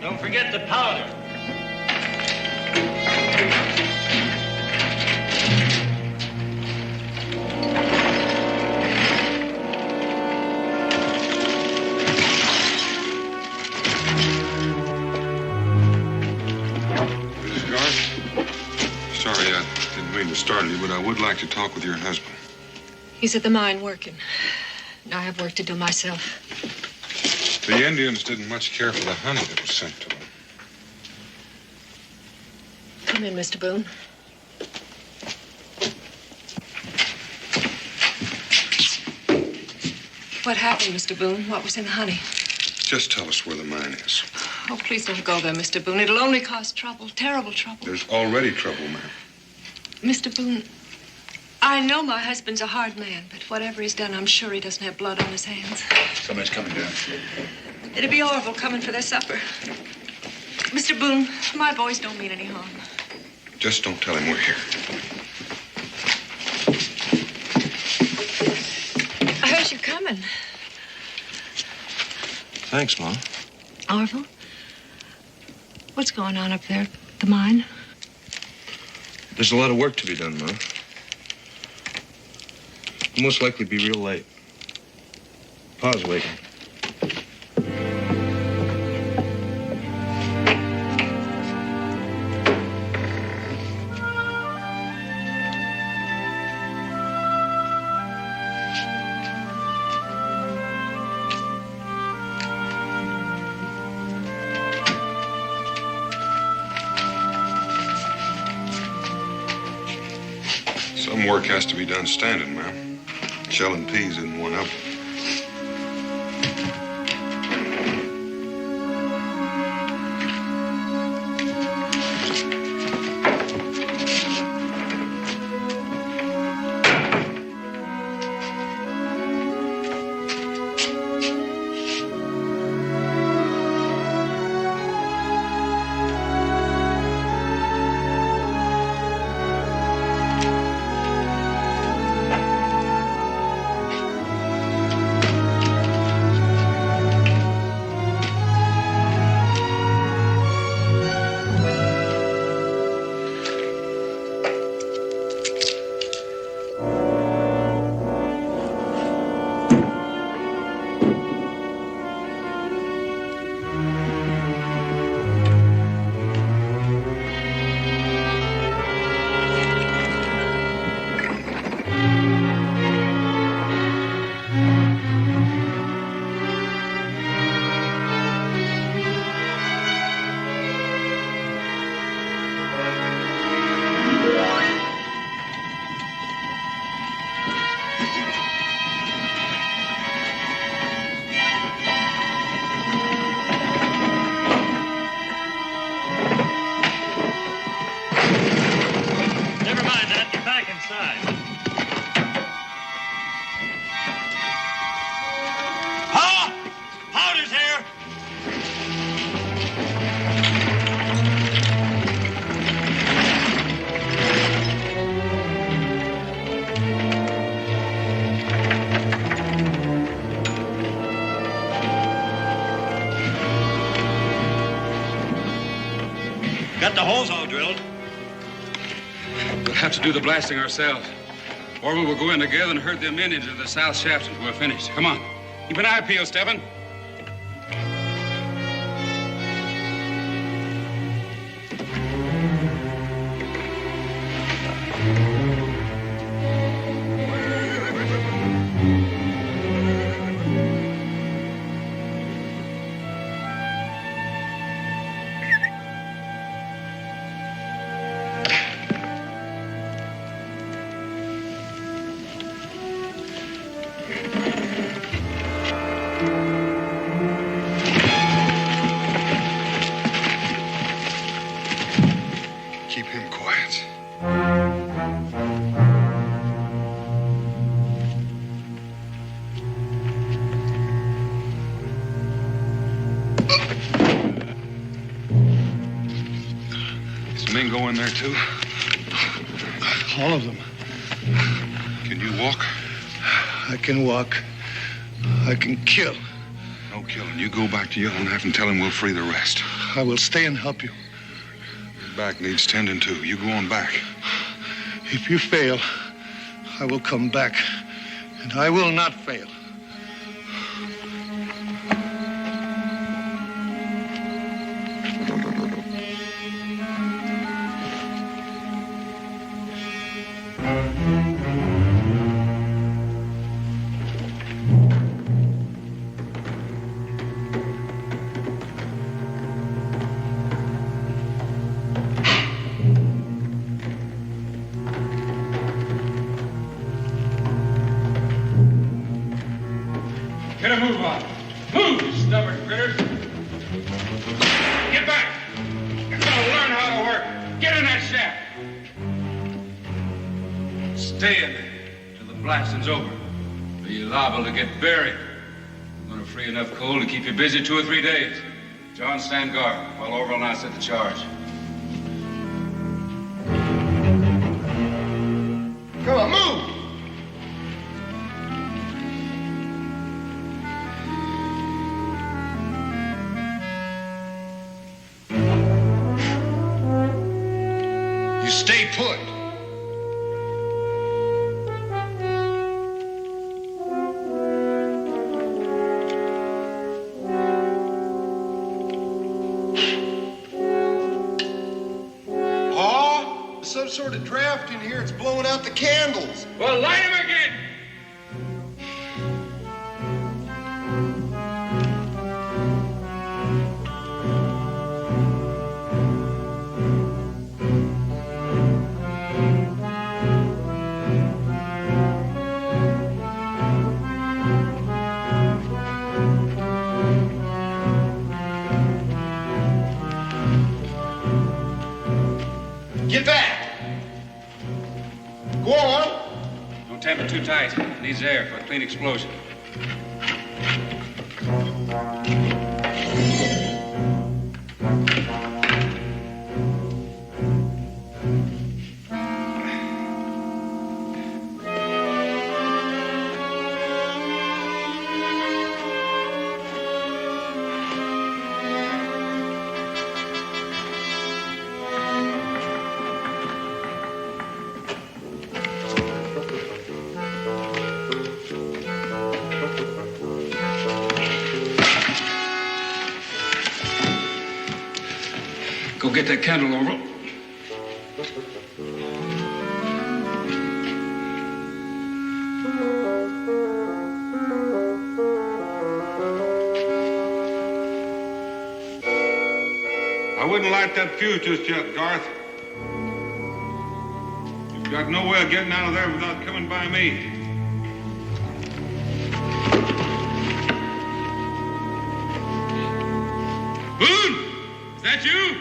Speaker 15: Don't forget the powder.
Speaker 4: Mrs. Garth? Sorry, I didn't mean to startle you, but I would like to talk with your husband.
Speaker 1: He's at the mine working. I have work to do myself.
Speaker 4: The Indians didn't much care for the honey that was sent to them.
Speaker 1: Come in, Mr. Boone. What happened, Mr. Boone? What was in the honey?
Speaker 4: Just tell us where the mine is.
Speaker 1: Oh, please don't go there, Mr. Boone. It'll only cause trouble, terrible trouble.
Speaker 4: There's already trouble, ma'am.
Speaker 1: Mr. Boone, I know my husband's a hard man, but whatever he's done, I'm sure he doesn't have blood on his hands.
Speaker 19: Somebody's coming down.
Speaker 1: It'd be horrible coming for their supper. Mr. Boone, my boys don't mean any harm.
Speaker 4: Just don't tell him we're here.
Speaker 1: I heard you coming.
Speaker 22: Thanks, Mom.
Speaker 1: Orville, what's going on up there at the mine?
Speaker 22: There's a lot of work to be done, Mom. We'll most likely be real late. Pa's waiting.
Speaker 4: Some work has to be done standing, ma'am. Shelling peas isn't one of them.
Speaker 21: Got the holes all drilled. We'll have to do the blasting ourselves. Or we will go in together and herd them Indians into the south shafts until we're finished. Come on. Keep an eye peeled, Stephen.
Speaker 4: Keep him quiet. His men go in there too?
Speaker 23: All of them.
Speaker 4: Can you walk?
Speaker 23: I can walk. I can kill.
Speaker 4: No killing. You go back to Yellowknife and tell him we'll free the rest.
Speaker 23: I will stay and help you.
Speaker 4: Your back needs tending to. You go on back.
Speaker 23: If you fail, I will come back. And I will not fail.
Speaker 21: Get a move on. Move, you stubborn critters. Get back. You're gonna learn how to work. Get in that shaft. Stay in there till the blasting's over. Or you're liable to get buried. I'm gonna free enough coal to keep you busy 2 or 3 days. John, stand guard while Orville and I set the charge.
Speaker 23: Come on, move! You stay put.
Speaker 2: Pa, there's some sort of draft in here. It's blowing out the candles.
Speaker 21: Well, light him again.
Speaker 2: Get back. Go on.
Speaker 21: Don't tap it too tight. It needs air for a clean explosion. Go get that candle, Orville.
Speaker 4: I wouldn't light that fuse just yet, Garth. You've got no way of getting out of there without coming by me.
Speaker 21: Boone! Is that you?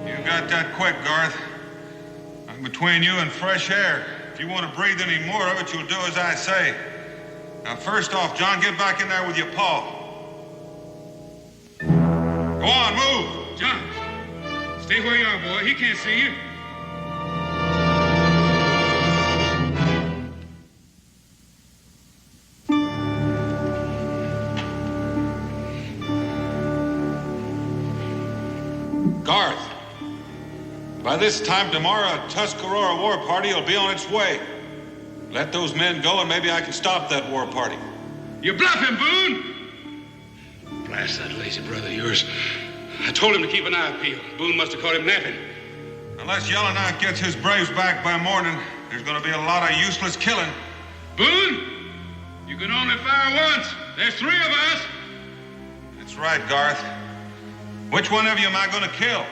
Speaker 4: You got that quick, Garth. I'm between you and fresh air. If you want to breathe any more of it, you'll do as I say. Now, first off, John, get back in there with your paw. Go on, move.
Speaker 21: John, stay where you are, boy. He can't see you.
Speaker 4: Garth, By this time tomorrow, a Tuscarora war party will be on its way. Let those men go and maybe I can stop that war party.
Speaker 21: You're bluffing, Boone! Blast that lazy brother of yours. I told him to keep an eye peeled. Boone must have caught him napping.
Speaker 4: Unless Yellowknife gets his braves back by morning, there's going to be a lot of useless killing.
Speaker 21: Boone, you can only fire once. There's 3 of us.
Speaker 4: That's right, Garth. Which one of you am I going to kill?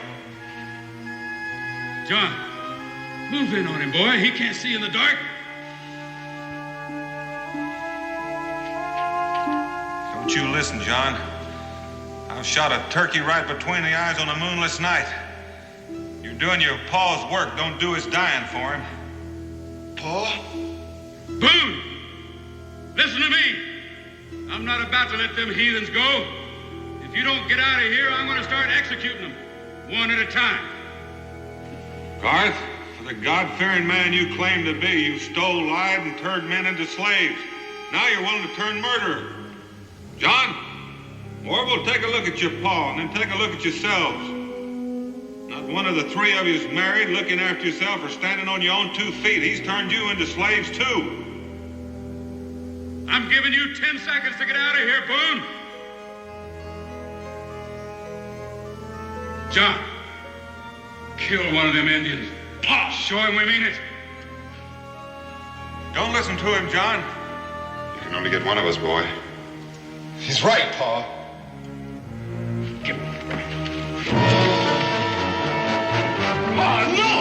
Speaker 21: John, move in on him, boy. He can't see in the dark.
Speaker 4: Don't you listen, John. I've shot a turkey right between the eyes on a moonless night. You're doing your paw's work. Don't do his dying for him.
Speaker 23: Pa?
Speaker 21: Boone, listen to me. I'm not about to let them heathens go. If you don't get out of here, I'm going to start executing them, one at a time.
Speaker 4: Garth, for the God-fearing man you claim to be, you stole, lied, and turned men into slaves. Now you're willing to turn murderer. John, Orville, take a look at your pa, and then take a look at yourselves. Not one of the 3 of you is married, looking after yourself, or standing on your own 2 feet. He's turned you into slaves, too.
Speaker 21: I'm giving you 10 seconds to get out of here, Boone. John, kill one of them Indians. Pa, show him we mean it.
Speaker 4: Don't listen to him, John.
Speaker 19: You can only get one of us, boy.
Speaker 2: He's right, Pa.
Speaker 21: Pa, no!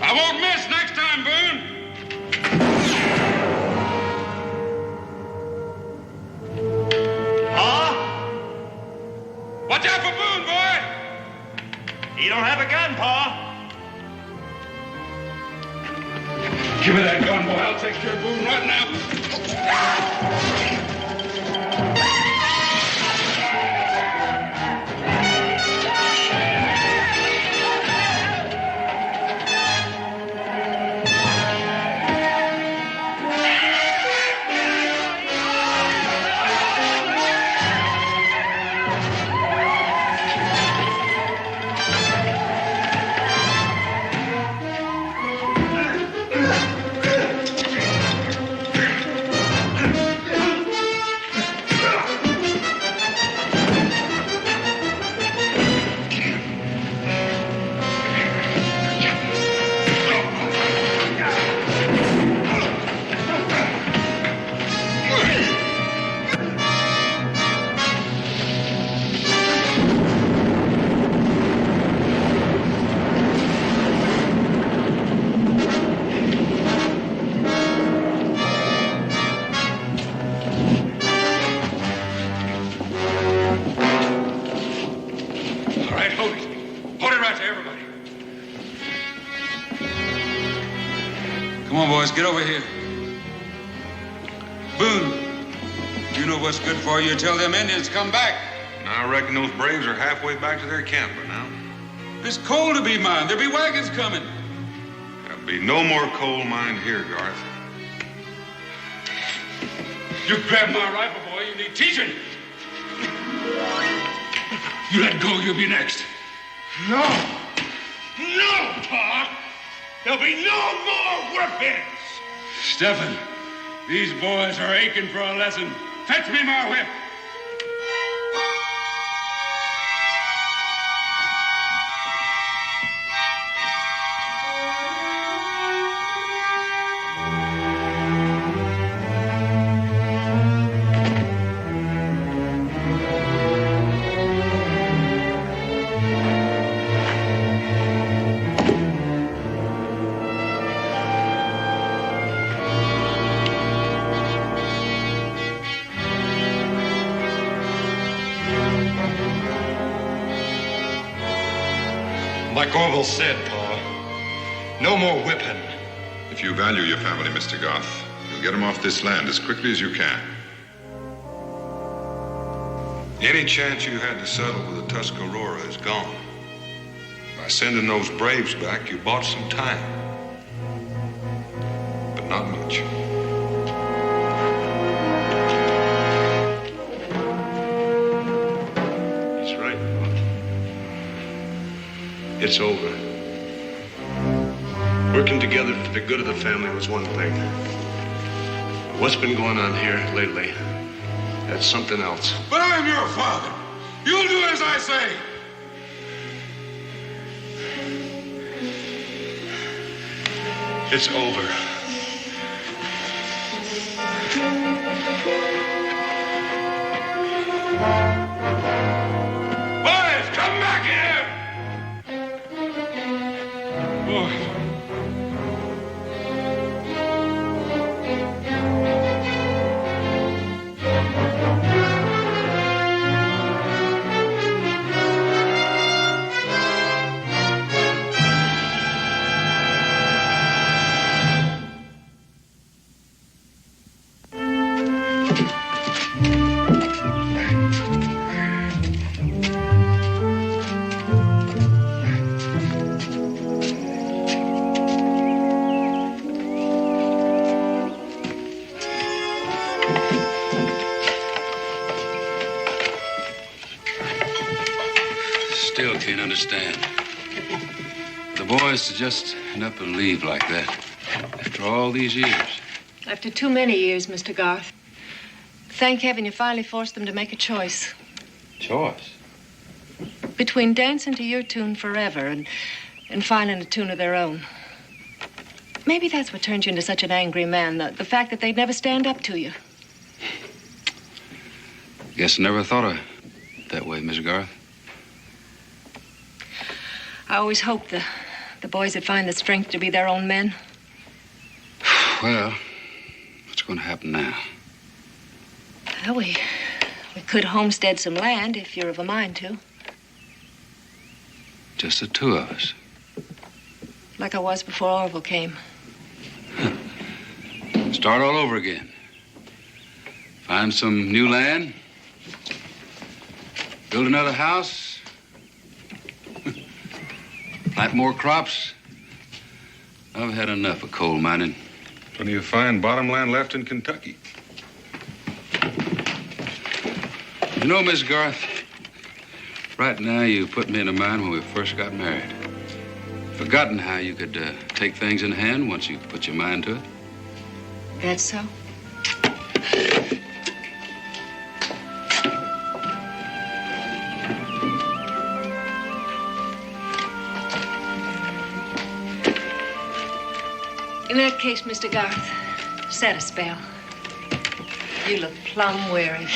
Speaker 21: I won't miss next time, Boone. Watch out for Boone, boy!
Speaker 7: He don't have a gun, Pa.
Speaker 21: Give me that gun, boy. I'll take care of Boone right now.
Speaker 4: Come on, boys, get over here. Boone, you know what's good for you. Tell them Indians to come back. I reckon those braves are halfway back to their camp by now.
Speaker 21: It's coal to be mined. There'll be wagons coming.
Speaker 4: There'll be no more coal mined here, Garth.
Speaker 21: You grab my rifle, boy. You need teaching. You let go, you'll be next.
Speaker 7: No! No, Pa! There'll be no more whippings!
Speaker 21: Stephen, these boys are aching for a lesson. Fetch me my whip.
Speaker 2: Like Orville said, Pa, no more whipping.
Speaker 19: If you value your family, Mr. Goth, you'll get them off this land as quickly as you can.
Speaker 4: Any chance you had to settle with the Tuscarora is gone. By sending those braves back, you bought some time. But Not much.
Speaker 6: He's right, Pa. It's over. Working together for the good of the family was one thing. What's been going on here lately, that's something else.
Speaker 21: But I'm your father. You'll do as I say.
Speaker 6: It's over.
Speaker 21: Boys, come back here! Boys. Still can't understand. The boys to just end up and leave like that after all these years.
Speaker 1: After too many years, Mr. Garth. Thank heaven you finally forced them to make a choice.
Speaker 21: Choice?
Speaker 1: Between dancing to your tune forever and finding a tune of their own. Maybe that's what turned you into such an angry man, the fact that they'd never stand up to you.
Speaker 21: Guess I never thought of it that way, Miss Garth.
Speaker 1: I always hoped the boys would find the strength to be their own men.
Speaker 21: Well, what's going to happen now?
Speaker 1: Well, we could homestead some land if you're of a mind to.
Speaker 21: Just the two of us.
Speaker 1: Like I was before Orville came.
Speaker 21: Start all over again. Find some new land. Build another house. Plant more crops. I've had enough of coal mining.
Speaker 4: Plenty of fine bottomland left in Kentucky.
Speaker 21: You know, Miss Garth, right now you put me in mind when we first got married. Forgotten how you could take things in hand once you put your mind to it.
Speaker 1: That's so? In that case, Mr. Garth, set a spell. You look plumb weary.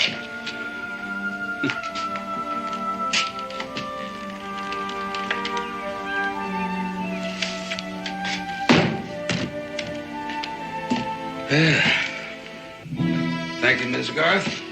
Speaker 21: Thank you, Miss Garth.